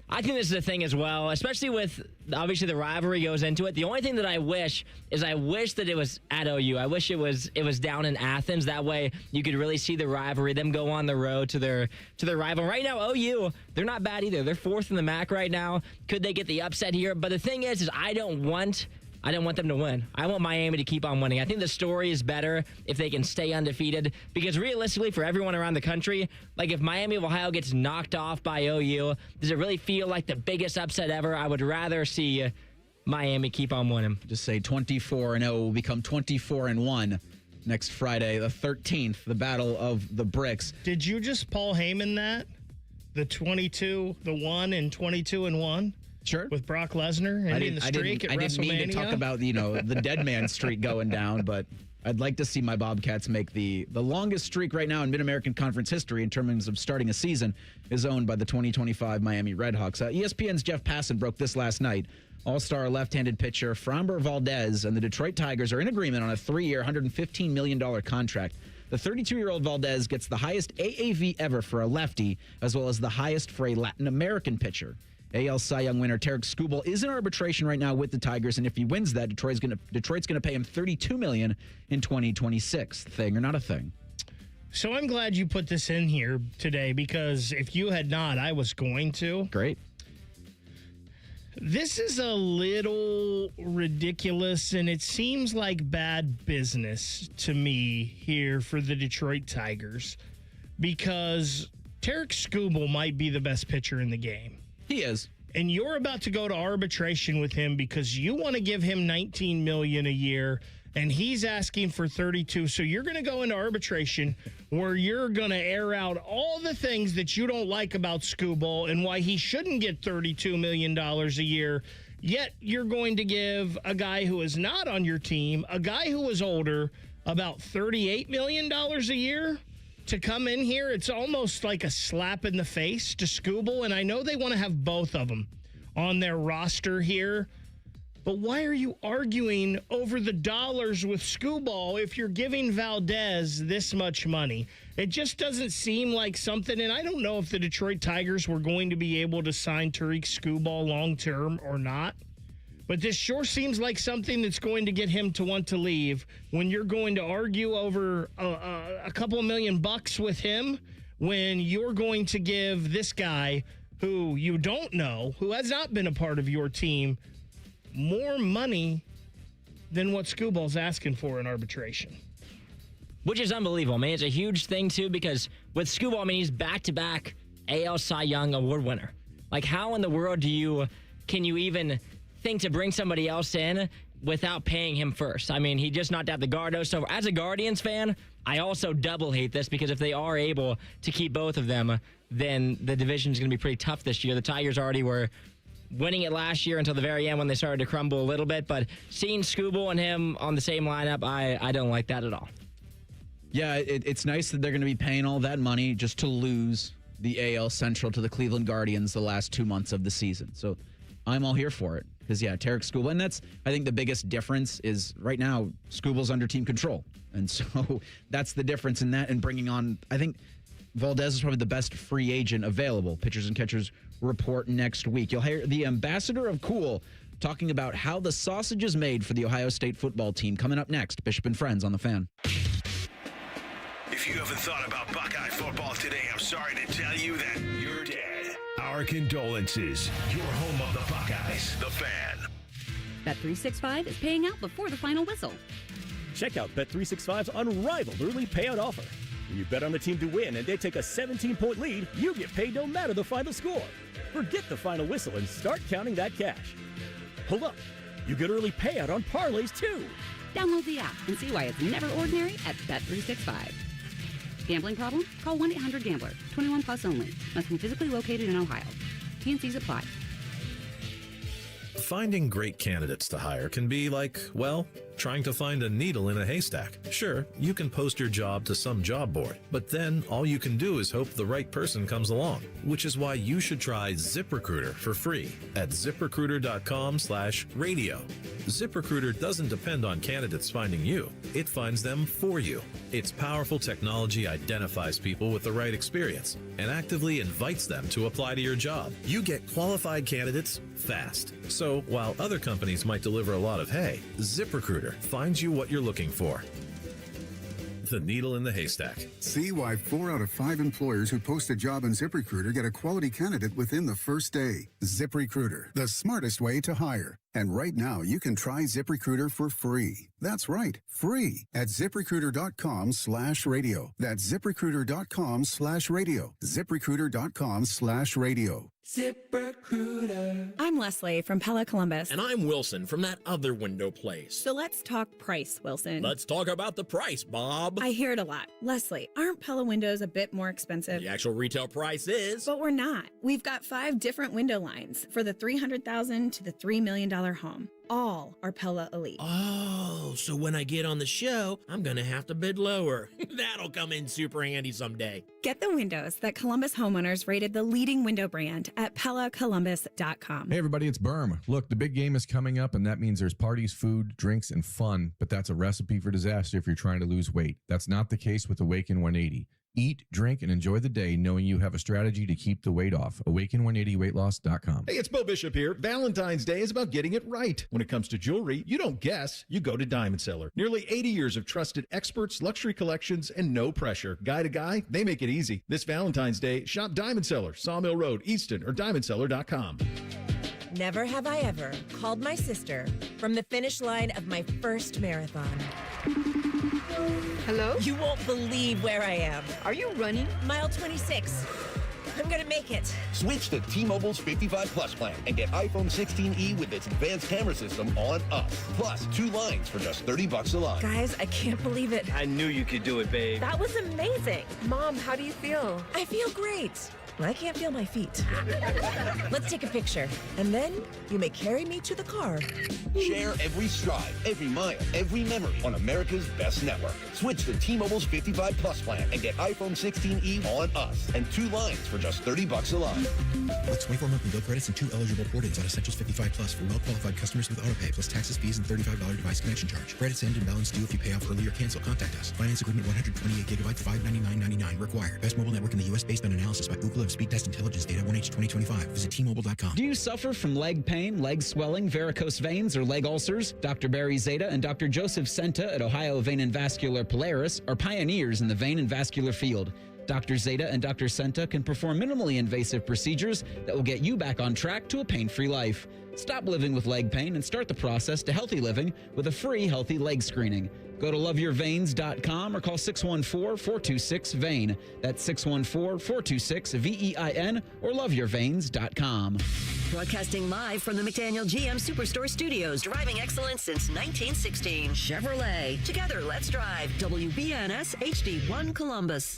I think this is the thing as well, especially with, obviously, the rivalry goes into it. The only thing that I wish that it was at OU. I wish it was down in Athens. That way you could really see the rivalry, them go on the road to their rival. Right now, OU, they're not bad either. They're 4th in the MAC right now. Could they get the upset here? But the thing is I don't want them to win. I want Miami to keep on winning. I think the story is better if they can stay undefeated, because realistically, for everyone around the country, like, if Miami of Ohio gets knocked off by OU, does it really feel like the biggest upset ever? I would rather see Miami keep on winning. Just say 24-0 will become 24-1 next Friday, the 13th, the Battle of the Bricks. Did you just Paul Heyman that? The 1 and 22-1? Sure. With Brock Lesnar ending the streak at WrestleMania? I didn't mean to talk about, the dead man streak going down, but I'd like to see my Bobcats make the longest streak right now in Mid-American Conference history in terms of starting a season is owned by the 2025 Miami Redhawks. ESPN's Jeff Passan broke this last night. All-star left-handed pitcher Framber Valdez and the Detroit Tigers are in agreement on a 3-year, $115 million contract. The 32-year-old Valdez gets the highest AAV ever for a lefty, as well as the highest for a Latin American pitcher. AL Cy Young winner Tarek Skubal is in arbitration right now with the Tigers, and if he wins that, Detroit's going to pay him $32 million in 2026. Thing or not a thing? So I'm glad you put this in here today, because if you had not, I was going to. Great. This is a little ridiculous, and it seems like bad business to me here for the Detroit Tigers, because Tarek Skubal might be the best pitcher in the game. He is. And you're about to go to arbitration with him because you want to give him $19 million a year, and he's asking for $32. So you're going to go into arbitration where you're going to air out all the things that you don't like about Skubal and why he shouldn't get $32 million a year. Yet you're going to give a guy who is not on your team, a guy who is older, about $38 million a year to come in here. It's almost like a slap in the face to Skubal, and I know they want to have both of them on their roster here, but why are you arguing over the dollars with Skubal if you're giving Valdez this much money? It just doesn't seem like something, and I don't know if the Detroit Tigers were going to be able to sign Tariq Skubal long-term or not, but this sure seems like something that's going to get him to want to leave when you're going to argue over a couple of $1 million with him, when you're going to give this guy who you don't know, who has not been a part of your team, more money than what Skubal's asking for in arbitration. Which is unbelievable. I mean, it's a huge thing, too, because with Skubal, I mean, he's back-to-back AL Cy Young Award winner. Like, how in the world can you even think to bring somebody else in without paying him first? I mean, he just knocked out the Gardo. So as a Guardians fan, I also double hate this, because if they are able to keep both of them, then the division is going to be pretty tough this year. The Tigers already were winning it last year until the very end when they started to crumble a little bit. But seeing Skubal and him on the same lineup, I don't like that at all. Yeah, it's nice that they're going to be paying all that money just to lose the AL Central to the Cleveland Guardians the last 2 months of the season. So I'm all here for it. Because, yeah, Tarek Skubal, and that's, I think, the biggest difference is right now Skubal's under team control. And so that's the difference in that, and bringing on, I think, Valdez is probably the best free agent available. Pitchers and catchers report next week. You'll hear the ambassador of cool talking about how the sausage is made for the Ohio State football team. Coming up next, Bishop and Friends on The Fan. If you haven't thought about Buckeye football today, I'm sorry to tell you that you're dead. Our condolences. Your home of the Buckeyes, The Fan. Bet365 is paying out before the final whistle. Check out Bet365's unrivaled early payout offer. When you bet on the team to win and they take a 17-point lead, you get paid no matter the final score. Forget the final whistle and start counting that cash. Hold up. You get early payout on parlays, too. Download the app and see why it's never ordinary at Bet365. Gambling problem? Call 1-800-GAMBLER. 21 plus only. Must be physically located in Ohio. T&Cs apply. Finding great candidates to hire can be like, well, trying to find a needle in a haystack. Sure, you can post your job to some job board, but then all you can do is hope the right person comes along, which is why you should try ZipRecruiter for free at ZipRecruiter.com/radio. ZipRecruiter doesn't depend on candidates finding you. It finds them for you. Its powerful technology identifies people with the right experience and actively invites them to apply to your job. You get qualified candidates fast. So while other companies might deliver a lot of hay, ZipRecruiter finds you what you're looking for. The needle in the haystack. See why 4 out of 5 employers who post a job on ZipRecruiter get a quality candidate within the first day. ZipRecruiter, the smartest way to hire. And right now, you can try ZipRecruiter for free. That's right, free at ZipRecruiter.com/radio. That's ZipRecruiter.com/radio. ZipRecruiter.com/radio. ZipRecruiter. I'm Leslie from Pella Columbus. And I'm Wilson from that other window place. So let's talk price, Wilson. Let's talk about the price, Bob. I hear it a lot. Leslie, aren't Pella windows a bit more expensive? The actual retail price is. But we're not. We've got 5 different window lines for the $300,000 to the $3 million home. All are Pella Elite. Oh, so when I get on the show, I'm going to have to bid lower. That'll come in super handy someday. Get the windows that Columbus homeowners rated the leading window brand at PellaColumbus.com. Hey, everybody, it's Berm. Look, the big game is coming up, and that means there's parties, food, drinks, and fun, but that's a recipe for disaster if you're trying to lose weight. That's not the case with Awaken 180. Eat, drink, and enjoy the day knowing you have a strategy to keep the weight off. Awaken180weightloss.com. Hey, it's Bo Bishop here. Valentine's Day is about getting it right. When it comes to jewelry, you don't guess, you go to Diamond Seller. Nearly 80 years of trusted experts, luxury collections, and no pressure. Guy to guy, they make it easy. This Valentine's Day, shop Diamond Seller, Sawmill Road, Easton, or DiamondSeller.com. Never have I ever called my sister from the finish line of my first marathon. Hello? You won't believe where I am. Are you running? Mile 26. I'm gonna make it. Switch to T-Mobile's 55 Plus plan and get iPhone 16e with its advanced camera system on us. Plus, 2 lines for just $30 a line. Guys, I can't believe it. I knew you could do it, babe. That was amazing. Mom, how do you feel? I feel great. I can't feel my feet. Let's take a picture, and then you may carry me to the car. Share every stride, every mile, every memory on America's best network. Switch to T-Mobile's 55 Plus plan and get iPhone 16e on us and 2 lines for just $30 a line. With 24 monthly bill credits and 2 eligible port-ins on Essentials 55 Plus for well-qualified customers with autopay plus taxes, fees, and $35 device connection charge. Credits end and balance due if you pay off early or cancel. Contact us. Finance agreement 128 gigabytes, $599.99 required. Best mobile network in the U.S. based on analysis by Ookla of Speed Test Intelligence data 1H 2025. Visit T-Mobile.com. Do you suffer from leg pain, leg swelling, varicose veins, or leg ulcers? Dr. Barry Zeta and Dr. Joseph Senta at Ohio Vein and Vascular Polaris are pioneers in the vein and vascular field. Dr. Zeta and Dr. Senta can perform minimally invasive procedures that will get you back on track to a pain-free life. Stop living with leg pain and start the process to healthy living with a free healthy leg screening. Go to loveyourveins.com or call 614-426-VEIN. That's 614-426-VEIN or loveyourveins.com. Broadcasting live from the McDaniel GM Superstore Studios. Driving excellence since 1916. Chevrolet. Together, let's drive. WBNS HD1 Columbus.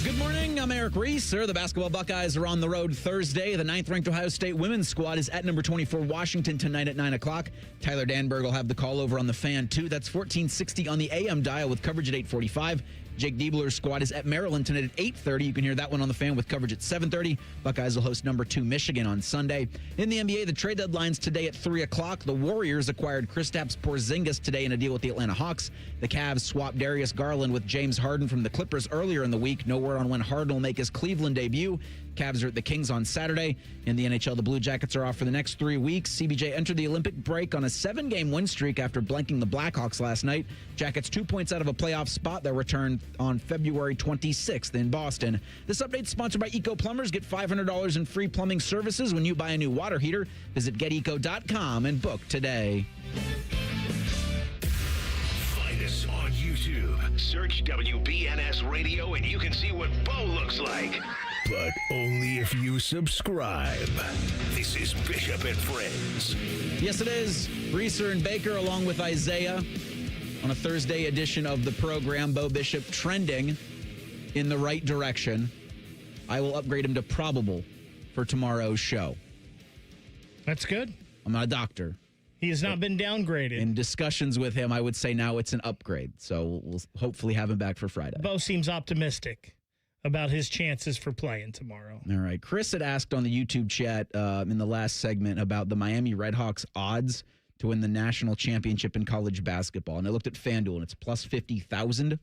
Good morning, I'm Eric Reiser. The basketball Buckeyes are on the road Thursday. The 9th-ranked Ohio State women's squad is at number 24 Washington tonight at 9 o'clock. Tyler Danberg will have the call over on the Fan, too. That's 1460 on the AM dial with coverage at 8:45. Jake Diebler's squad is at Maryland tonight at 8:30. You can hear that one on the Fan with coverage at 7:30. Buckeyes will host number 2 Michigan on Sunday. In the NBA, the trade deadline's today at 3 o'clock. The Warriors acquired Kristaps Porzingis today in a deal with the Atlanta Hawks. The Cavs swapped Darius Garland with James Harden from the Clippers earlier in the week. No word on when Harden will make his Cleveland debut. Cavs are at the Kings on Saturday. In the NHL, the Blue Jackets are off for the next 3 weeks. CBJ entered the Olympic break on a 7-game win streak after blanking the Blackhawks last night. Jackets 2 points out of a playoff spot. They'll return on February 26th in Boston. This update is sponsored by Eco Plumbers. Get $500 in free plumbing services when you buy a new water heater. Visit geteco.com and book today. Find us on YouTube. Search WBNS Radio and you can see what Bo looks like. But only if you subscribe. This is Bishop and Friends. Yes, it is. Reiser and Baker along with Isaiah on a Thursday edition of the program. Bo Bishop trending in the right direction. I will upgrade him to probable for tomorrow's show. That's good. I'm not a doctor. He has not been downgraded. In discussions with him, I would say now it's an upgrade. So we'll hopefully have him back for Friday. Bo seems optimistic about his chances for playing tomorrow. All right. Chris had asked on the YouTube chat in the last segment about the Miami Redhawks odds to win the national championship in college basketball. And I looked at FanDuel, and it's plus 50,000.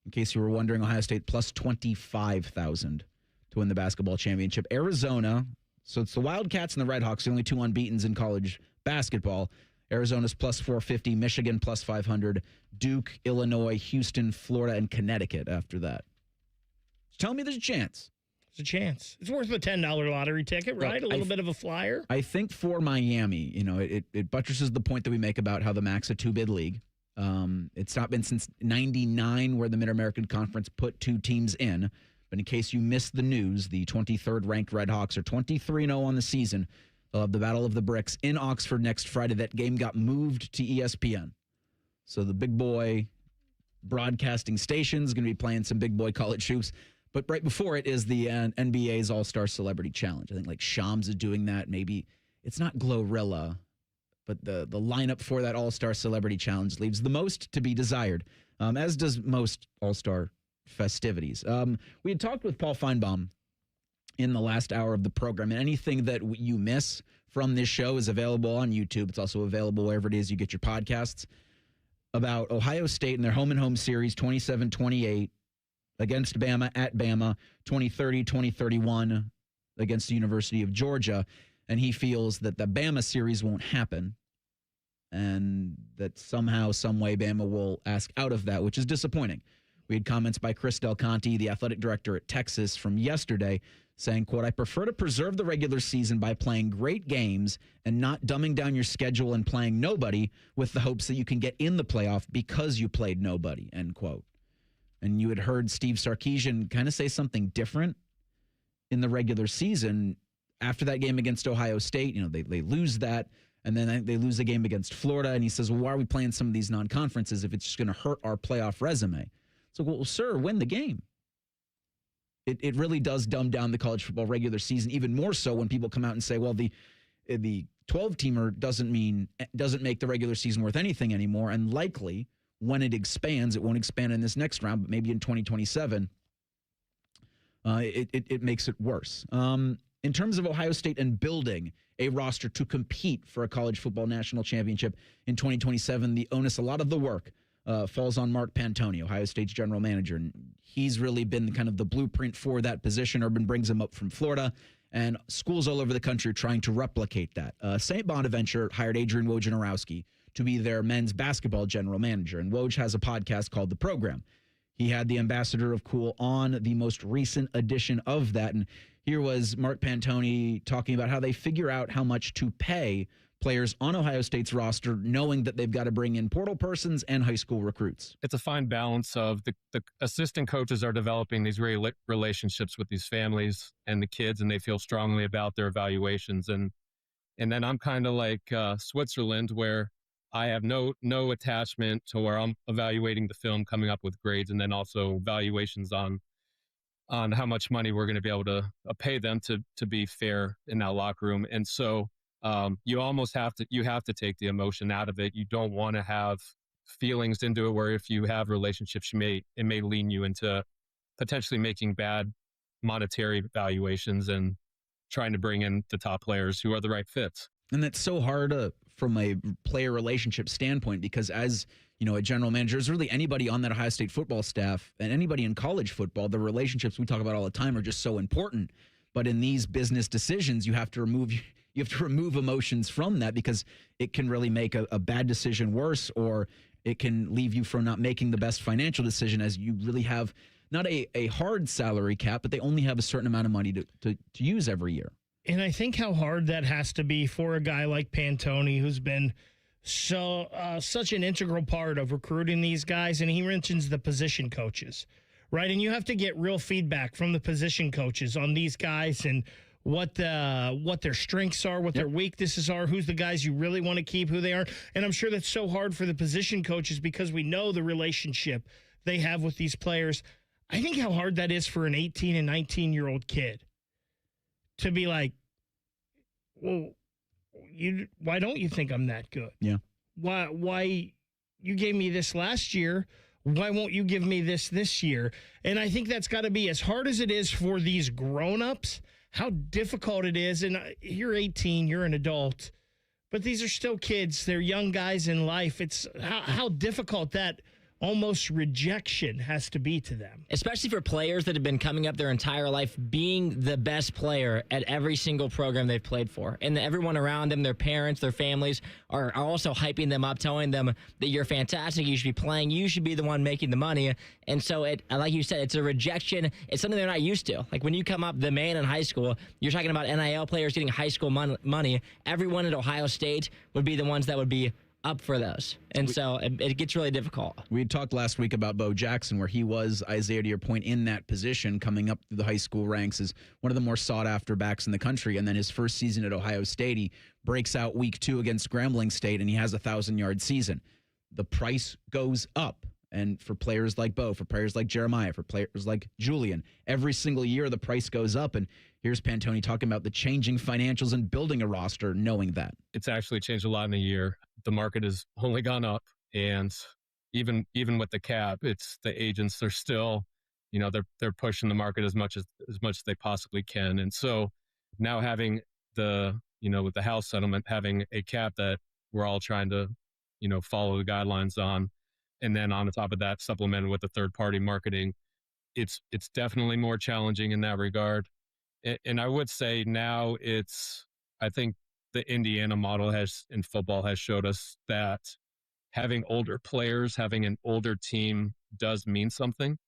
In case you were wondering, Ohio State plus 25,000 to win the basketball championship. Arizona, so it's the Wildcats and the Redhawks, the only 2 unbeatens in college basketball. Arizona's plus 450, Michigan plus 500, Duke, Illinois, Houston, Florida, and Connecticut after that. Tell me there's a chance. There's a chance. It's worth a $10 lottery ticket, right? A little bit of a flyer. I think for Miami, it buttresses the point that we make about how the MAC's a 2-bid league. It's not been since 99 where the Mid-American Conference put 2 teams in. But in case you missed the news, the 23rd ranked Redhawks are 23-0 on the season. They'll have the Battle of the Bricks in Oxford next Friday. That game got moved to ESPN. So the big boy broadcasting station is going to be playing some big boy college hoops. But right before it is the NBA's All-Star Celebrity Challenge. I think like Shams is doing that. Maybe it's not Glorilla, but the lineup for that All-Star Celebrity Challenge leaves the most to be desired, as does most All-Star festivities. We had talked with Paul Finebaum in the last hour of the program, and anything that you miss from this show is available on YouTube. It's also available wherever it is you get your podcasts, about Ohio State and their home-and-home series 27-28 against Bama at Bama, 2030, 2031 against the University of Georgia. And he feels that the Bama series won't happen and that somehow, some way, Bama will ask out of that, which is disappointing. We had comments by Chris Del Conte, the athletic director at Texas, from yesterday saying, quote, "I prefer to preserve the regular season by playing great games and not dumbing down your schedule and playing nobody with the hopes that you can get in the playoff because you played nobody," end quote. And you had heard Steve Sarkisian kind of say something different in the regular season after that game against Ohio State. They lose that, and then they lose a game against Florida. And he says, well, why are we playing some of these non-conferences if it's just going to hurt our playoff resume? So, well, sir, win the game. It really does dumb down the college football regular season, even more so when people come out and say, well, the 12-teamer doesn't make the regular season worth anything anymore, and likely when it expands, it won't expand in this next round, but maybe in 2027, it makes it worse. In terms of Ohio State and building a roster to compete for a college football national championship in 2027, the onus, a lot of the work, falls on Mark Pantoni, Ohio State's general manager. And he's really been kind of the blueprint for that position. Urban brings him up from Florida, and schools all over the country are trying to replicate that. St. Bonaventure hired Adrian Wojnarowski to be their men's basketball general manager. And Woj has a podcast called The Program. He had the ambassador of Cool on the most recent edition of that. And here was Mark Pantoni talking about how they figure out how much to pay players on Ohio State's roster, knowing that they've got to bring in portal persons and high school recruits. It's a fine balance of the assistant coaches are developing these relationships with these families and the kids, and they feel strongly about their evaluations. And then I'm kind of like Switzerland, where I have no attachment to where I'm evaluating the film, coming up with grades, and then also valuations on how much money we're going to be able to pay them to be fair in that locker room. And so you almost have to take the emotion out of it. You don't want to have feelings into it where if you have relationships, it may lean you into potentially making bad monetary valuations and trying to bring in the top players who are the right fits. And that's so hard from a player relationship standpoint, because as a general manager, is really anybody on that Ohio State football staff and anybody in college football, the relationships we talk about all the time are just so important. But in these business decisions, you have to remove emotions from that, because it can really make a bad decision worse, or it can leave you from not making the best financial decision, as you really have not a hard salary cap, but they only have a certain amount of money to use every year. And I think how hard that has to be for a guy like Pantoni, who's been such an integral part of recruiting these guys. And he mentions the position coaches, right? And you have to get real feedback from the position coaches on these guys and what their strengths are, what their weaknesses are, who's the guys you really want to keep, who they are. And I'm sure that's so hard for the position coaches, because we know the relationship they have with these players. I think how hard that is for an 18 and 19-year-old kid to be like, well, why don't you think I'm that good? Yeah. Why you gave me this last year? Why won't you give me this year? And I think that's got to be, as hard as it is for these grown-ups, how difficult it is. And you're 18, you're an adult, but these are still kids. They're young guys in life. It's how difficult that almost rejection has to be to them. Especially for players that have been coming up their entire life being the best player at every single program they've played for. And everyone around them, their parents, their families, are also hyping them up, telling them that you're fantastic, you should be playing, you should be the one making the money. And so, like you said, it's a rejection. It's something they're not used to. Like when you come up the man in high school, you're talking about NIL players getting high school money. Everyone at Ohio State would be the ones that would be up for those. And so it gets really difficult. We talked last week about Bo Jackson, where he was, Isaiah, to your point, in that position, coming up through the high school ranks as one of the more sought-after backs in the country. And then his first season at Ohio State, he breaks out week 2 against Grambling State, and he has a 1,000-yard season. The price goes up. And for players like Bo, for players like Jeremiah, for players like Julian, every single year the price goes up. And here's Pantoni talking about the changing financials and building a roster, knowing that. It's actually changed a lot in a year. The market has only gone up. And even with the cap, it's the agents are still, they're pushing the market as much as they possibly can. And so now having with the House settlement, having a cap that we're all trying to, follow the guidelines on, and then on the top of that, supplemented with the third-party marketing, it's definitely more challenging in that regard. And I would say now I think the Indiana model in football has showed us that having older players, having an older team does mean something.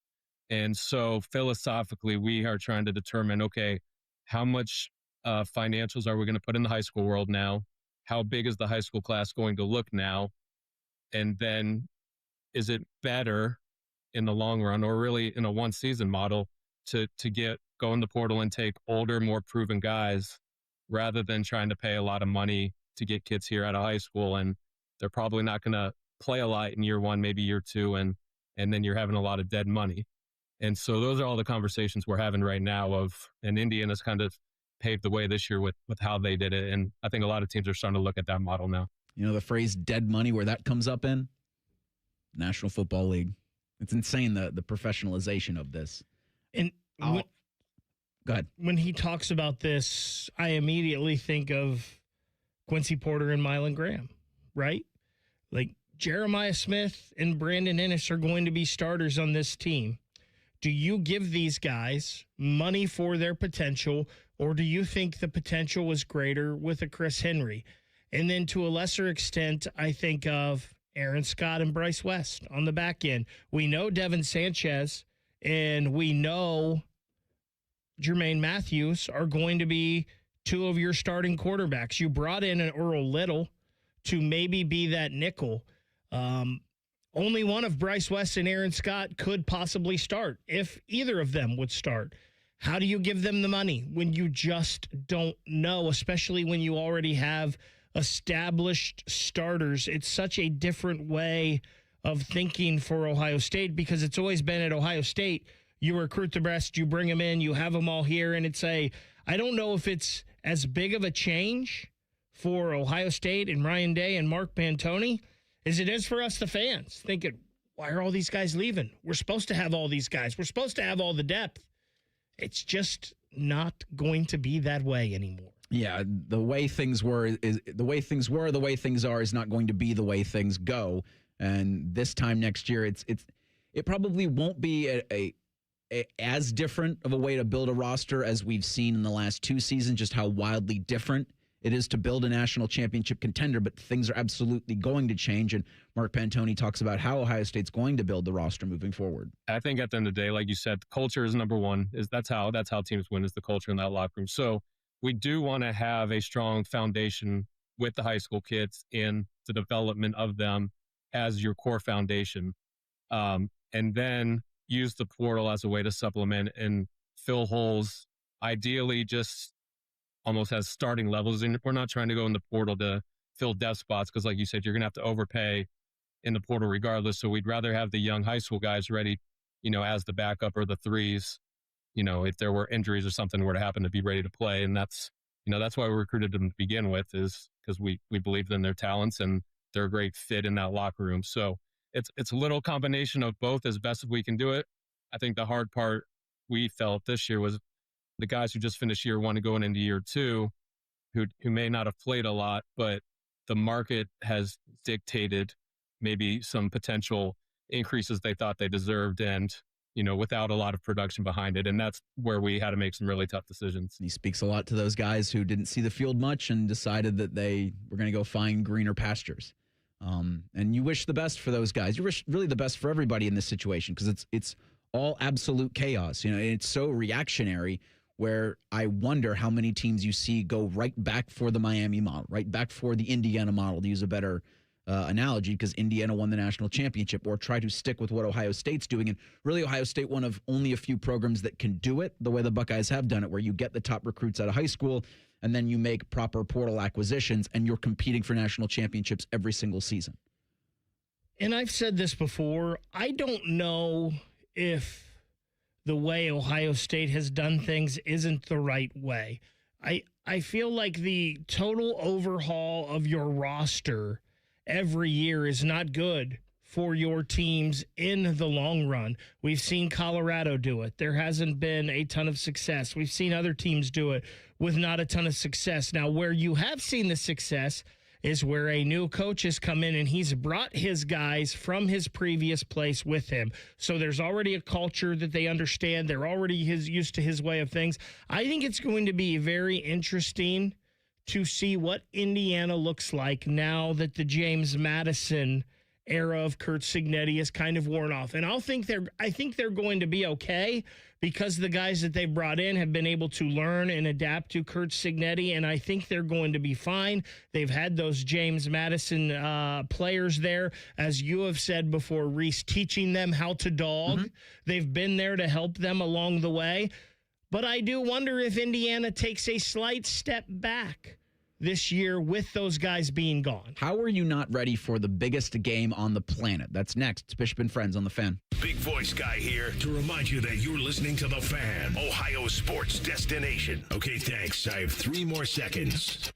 And so philosophically, we are trying to determine, okay, how much financials are we going to put in the high school world now? How big is the high school class going to look now? And then is it better in the long run, or really in a one-season model, to go in the portal and take older, more proven guys, rather than trying to pay a lot of money to get kids here out of high school, and they're probably not going to play a lot in year 1, maybe year 2, and then you're having a lot of dead money. And so those are all the conversations we're having right now and Indiana's kind of paved the way this year with how they did it, and I think a lot of teams are starting to look at that model now. The phrase dead money, where that comes up in? National Football League. It's insane, the professionalization of this. And go ahead. When he talks about this, I immediately think of Quincy Porter and Mylan Graham, right? Like Jeremiah Smith and Brandon Ennis are going to be starters on this team. Do you give these guys money for their potential, or do you think the potential was greater with a Chris Henry? And then to a lesser extent, I think of Aaron Scott and Bryce West on the back end. We know Devin Sanchez and we know Jermaine Matthews are going to be 2 of your starting quarterbacks. You brought in an Earl Little to maybe be that nickel. Only one of Bryce West and Aaron Scott could possibly start, if either of them would start. How do you give them the money when you just don't know, especially when you already have established starters? It's such a different way of thinking for Ohio State, because it's always been at Ohio State, you recruit the best, you bring them in, you have them all here, and I don't know if it's as big of a change for Ohio State and Ryan Day and Mark Pantoni as it is for us, the fans, thinking, why are all these guys leaving? We're supposed to have all these guys. We're supposed to have all the depth. It's just not going to be that way anymore. Yeah, the way things were is the way things were. The way things are is not going to be the way things go. And this time next year, it probably won't be as different of a way to build a roster as we've seen in the last 2 seasons. Just how wildly different it is to build a national championship contender. But things are absolutely going to change. And Mark Pantoni talks about how Ohio State's going to build the roster moving forward. I think at the end of the day, like you said, culture is number one. That's how teams win, is the culture in that locker room. So we do want to have a strong foundation with the high school kids in the development of them as your core foundation. And then use the portal as a way to supplement and fill holes, ideally just almost as starting levels. And we're not trying to go in the portal to fill depth spots because, like you said, you're going to have to overpay in the portal regardless. So we'd rather have the young high school guys ready, as the backup or the threes, if there were injuries or something were to happen, to be ready to play. And that's why we recruited them to begin with, is because we believed in their talents and they're a great fit in that locker room. So it's a little combination of both as best as we can do it. I think the hard part we felt this year was the guys who just finished year one and going into year two, who may not have played a lot, but the market has dictated maybe some potential increases they thought they deserved, and without a lot of production behind it. And that's where we had to make some really tough decisions. He speaks a lot to those guys who didn't see the field much and decided that they were going to go find greener pastures. And you wish the best for those guys. You wish really the best for everybody in this situation, because it's all absolute chaos. It's so reactionary, where I wonder how many teams you see go right back for the Miami model, right back for the Indiana model, to use a better analogy, because Indiana won the national championship, or try to stick with what Ohio State's doing. And really, Ohio State, one of only a few programs that can do it the way the Buckeyes have done it, where you get the top recruits out of high school and then you make proper portal acquisitions and you're competing for national championships every single season. And I've said this before, I don't know if the way Ohio State has done things isn't the right way. I feel like the total overhaul of your roster every year is not good for your teams in the long run. We've seen Colorado do it. There hasn't been a ton of success. We've seen other teams do it with not a ton of success. Now, where you have seen the success is where a new coach has come in and he's brought his guys from his previous place with him. So there's already a culture that they understand. They're already used to his way of things. I think it's going to be very interesting to see what Indiana looks like now that the James Madison era of Curt Cignetti is kind of worn off. And I think they're going to be okay, because the guys that they brought in have been able to learn and adapt to Curt Cignetti, and I think they're going to be fine. They've had those James Madison players there, as you have said before, Reese, teaching them how to dog. Mm-hmm. They've been there to help them along the way. But I do wonder if Indiana takes a slight step back this year with those guys being gone. How are you not ready for the biggest game on the planet? That's next. It's Bishop and Friends on The Fan. Big Voice Guy here to remind you that you're listening to The Fan, Ohio sports destination. Okay, thanks. I have 3 more seconds.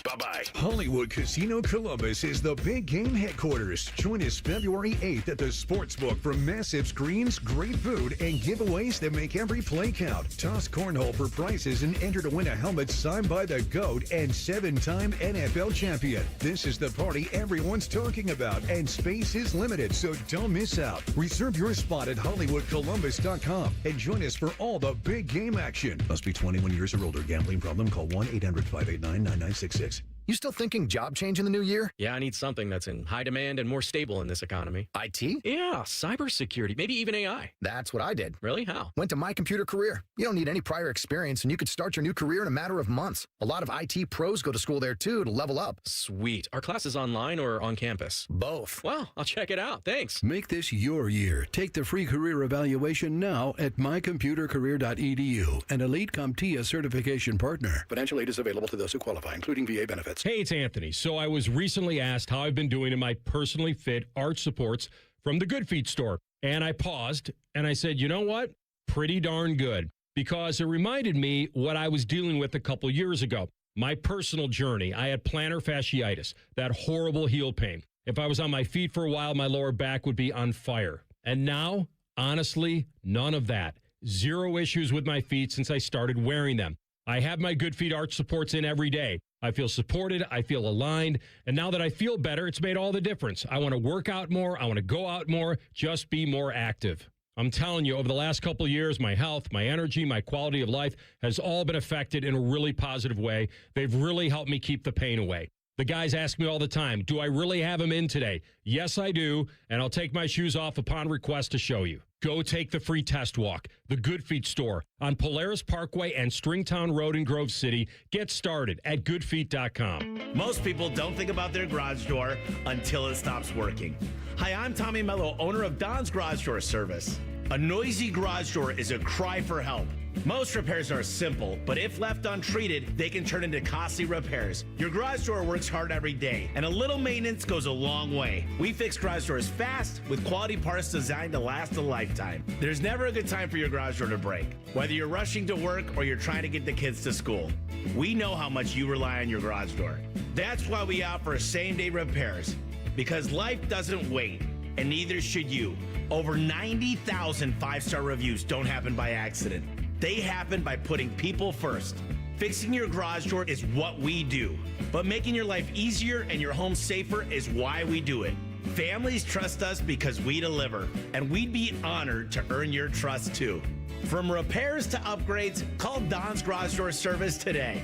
Bye-bye. Hollywood Casino Columbus is the big game headquarters. Join us February 8th at the Sportsbook for massive screens, great food, and giveaways that make every play count. Toss cornhole for prizes and enter to win a helmet signed by the GOAT and 7-time NFL champion. This is the party everyone's talking about, and space is limited, so don't miss out. Reserve your spot at HollywoodColumbus.com and join us for all the big game action. Must be 21 years or older. Gambling problem? Call 1-800-589-9966. You still thinking job change in the new year? Yeah, I need something that's in high demand and more stable in this economy. IT? Yeah, cybersecurity, maybe even AI. That's what I did. Really? How? Went to My Computer Career. You don't need any prior experience, and you could start your new career in a matter of months. A lot of IT pros go to school there, too, to level up. Sweet. Are classes online or on campus? Both. Well, I'll check it out. Thanks. Make this your year. Take the free career evaluation now at mycomputercareer.edu, an Elite CompTIA certification partner. Financial aid is available to those who qualify, including VA benefits. Hey, it's Anthony. So I was recently asked how I've been doing in my personally fit arch supports from the Good Feet store. And I paused and I said, you know what? Pretty darn good. Because it reminded me what I was dealing with a couple years ago. My personal journey, I had plantar fasciitis, that horrible heel pain. If I was on my feet for a while, my lower back would be on fire. And now, honestly, none of that. Zero issues with my feet since I started wearing them. I have my Good Feet arch supports in every day. I feel supported. I feel aligned. And now that I feel better, it's made all the difference. I want to work out more. I want to go out more. Just be more active. I'm telling you, over the last couple of years, my health, my energy, my quality of life has all been affected in a really positive way. They've really helped me keep the pain away. The guys ask me all the time, do I really have them in today? Yes, I do, and I'll take my shoes off upon request to show you. Go take the free test walk. The Good Feet store on Polaris Parkway and Stringtown Road in Grove City. Get started at goodfeet.com. Most people don't think about their garage door until it stops working. Hi, I'm Tommy Mello, owner of Don's Garage Door Service. A noisy garage door is a cry for help. Most repairs are simple, but if left untreated, they can turn into costly repairs. Your garage door works hard every day, and a little maintenance goes a long way. We fix garage doors fast with quality parts designed to last a lifetime. There's never a good time for your garage door to break, whether you're rushing to work or you're trying to get the kids to school. We know how much you rely on your garage door. That's why we offer same-day repairs, because life doesn't wait, and neither should you. Over 90,000 five-star reviews don't happen by accident. They happen by putting people first. Fixing your garage door is what we do, but making your life easier and your home safer is why we do it. Families trust us because we deliver, and we'd be honored to earn your trust too. From repairs to upgrades, call Don's Garage Door Service today.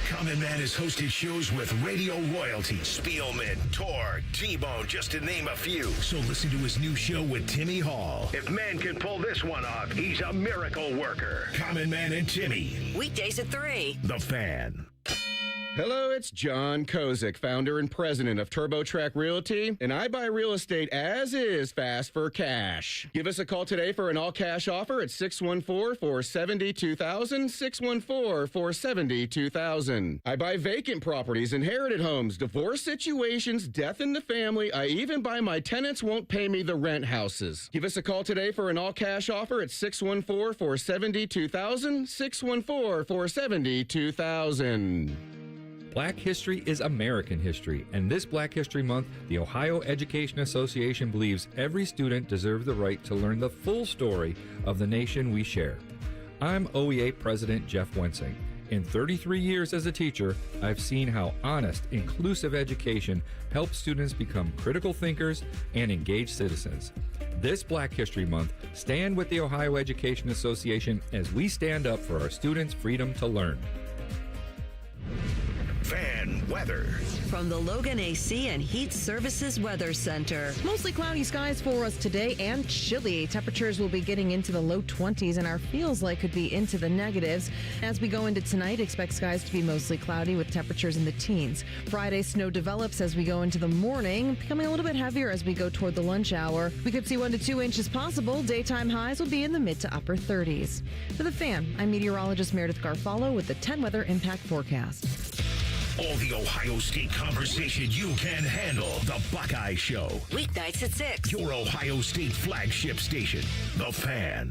Common Man has hosted shows with radio royalty, Spielman, Tor, T-Bone, just to name a few. So listen to his new show with Timmy Hall. If man can pull this one off, he's a miracle worker. Common Man and Timmy. Weekdays at 3. The Fan. Hello, it's John Kozik, founder and president of TurboTrack Realty, and I buy real estate as is fast for cash. Give us a call today for an all-cash offer at 614-470-2000, 614-470-2000. I buy vacant properties, inherited homes, divorce situations, death in the family. I even buy my tenants won't pay me the rent houses. Give us a call today for an all-cash offer at 614-470-2000, 614-470-2000. Black history is American history, and this Black History Month, the Ohio Education Association believes every student deserves the right to learn the full story of the nation we share. I'm OEA President Jeff Wensing. In 33 years as a teacher, I've seen how honest, inclusive education helps students become critical thinkers and engaged citizens. This Black History Month, stand with the Ohio Education Association as we stand up for our students' freedom to learn. Fan weather. From the Logan AC and Heat Services Weather Center. Mostly cloudy skies for us today and chilly. Temperatures will be getting into the low 20s and our feels like could be into the negatives. As we go into tonight, expect skies to be mostly cloudy with temperatures in the teens. Friday, snow develops as we go into the morning, becoming a little bit heavier as we go toward the lunch hour. We could see 1 to 2 inches possible. Daytime highs will be in the mid to upper 30s. For the Fan, I'm meteorologist Meredith Garfalo with the 10 Weather Impact Forecast. All the Ohio State conversation you can handle. The Buckeye Show. Weeknights at 6. Your Ohio State flagship station. The Fan.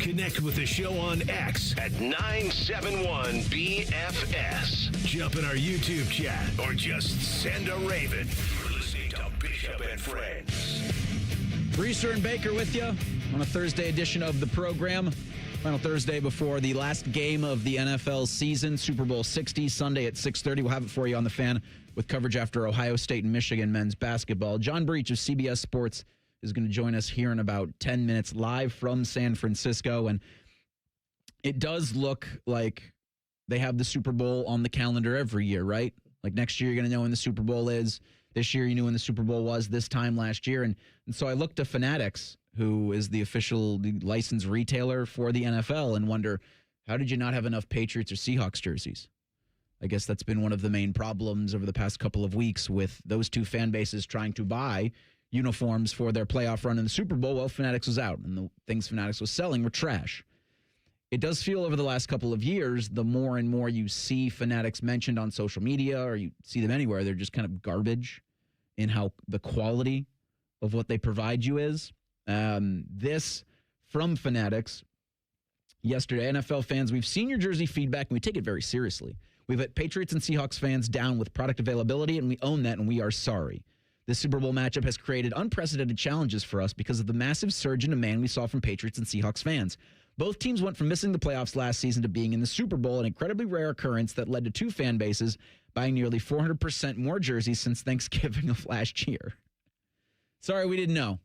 Connect with the show on X at 971BFS. Jump in our YouTube chat or just send a raven. You're listening to Bishop and Friends. Reiser and Baker with you on a Thursday edition of the program. Final Thursday before the last game of the NFL season, Super Bowl 60, Sunday at 6:30. We'll have it for you on the Fan with coverage after Ohio State and Michigan men's basketball. John Breech of CBS Sports is going to join us here in about 10 minutes live from San Francisco. And it does look like they have the Super Bowl on the calendar every year, right? Like next year, you're going to know when the Super Bowl is. This year, you knew when the Super Bowl was this time last year. And so I looked to Fanatics, who is the official licensed retailer for the NFL, and wonder, how did you not have enough Patriots or Seahawks jerseys? I guess that's been one of the main problems over the past couple of weeks with those two fan bases trying to buy uniforms for their playoff run in the Super Bowl. Well, Fanatics was out, and the things Fanatics was selling were trash. It does feel over the last couple of years, the more and more you see Fanatics mentioned on social media or you see them anywhere, they're just kind of garbage in how the quality of what they provide you is. This from Fanatics yesterday. NFL fans, we've seen your jersey feedback, and we take it very seriously. We've let Patriots and Seahawks fans down with product availability, and we own that, and we are sorry. This Super Bowl matchup has created unprecedented challenges for us because of the massive surge in demand we saw from Patriots and Seahawks fans. Both teams went from missing the playoffs last season to being in the Super Bowl, an incredibly rare occurrence that led to two fan bases buying nearly 400% more jerseys since Thanksgiving of last year. Sorry, we didn't know.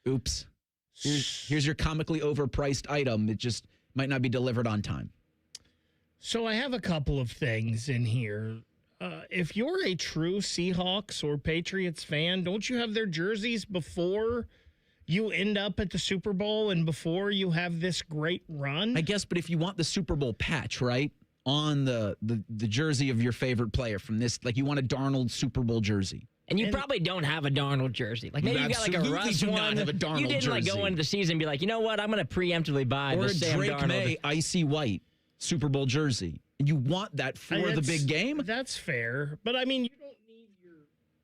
Oops. Here's your comically overpriced item. It just might not be delivered on time. So I have a couple of things in here. If you're a true Seahawks or Patriots fan, don't you have their jerseys before you end up at the Super Bowl and before you have this great run? I guess, but if you want the Super Bowl patch, right, on the jersey of your favorite player from this, like you want a Darnold Super Bowl jersey. And you probably don't have a Darnold jersey. Like maybe you got like a Russ do one. Not have a Darnold you didn't like jersey. go into the season and be like, you know what, I'm going to preemptively buy or the Sam Drake Darnold. May icy white Super Bowl jersey. And you want that for the big game? That's fair. But I mean,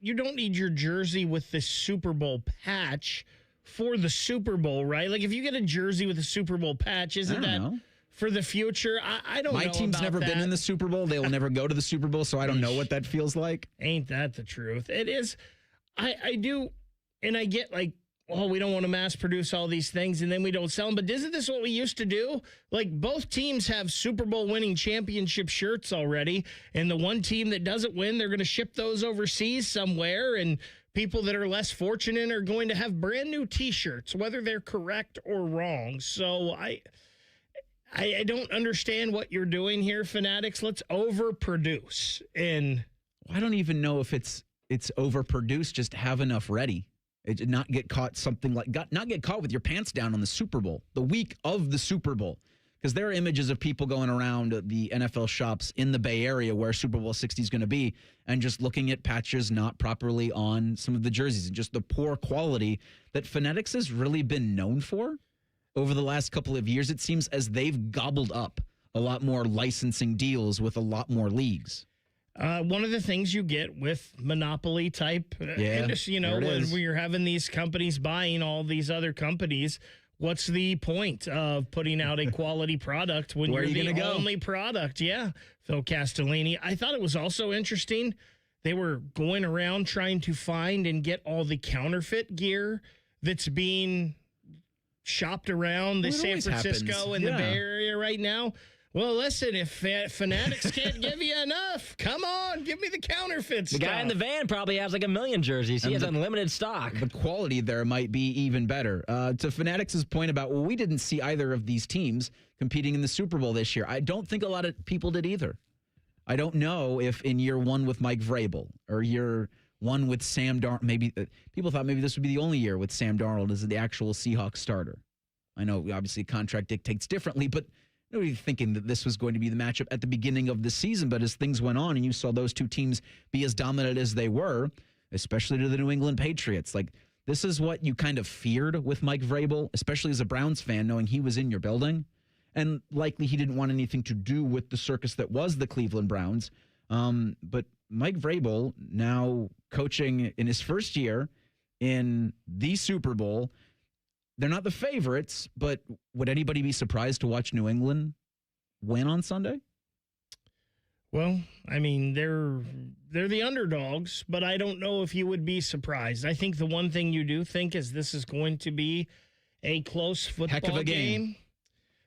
you don't need your jersey with the Super Bowl patch for the Super Bowl, right? Like if you get a jersey with a Super Bowl patch, isn't that for the future? I don't know. My team's never been in the Super Bowl. They will never go to the Super Bowl, so I don't know what that feels like. Ain't that the truth? It is. I do, and I get like, oh, we don't want to mass produce all these things and then we don't sell them. But isn't this what we used to do? Like both teams have Super Bowl winning championship shirts already. And the one team that doesn't win, they're going to ship those overseas somewhere. And people that are less fortunate are going to have brand new T-shirts, whether they're correct or wrong. So I don't understand what you're doing here, Fanatics. Let's overproduce. And I don't even know if it's overproduced. Just have enough ready. It did not get caught not get caught with your pants down on the Super Bowl, the week of the Super Bowl. Because there are images of people going around the NFL shops in the Bay Area where Super Bowl 60 is going to be and just looking at patches not properly on some of the jerseys and just the poor quality that Fanatics has really been known for over the last couple of years. It seems as they've gobbled up a lot more licensing deals with a lot more leagues. One of the things you get with monopoly type industry, when you're having these companies buying all these other companies, what's the point of putting out a quality product when you're the only product? Yeah, Phil Castellini. I thought it was also interesting. They were going around trying to find and get all the counterfeit gear that's being shopped around the San Francisco and the Bay Area right now. Well, listen, if Fanatics can't give you enough, come on, give me the counterfeit stuff. The guy in the van probably has like 1 million jerseys. He has unlimited stock. The quality there might be even better. To Fanatics' point about, we didn't see either of these teams competing in the Super Bowl this year. I don't think a lot of people did either. I don't know if in year one with Mike Vrabel or year one with Sam Darnold, maybe people thought maybe this would be the only year with Sam Darnold as the actual Seahawks starter. I know, obviously, contract dictates differently, but nobody thinking that this was going to be the matchup at the beginning of the season. But as things went on and you saw those two teams be as dominant as they were, especially to the New England Patriots, like this is what you kind of feared with Mike Vrabel, especially as a Browns fan, knowing he was in your building. And likely he didn't want anything to do with the circus that was the Cleveland Browns. But Mike Vrabel, now coaching in his first year in the Super Bowl, they're not the favorites, but would anybody be surprised to watch New England win on Sunday? Well, I mean, they're the underdogs, but I don't know if you would be surprised. I think the one thing you do think is this is going to be a close football heck of a game.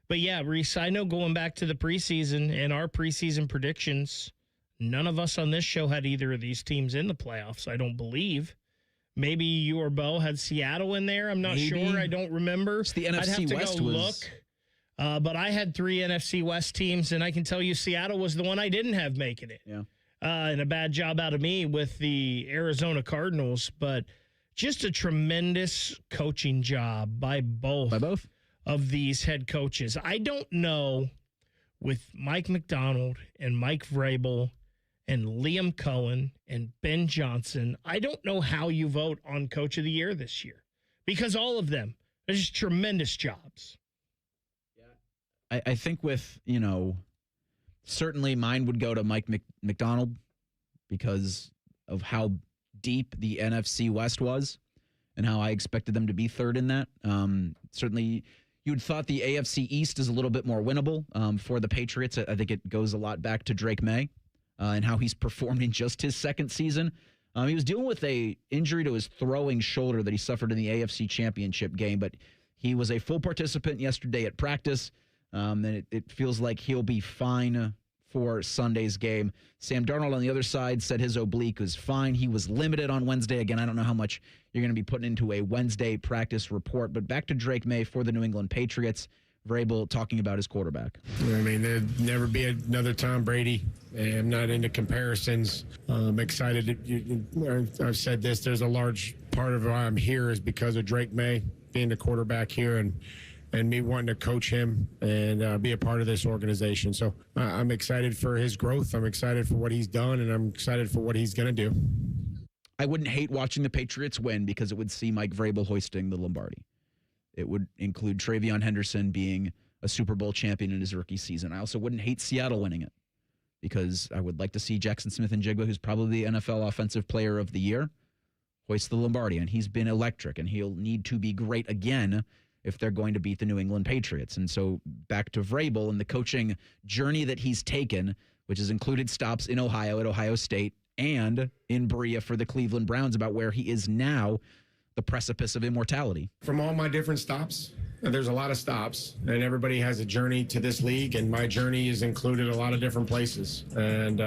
But yeah, Reese, I know going back to the preseason and our preseason predictions, none of us on this show had either of these teams in the playoffs, I don't believe. Maybe you or Bo had Seattle in there. I'm not sure. I don't remember. It's the NFC I'd have to West go look. But I had 3 NFC West teams, and I can tell you Seattle was the one I didn't have making it. Yeah. And a bad job out of me with the Arizona Cardinals. But just a tremendous coaching job by both of these head coaches. I don't know with Mike McDonald and Mike Vrabel and Liam Cohen and Ben Johnson, I don't know how you vote on Coach of the Year this year because all of them are just tremendous jobs. Yeah, I think with, certainly mine would go to Mike McDonald because of how deep the NFC West was and how I expected them to be third in that. Certainly You'd thought the AFC East is a little bit more winnable for the Patriots. I think it goes a lot back to Drake May and how he's performed in just his second season. He was dealing with a injury to his throwing shoulder that he suffered in the AFC Championship game, but he was a full participant yesterday at practice, and it feels like he'll be fine for Sunday's game. Sam Darnold on the other side said his oblique was fine. He was limited on Wednesday. Again, I don't know how much you're going to be putting into a Wednesday practice report, but back to Drake May for the New England Patriots. Vrabel talking about his quarterback. I mean, there'd never be another Tom Brady. I'm not into comparisons. I'm excited. I've said this. There's a large part of why I'm here is because of Drake May being the quarterback here and me wanting to coach him and be a part of this organization. So I'm excited for his growth. I'm excited for what he's done, and I'm excited for what he's going to do. I wouldn't hate watching the Patriots win because it would see Mike Vrabel hoisting the Lombardi. It would include Travion Henderson being a Super Bowl champion in his rookie season. I also wouldn't hate Seattle winning it because I would like to see Jackson Smith-Njigba, who's probably the NFL Offensive Player of the Year, hoist the Lombardi. And he's been electric, and he'll need to be great again if they're going to beat the New England Patriots. And so back to Vrabel and the coaching journey that he's taken, which has included stops in Ohio at Ohio State and in Berea for the Cleveland Browns, about where he is now, the precipice of immortality. From all my different stops, there's a lot of stops, and everybody has a journey to this league, and my journey has included a lot of different places. And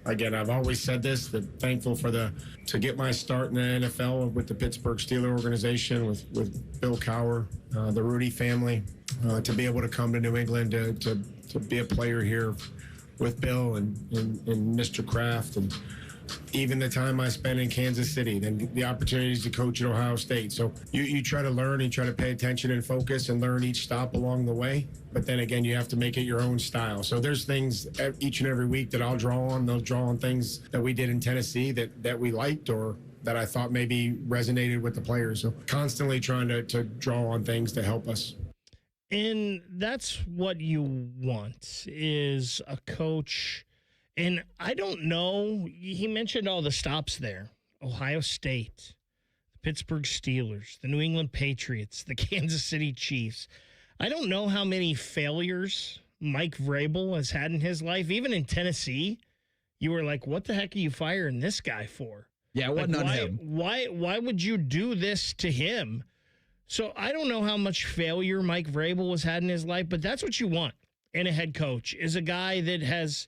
again, I've always said this, that thankful to get my start in the NFL with the Pittsburgh Steelers organization, with Bill Cowher, the Rudy family, to be able to come to New England to be a player here with Bill and Mr. Kraft, and even the time I spent in Kansas City, then the opportunities to coach at Ohio State. So you try to learn and try to pay attention and focus and learn each stop along the way. But then again, you have to make it your own style. So there's things each and every week that I'll draw on. They'll draw on things that we did in Tennessee that we liked or that I thought maybe resonated with the players. So constantly trying to draw on things to help us. And that's what you want, is a coach. And I don't know, he mentioned all the stops there. Ohio State, the Pittsburgh Steelers, the New England Patriots, the Kansas City Chiefs. I don't know how many failures Mike Vrabel has had in his life. Even in Tennessee, you were like, what the heck are you firing this guy for? Yeah, it wasn't on him. Why would you do this to him? So I don't know how much failure Mike Vrabel has had in his life, but that's what you want in a head coach, is a guy that has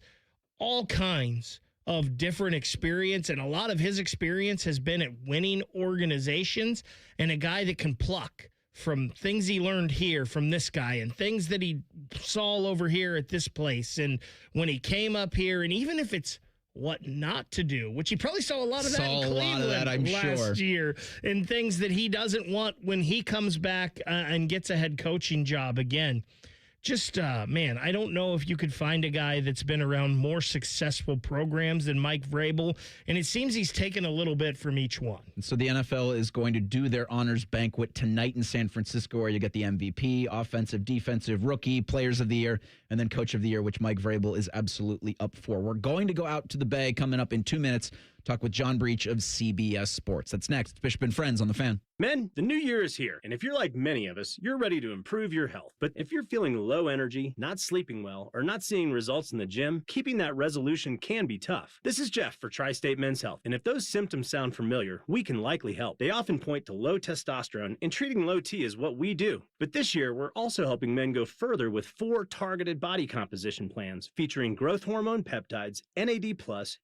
all kinds of different experience, and a lot of his experience has been at winning organizations, and a guy that can pluck from things he learned here from this guy and things that he saw over here at this place. And when he came up here, and even if it's what not to do, which he probably saw a lot of that in Cleveland last year, and things that he doesn't want when he comes back and gets a head coaching job again. Just, man, I don't know if you could find a guy that's been around more successful programs than Mike Vrabel, and it seems he's taken a little bit from each one. And so the NFL is going to do their honors banquet tonight in San Francisco, where you get the MVP, offensive, defensive, rookie, players of the year, and then coach of the year, which Mike Vrabel is absolutely up for. We're going to go out to the Bay coming up in 2 minutes, talk with John Breech of CBS Sports. That's next. It's Bishop and Friends on The Fan. Men, the new year is here, and if you're like many of us, you're ready to improve your health. But if you're feeling low energy, not sleeping well, or not seeing results in the gym, keeping that resolution can be tough. This is Jeff for Tri-State Men's Health, and if those symptoms sound familiar, we can likely help. They often point to low testosterone, and treating low T is what we do. But this year, we're also helping men go further with 4 targeted body composition plans featuring growth hormone peptides, NAD+,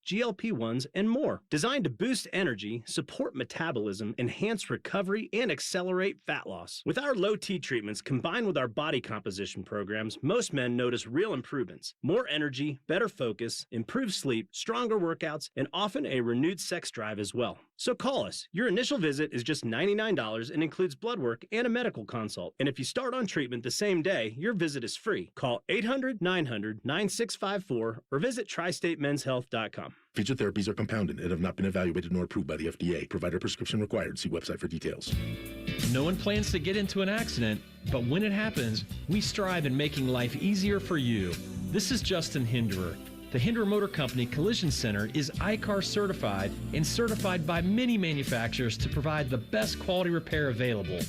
GLP-1s, and more, designed to boost energy, support metabolism, enhance recovery, and accelerate fat loss. With our low T treatments combined with our body composition programs, most men notice real improvements. More energy, better focus, improved sleep, stronger workouts, and often a renewed sex drive as well. So call us. Your initial visit is just $99 and includes blood work and a medical consult. And if you start on treatment the same day, your visit is free. Call 800-900-9654 or visit tristatemenshealth.com. Featured therapies are compounded and have not been evaluated nor approved by the FDA. Provider prescription required. See website for details. No one plans to get into an accident, but when it happens, we strive in making life easier for you. This is Justin Hinderer. The Hinderer Motor Company Collision Center is ICAR certified and certified by many manufacturers to provide the best quality repair available.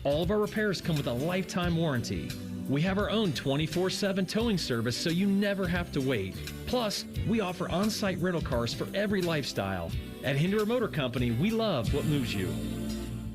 All of our repairs come with a lifetime warranty. We have our own 24/7 towing service, so you never have to wait. Plus, we offer on-site rental cars for every lifestyle. At Hinderer Motor Company, we love what moves you.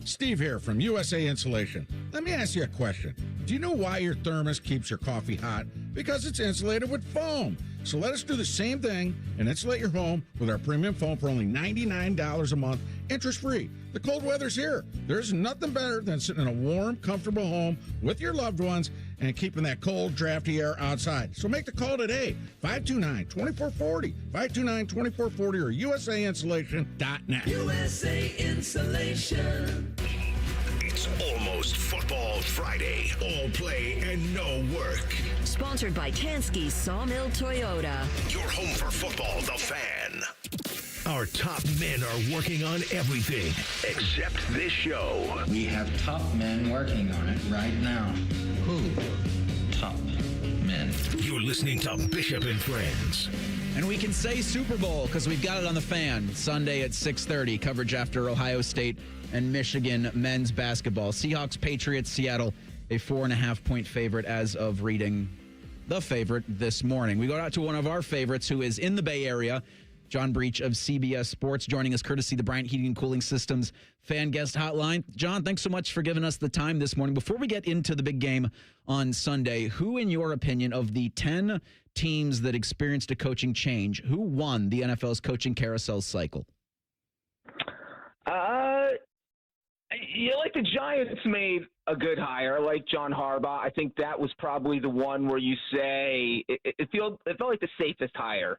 Steve here from USA Insulation. Let me ask you a question. Do you know why your thermos keeps your coffee hot? Because it's insulated with foam. So let us do the same thing and insulate your home with our premium foam for only $99 a month, interest-free. The cold weather's here. There's nothing better than sitting in a warm, comfortable home with your loved ones and keeping that cold, drafty air outside. So make the call today, 529-2440, 529-2440 or usainsulation.net. USA Insulation. It's almost Football Friday. All play and no work. Sponsored by Tansky Sawmill Toyota. Your home for football, The Fan. Our top men are working on everything except this show. We have top men working on it right now. Who? Top men. You're listening to Bishop and Friends. And we can say Super Bowl because we've got it on The Fan. Sunday at 6:30. Coverage after Ohio State and Michigan men's basketball. Seahawks, Patriots, Seattle, a 4.5-point favorite as of reading the favorite this morning. We go out to one of our favorites who is in the Bay Area. John Breech of CBS Sports joining us courtesy the Bryant Heating and Cooling Systems fan guest hotline. John, thanks so much for giving us the time this morning. Before we get into the big game on Sunday, who, in your opinion, of the 10 teams that experienced a coaching change, who won the NFL's coaching carousel cycle? Like the Giants made a good hire, like John Harbaugh. I think that was probably the one where you say it felt like the safest hire.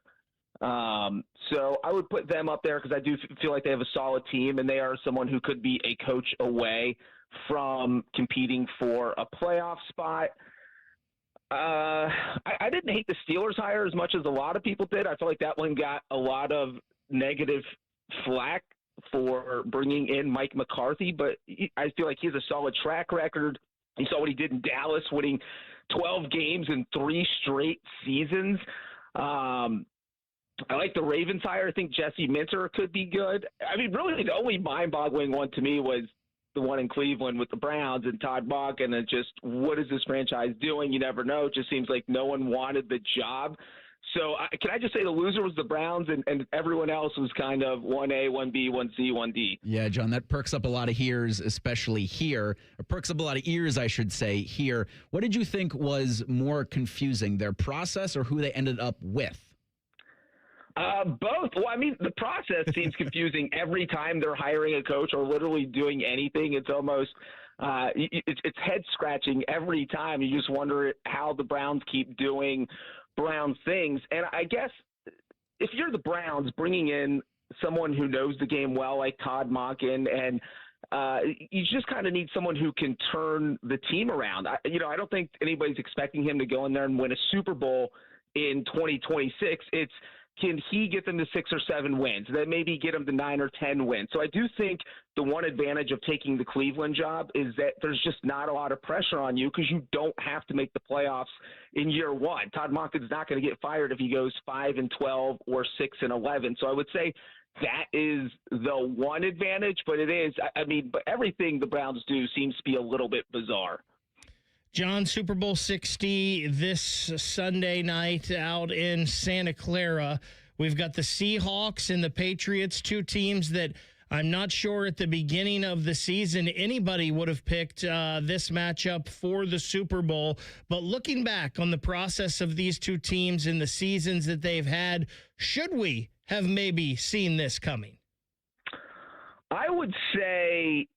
So I would put them up there because I do feel like they have a solid team, and they are someone who could be a coach away from competing for a playoff spot. I didn't hate the Steelers hire as much as a lot of people did. I feel like that one got a lot of negative flack for bringing in Mike McCarthy, but I feel like he has a solid track record. You saw what he did in Dallas, winning 12 games in 3 straight seasons. I like the Ravens hire. I think Jesse Minter could be good. I mean, really, the only mind-boggling one to me was the one in Cleveland with the Browns and Todd Monk, and it just, what is this franchise doing? You never know. It just seems like no one wanted the job. So can I just say the loser was the Browns, and everyone else was kind of 1A, 1B, 1C, 1D. Yeah, John, that perks up a lot of ears, especially here. Or perks up a lot of ears, I should say, here. What did you think was more confusing, their process or who they ended up with? Both. Well, I mean, the process seems confusing every time they're hiring a coach or literally doing anything. It's almost it's head scratching every time. You just wonder how the Browns keep doing Browns things. And I guess if you're the Browns, bringing in someone who knows the game well, like Todd Monken, and you just kind of need someone who can turn the team around. I don't think anybody's expecting him to go in there and win a Super Bowl in 2026. It's, can he get them to 6 or 7 wins? Then maybe get them to 9 or 10 wins. So I do think the one advantage of taking the Cleveland job is that there's just not a lot of pressure on you because you don't have to make the playoffs in year one. Todd Monken's not going to get fired if he goes 5-12 or 6-11. So I would say that is the one advantage, but it is, but everything the Browns do seems to be a little bit bizarre. John, Super Bowl 60 this Sunday night out in Santa Clara. We've got the Seahawks and the Patriots, 2 teams that I'm not sure at the beginning of the season anybody would have picked this matchup for the Super Bowl. But looking back on the process of these 2 teams and the seasons that they've had, should we have maybe seen this coming? I would say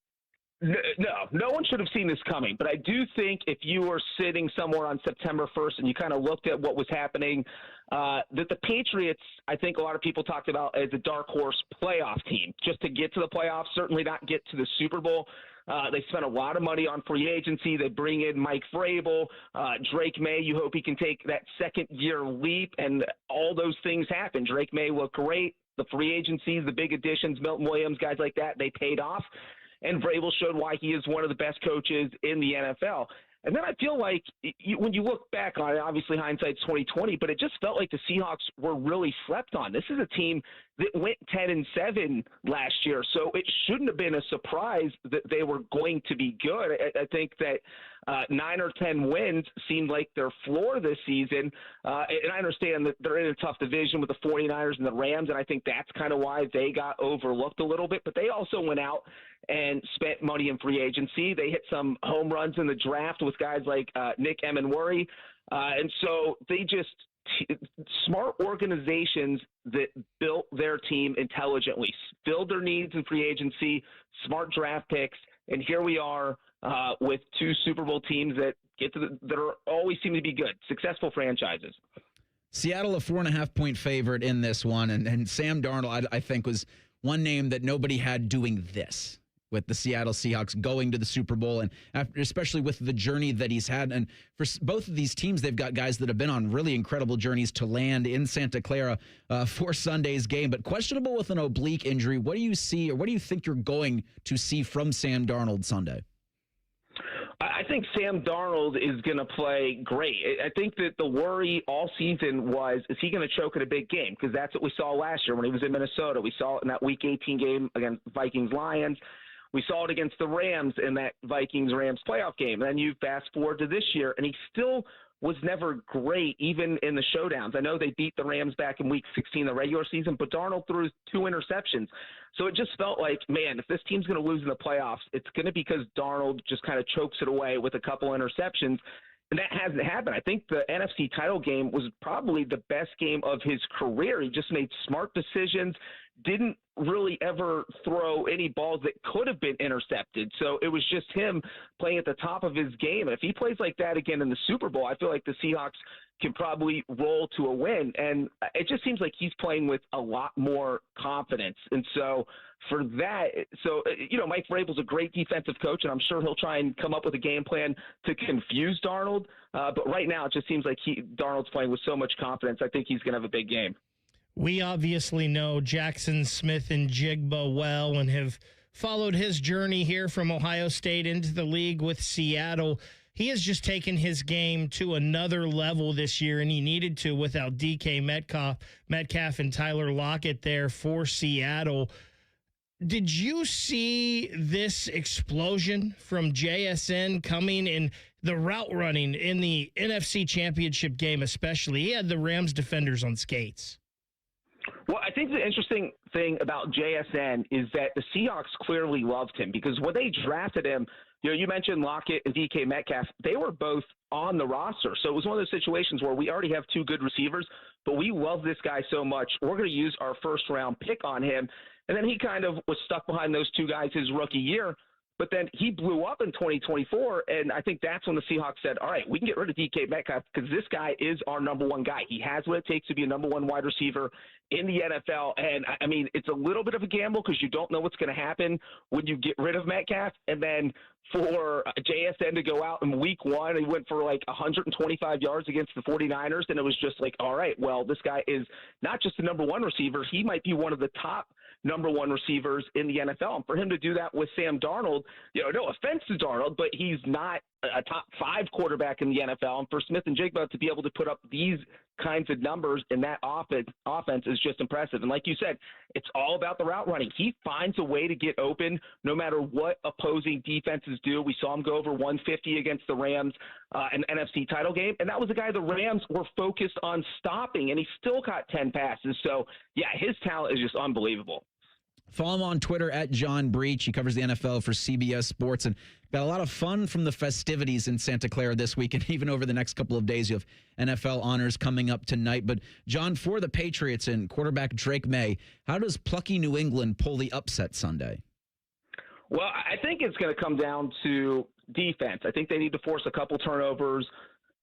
no one should have seen this coming. But I do think if you were sitting somewhere on September 1st and you kind of looked at what was happening, that the Patriots, I think a lot of people talked about as a dark horse playoff team, just to get to the playoffs, certainly not get to the Super Bowl. They spent a lot of money on free agency. They bring in Mike Vrabel, Drake May. You hope he can take that second-year leap, and all those things happen. Drake May looked great. The free agencies, the big additions, Milton Williams, guys like that, they paid off. And Vrabel showed why he is one of the best coaches in the NFL. And then I feel like when you look back on it, obviously hindsight's 20/20, but it just felt like the Seahawks were really slept on. This is a team that went 10-7 last year. So it shouldn't have been a surprise that they were going to be good. I think that 9 or 10 wins seemed like their floor this season. And I understand that they're in a tough division with the 49ers and the Rams, and I think that's kind of why they got overlooked a little bit. But they also went out and spent money in free agency. They hit some home runs in the draft with guys like Nick Emenwari. And so they just smart organizations that built their team intelligently, filled their needs in free agency, smart draft picks, and here we are with 2 Super Bowl teams that that are always seem to be good, successful franchises. Seattle, a 4.5-point favorite in this one, and Sam Darnold, I think, was one name that nobody had doing this with the Seattle Seahawks going to the Super Bowl, and especially with the journey that he's had. And for both of these teams, they've got guys that have been on really incredible journeys to land in Santa Clara for Sunday's game, but questionable with an oblique injury. What do you see, or what do you think you're going to see from Sam Darnold Sunday? I think Sam Darnold is going to play great. I think that the worry all season was, is he going to choke in a big game? Because that's what we saw last year when he was in Minnesota. We saw it in that Week 18 game against Vikings-Lions. We saw it against the Rams in that Vikings-Rams playoff game. And then you fast forward to this year, and he still was never great, even in the showdowns. I know they beat the Rams back in Week 16, the regular season, but Darnold threw 2 interceptions. So it just felt like, man, if this team's going to lose in the playoffs, it's going to be because Darnold just kind of chokes it away with a couple interceptions. And that hasn't happened. I think the NFC title game was probably the best game of his career. He just made smart decisions, didn't really ever throw any balls that could have been intercepted. So it was just him playing at the top of his game. And if he plays like that again in the Super Bowl, I feel like the Seahawks can probably roll to a win. And it just seems like he's playing with a lot more confidence. And so for that, Mike Vrabel's a great defensive coach, and I'm sure he'll try and come up with a game plan to confuse Darnold. But right now, it just seems like Darnold's playing with so much confidence. I think he's going to have a big game. We obviously know Jackson Smith and Jigba well and have followed his journey here from Ohio State into the league with Seattle. He has just taken his game to another level this year, and he needed to without DK Metcalf and Tyler Lockett there for Seattle. Did you see this explosion from JSN coming in the route running in the NFC Championship game especially? He had the Rams defenders on skates. Well, I think the interesting thing about JSN is that the Seahawks clearly loved him because when they drafted him, you mentioned Lockett and DK Metcalf. They were both on the roster. So it was one of those situations where we already have 2 good receivers, but we love this guy so much. We're going to use our first-round pick on him. And then he kind of was stuck behind those 2 guys his rookie year. But then he blew up in 2024, and I think that's when the Seahawks said, all right, we can get rid of DK Metcalf because this guy is our number 1 guy. He has what it takes to be a number 1 wide receiver in the NFL. And, I mean, it's a little bit of a gamble because you don't know what's going to happen when you get rid of Metcalf. And then for JSN to go out in week 1, he went for like 125 yards against the 49ers, and it was just like, all right, well, this guy is not just the number 1 receiver. He might be one of the top number 1 receivers in the NFL. And for him to do that with Sam Darnold, no offense to Darnold, but he's not a top 5 quarterback in the NFL. And for Smith and Jigba to be able to put up these kinds of numbers in that offense is just impressive. And like you said, it's all about the route running. He finds a way to get open no matter what opposing defenses do. We saw him go over 150 against the Rams in the NFC title game. And that was a guy the Rams were focused on stopping, and he still caught 10 passes. So, yeah, his talent is just unbelievable. Follow him on Twitter at John Breech. He covers the NFL for CBS Sports and got a lot of fun from the festivities in Santa Clara this week. And even over the next couple of days, you have NFL honors coming up tonight. But, John, for the Patriots and quarterback Drake May, how does plucky New England pull the upset Sunday? Well, I think it's going to come down to defense. I think they need to force a couple turnovers,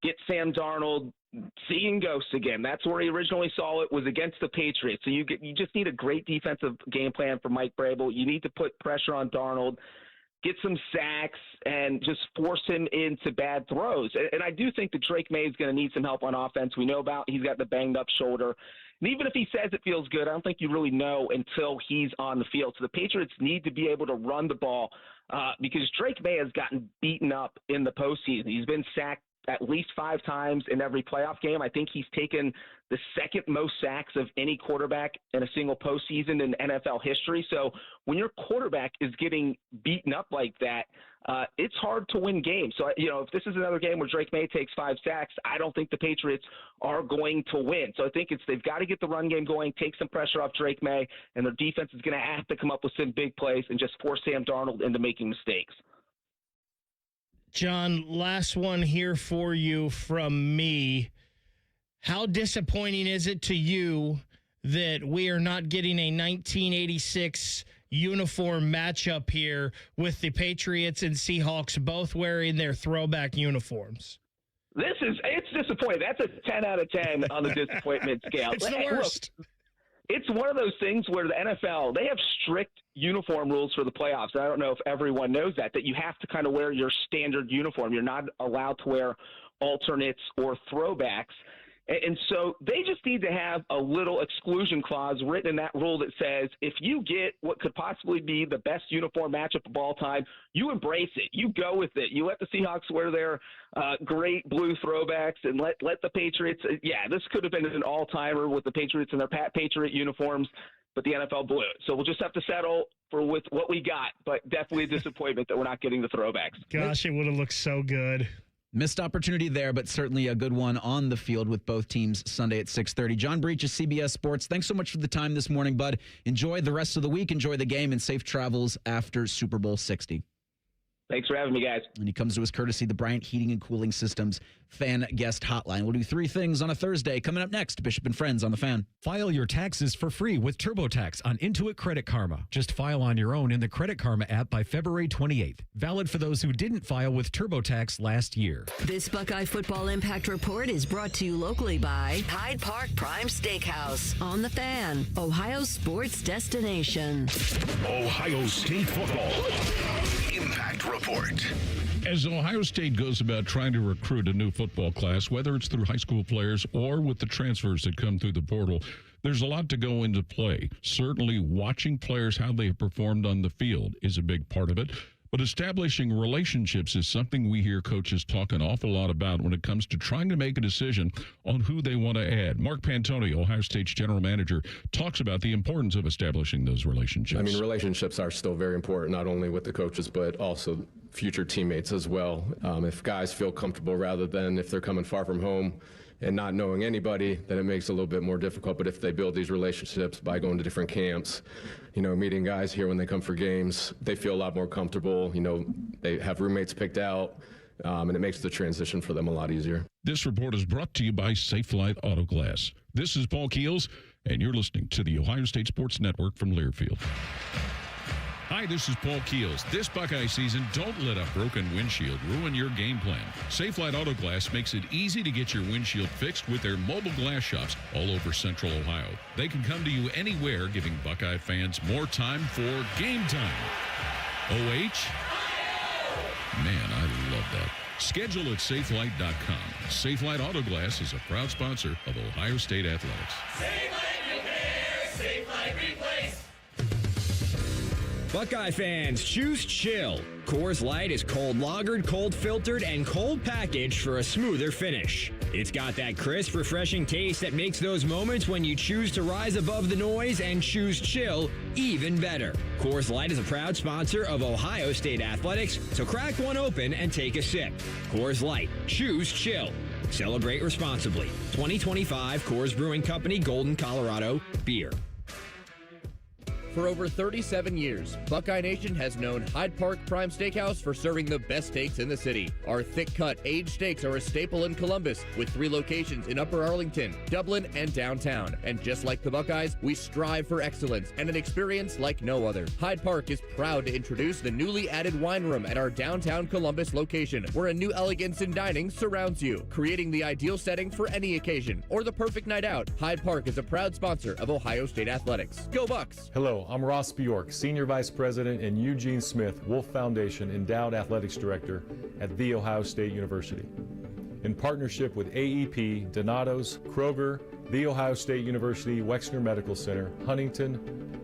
get Sam Darnold seeing ghosts again. That's where he originally saw it, was against the Patriots. So you just need a great defensive game plan for Mike Vrabel. You need to put pressure on Darnold, get some sacks, and just force him into bad throws. And I do think that Drake May is going to need some help on offense. We know about he's got the banged-up shoulder. And even if he says it feels good, I don't think you really know until he's on the field. So the Patriots need to be able to run the ball because Drake May has gotten beaten up in the postseason. He's been sacked at least 5 times in every playoff game. I think he's taken the second most sacks of any quarterback in a single postseason in NFL history. So when your quarterback is getting beaten up like that, it's hard to win games. So, if this is another game where Drake May takes 5 sacks, I don't think the Patriots are going to win. So I think they've got to get the run game going, take some pressure off Drake May, and their defense is going to have to come up with some big plays and just force Sam Darnold into making mistakes. John, last one here for you from me. How disappointing is it to you that we are not getting a 1986 uniform matchup here with the Patriots and Seahawks both wearing their throwback uniforms? It's disappointing. That's a 10 out of 10 on the disappointment scale. It's the worst. Look, it's one of those things where the NFL, they have strict uniform rules for the playoffs. I don't know if everyone knows that you have to kind of wear your standard uniform. You're not allowed to wear alternates or throwbacks. And so they just need to have a little exclusion clause written in that rule that says if you get what could possibly be the best uniform matchup of all time, you embrace it. You go with it. You let the Seahawks wear their great blue throwbacks and let the Patriots. Yeah, this could have been an all-timer with the Patriots in their Patriot uniforms, but the NFL blew it. So we'll just have to settle with what we got, but definitely a disappointment that we're not getting the throwbacks. Gosh, it would have looked so good. Missed opportunity there, but certainly a good one on the field with both teams Sunday at 6:30. John Breech of CBS Sports, thanks so much for the time this morning, bud. Enjoy the rest of the week. Enjoy the game and safe travels after Super Bowl 60. Thanks for having me, guys. And he comes to us courtesy the Bryant Heating and Cooling Systems Fan Guest Hotline. We'll do 3 things on a Thursday. Coming up next, Bishop and Friends on the Fan. File your taxes for free with TurboTax on Intuit Credit Karma. Just file on your own in the Credit Karma app by February 28th. Valid for those who didn't file with TurboTax last year. This Buckeye Football Impact Report is brought to you locally by Hyde Park Prime Steakhouse. On the Fan, Ohio sports destination. Ohio State football Impact Report. As Ohio State goes about trying to recruit a new football class, whether it's through high school players or with the transfers that come through the portal, there's a lot to go into play. Certainly watching players, how they have performed on the field is a big part of it. But establishing relationships is something we hear coaches talk an awful lot about when it comes to trying to make a decision on who they want to add. Mark Pantoni, Ohio State's general manager, talks about the importance of establishing those relationships. I mean, relationships are still very important, not only with the coaches, but also future teammates as well. If guys feel comfortable rather than if they're coming far from home and not knowing anybody, then it makes it a little bit more difficult. But if they build these relationships by going to different camps, meeting guys here when they come for games, they feel a lot more comfortable. They have roommates picked out, and it makes the transition for them a lot easier. This report is brought to you by Safelite Auto Glass. This is Paul Keels, and you're listening to the Ohio State Sports Network from Learfield. Hi, this is Paul Keels. This Buckeye season, don't let a broken windshield ruin your game plan. Safelite Auto Glass makes it easy to get your windshield fixed with their mobile glass shops all over Central Ohio. They can come to you anywhere, giving Buckeye fans more time for game time. OH? Man, I love that. Schedule at safelite.com. Safelite Auto Glass is a proud sponsor of Ohio State Athletics. Safelite Repair, Safelite Replace. Buckeye fans, choose chill. Coors Light is cold lagered, cold filtered, and cold packaged for a smoother finish. It's got that crisp, refreshing taste that makes those moments when you choose to rise above the noise and choose chill even better. Coors Light is a proud sponsor of Ohio State Athletics, so crack one open and take a sip. Coors Light, choose chill. Celebrate responsibly. 2025 Coors Brewing Company, Golden, Colorado, beer. For over 37 years, Buckeye Nation has known Hyde Park Prime Steakhouse for serving the best steaks in the city. Our thick-cut, aged steaks are a staple in Columbus, with 3 locations in Upper Arlington, Dublin, and downtown. And just like the Buckeyes, we strive for excellence and an experience like no other. Hyde Park is proud to introduce the newly added wine room at our downtown Columbus location, where a new elegance in dining surrounds you, creating the ideal setting for any occasion or the perfect night out. Hyde Park is a proud sponsor of Ohio State Athletics. Go Bucks! Hello, I'm Ross Bjork, Senior Vice President, and Eugene Smith, Wolf Foundation Endowed Athletics Director at The Ohio State University. in partnership with AEP, Donato's, Kroger, The Ohio State University Wexner Medical Center, Huntington,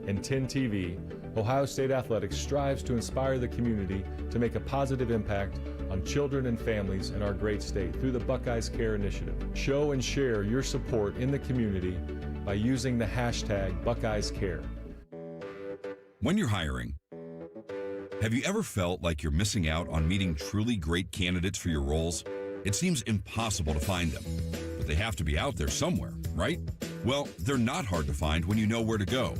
and 10 TV, Ohio State Athletics strives to inspire the community to make a positive impact on children and families in our great state through the Buckeyes Care Initiative. Show and share your support in the community by using the hashtag BuckeyesCare. When you're hiring, have you ever felt like you're missing out on meeting truly great candidates for your roles? It seems impossible to find them, but they have to be out there somewhere, right? Well, they're not hard to find when you know where to go,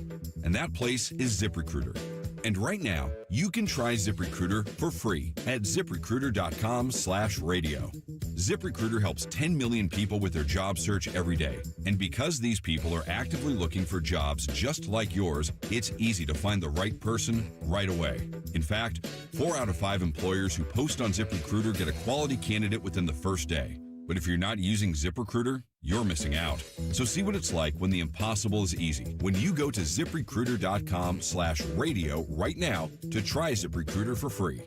and that place is ZipRecruiter. And right now, you can try ZipRecruiter for free at ZipRecruiter.com/radio. ZipRecruiter helps 10 million people with their job search every day. And because these people are actively looking for jobs just like yours, it's easy to find the right person right away. In fact, 4 out of 5 employers who post on ZipRecruiter get a quality candidate within the first day. But if you're not using ZipRecruiter, you're missing out. So see what it's like when the impossible is easy. When you go to ZipRecruiter.com/radio right now to try ZipRecruiter for free.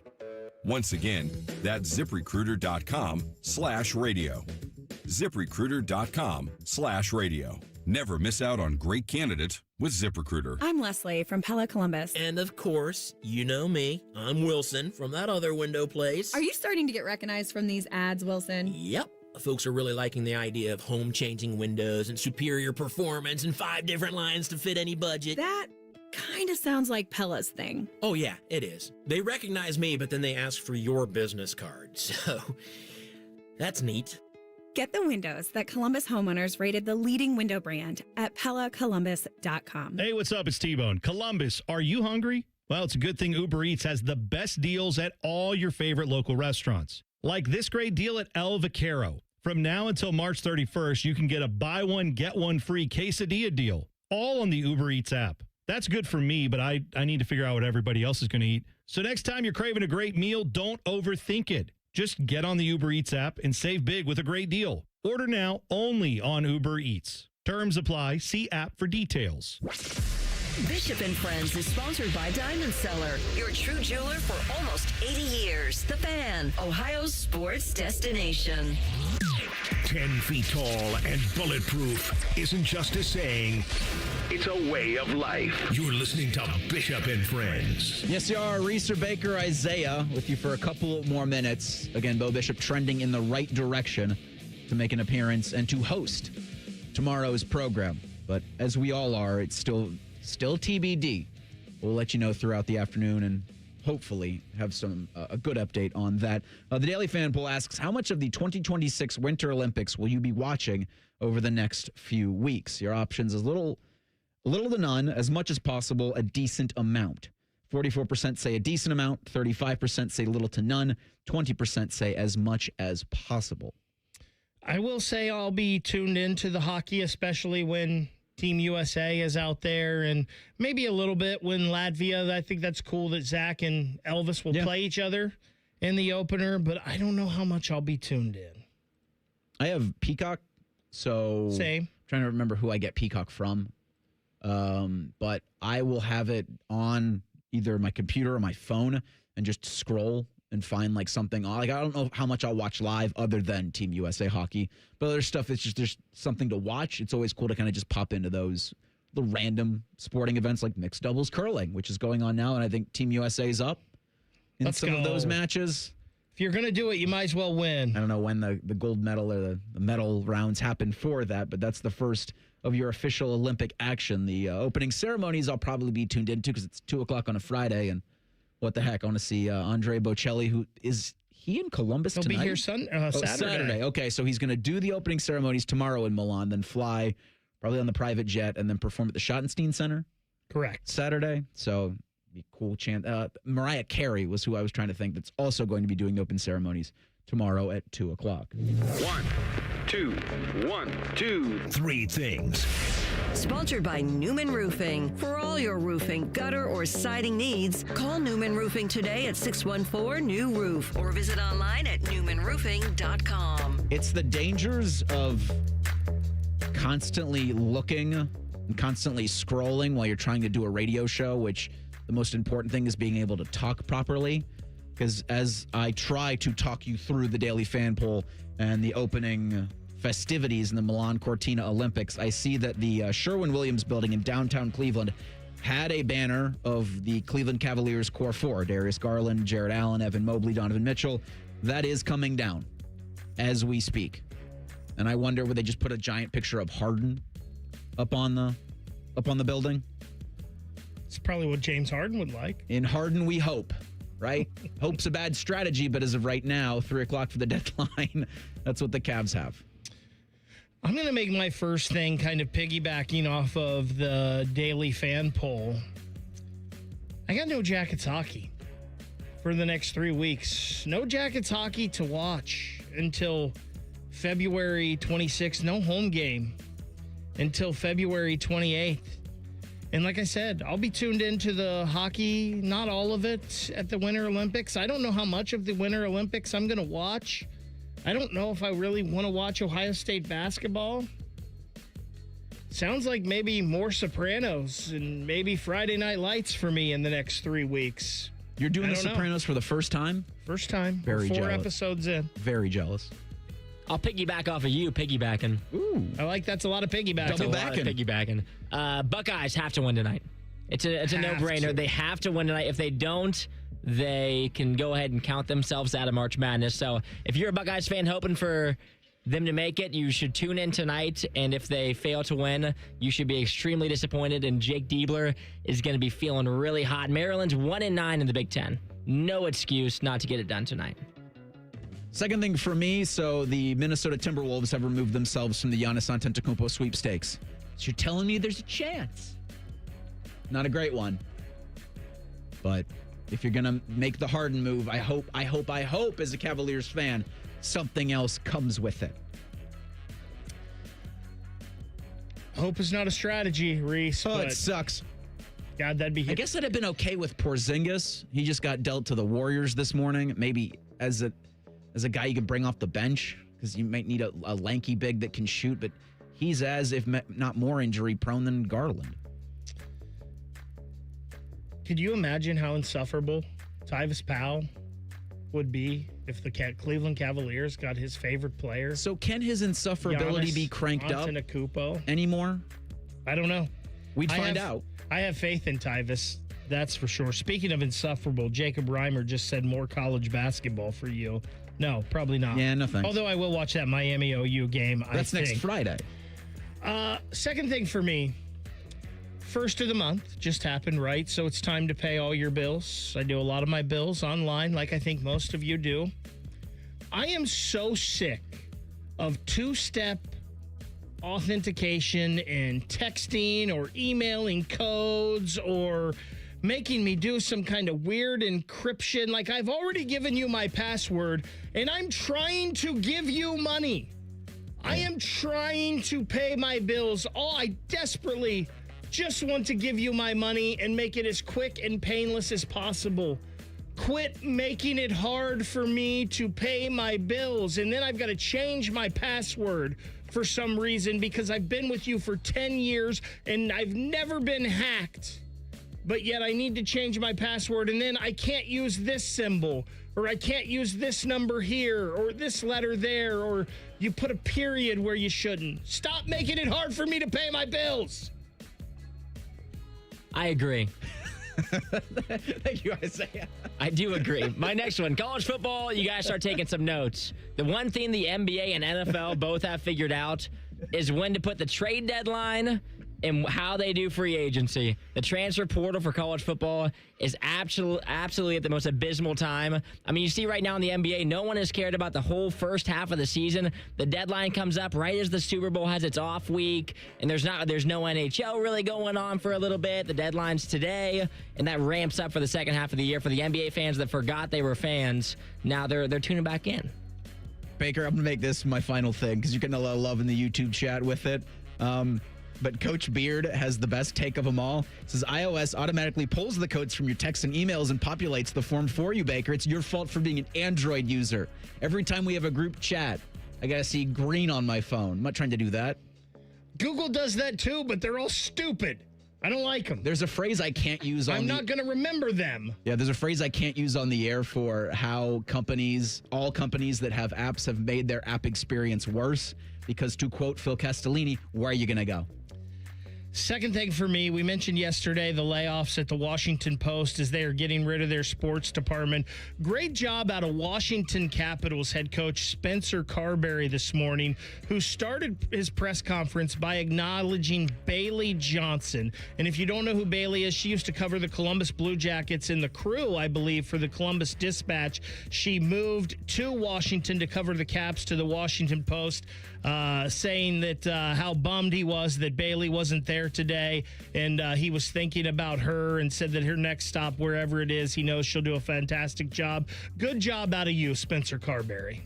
Once again, that's ZipRecruiter.com/radio. ZipRecruiter.com/radio. Never miss out on great candidates with ZipRecruiter. I'm Leslie from Pella Columbus. And of course, you know me. I'm Wilson from that other window place. Are you starting to get recognized from these ads, Wilson? Yep. Folks are really liking the idea of home-changing windows and superior performance and 5 different lines to fit any budget. That kind of sounds like Pella's thing. Oh, yeah, it is. They recognize me, but then they ask for your business card. So, that's neat. Get the windows that Columbus homeowners rated the leading window brand at PellaColumbus.com. Hey, what's up? It's T-Bone. Columbus, are you hungry? Well, it's a good thing Uber Eats has the best deals at all your favorite local restaurants. Like this great deal at El Vaquero. From now until March 31st, you can get a buy one, get one free quesadilla deal, all on the Uber Eats app. That's good for me, but I need to figure out what everybody else is going to eat. So next time you're craving a great meal, don't overthink it. Just get on the Uber Eats app and save big with a great deal. Order now only on Uber Eats. Terms apply. See app for details. Bishop & Friends is sponsored by Diamond Seller, your true jeweler for almost 80 years. The Fan, Ohio's sports destination. 10 feet tall and bulletproof isn't just a saying, it's a way of life. You're listening to Bishop & Friends. Yes, you are. Reiser, Baker, Isaiah with you for a couple more minutes. Again, Bo Bishop trending in the right direction to make an appearance and to host tomorrow's program. But as we all are, it's still TBD. We'll let you know throughout the afternoon and hopefully have a good update on that. The Daily Fan Poll asks, how much of the 2026 Winter Olympics will you be watching over the next few weeks? Your options is little to none, as much as possible, a decent amount. 44% say a decent amount, 35% say little to none, 20% say as much as possible. I will say I'll be tuned into the hockey, especially when Team USA is out there, and maybe a little bit when Latvia. I think that's cool that Zach and Elvis will play each other in the opener, but I don't know how much I'll be tuned in. I have Peacock, so same. I'm trying to remember who I get Peacock from, but I will have it on either my computer or my phone and just scroll and find like something. Like I don't know how much I'll watch live other than Team USA hockey, but other stuff, it's just there's something to watch. It's always cool to kind of just pop into the random sporting events like mixed doubles curling, which is going on now, and I think Team USA is up in some of those matches. If you're going to do it, you might as well win. I don't know when the gold medal or the medal rounds happen for that, but that's the first of your official Olympic action. The opening ceremonies I'll probably be tuned into because it's 2 o'clock on a Friday, and what the heck, I want to see Andre Bocelli, who is he in Columbus tonight? He'll be here Saturday. Okay, so he's going to do the opening ceremonies tomorrow in Milan, then fly probably on the private jet, and then perform at the Schottenstein Center. Correct. Saturday. So be a cool chance. Mariah Carey was who I was trying to think that's also going to be doing the open ceremonies tomorrow at 2 o'clock. 1, 2, 1, 2, 3 things. Sponsored by Newman Roofing. For all your roofing, gutter, or siding needs, call Newman Roofing today at 614-NEW-ROOF or visit online at newmanroofing.com. It's the dangers of constantly looking and constantly scrolling while you're trying to do a radio show, which the most important thing is being able to talk properly. Because as I try to talk you through the Daily Fan Poll and the opening festivities in the Milan Cortina Olympics, I see that the Sherwin-Williams building in downtown Cleveland had a banner of the Cleveland Cavaliers core four: Darius Garland, Jared Allen, Evan Mobley, Donovan Mitchell. That is coming down as we speak. And I wonder, would they just put a giant picture of Harden up on the building? It's probably what James Harden would like. In Harden we hope, right? Hope's a bad strategy, but as of right now, 3 o'clock for the deadline, that's what the Cavs have. I'm going to make my first thing kind of piggybacking off of the daily fan poll. I got no Jackets hockey for the next 3 weeks. No Jackets hockey to watch until February 26th. No home game until February 28th. And like I said, I'll be tuned into the hockey, not all of it, at the Winter Olympics. I don't know how much of the Winter Olympics I'm going to watch. I don't know if I really want to watch Ohio State basketball. Sounds like maybe more Sopranos and maybe Friday Night Lights for me in the next 3 weeks. You're doing The Sopranos for the first time? First time. Very We're 4 jealous. episodes in. Very jealous. I'll piggyback off of you, piggybacking. Ooh. I like that's a lot of piggybacking. Double backing. Piggybacking. Buckeyes have to win tonight. It's a no-brainer. They have to win tonight. If they don't, they can go ahead and count themselves out of March Madness. So if you're a Buckeyes fan hoping for them to make it, you should tune in tonight. And if they fail to win, you should be extremely disappointed. And Jake Diebler is going to be feeling really hot. Maryland's 1-9 in the Big Ten. No excuse not to get it done tonight. Second thing for me, so the Minnesota Timberwolves have removed themselves from the Giannis Antetokounmpo sweepstakes. So you're telling me there's a chance. Not a great one. But if you're going to make the Harden move, I hope as a Cavaliers fan, something else comes with it. Hope is not a strategy, Reese. Oh, it sucks. God, that'd be... I guess I'd have been okay with Porzingis. He just got dealt to the Warriors this morning. Maybe as a guy you could bring off the bench, because you might need a lanky big that can shoot, but he's if not more injury prone than Garland. Could you imagine how insufferable Tyvis Powell would be if the Cleveland Cavaliers got his favorite player? So can his insufferability be cranked up anymore? I don't know. We'd find out. I have faith in Tyvis, that's for sure. Speaking of insufferable, Jacob Reimer just said more college basketball for you. No, probably not. Yeah, no thanks. Although I will watch that Miami OU game. That's next Friday. Second thing for me, first of the month just happened, right? So it's time to pay all your bills. I do a lot of my bills online, like I think most of you do. I am so sick of two-step authentication and texting or emailing codes or making me do some kind of weird encryption. Like, I've already given you my password, and I'm trying to give you money. I am trying to pay my bills. I desperately just want to give you my money and make it as quick and painless as possible. Quit making it hard for me to pay my bills. And then I've got to change my password for some reason because I've been with you for 10 years and I've never been hacked. But yet I need to change my password, and then I can't use this symbol, or I can't use this number here, or this letter there, or you put a period where you shouldn't. Stop making it hard for me to pay my bills. I agree. Thank you, Isaiah. I do agree. My next one, college football, you guys start taking some notes. The one thing the NBA and NFL both have figured out is when to put the trade deadline and how they do free agency. The transfer portal for college football is absolutely at the most abysmal time. I mean, you see right now in the NBA, no one has cared about the whole first half of the season. The deadline comes up right as the Super Bowl has its off week, and there's no NHL really going on for a little bit. The deadline's today, and that ramps up for the second half of the year. For the NBA fans that forgot they were fans, now they're tuning back in. Baker, I'm going to make this my final thing because you're getting a lot of love in the YouTube chat with it. But Coach Beard has the best take of them all. It says iOS automatically pulls the codes from your texts and emails and populates the form for you, Baker. It's your fault for being an Android user. Every time we have a group chat, I got to see green on my phone. I'm not trying to do that. Google does that too, but they're all stupid. I don't like them. There's a phrase I can't use on I'm not going to remember them. Yeah, there's a phrase I can't use on the air for how all companies that have apps have made their app experience worse because, to quote Phil Castellini, where are you going to go? Second thing for me, we mentioned yesterday the layoffs at the Washington Post as they are getting rid of their sports department. Great job out of Washington Capitals head coach Spencer Carberry this morning, who started his press conference by acknowledging Bailey Johnson. And if you don't know who Bailey is, she used to cover the Columbus Blue Jackets in the Crew, I believe, for the Columbus Dispatch. She moved to Washington to cover the Caps to the Washington Post, saying that how bummed he was that Bailey wasn't there today, and he was thinking about her and said that her next stop, wherever it is, he knows she'll do a fantastic job. Good job out of you, Spencer Carberry.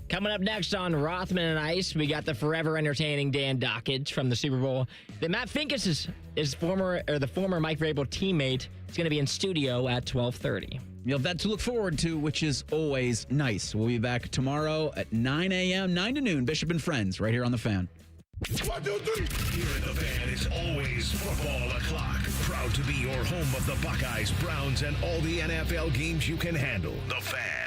Coming up next on Rothman and Ice, we got the forever entertaining Dan Dockage from the Super Bowl. Then Matt Finkus is the former Mike Vrabel teammate. Is going to be in studio at 12:30. You'll have that to look forward to, which is always nice. We'll be back tomorrow at 9 a.m., 9 to noon, Bishop and Friends, right here on The Fan. 1, 2, 3. Here at The Fan, it's always football o'clock. Proud to be your home of the Buckeyes, Browns, and all the NFL games you can handle. The Fan.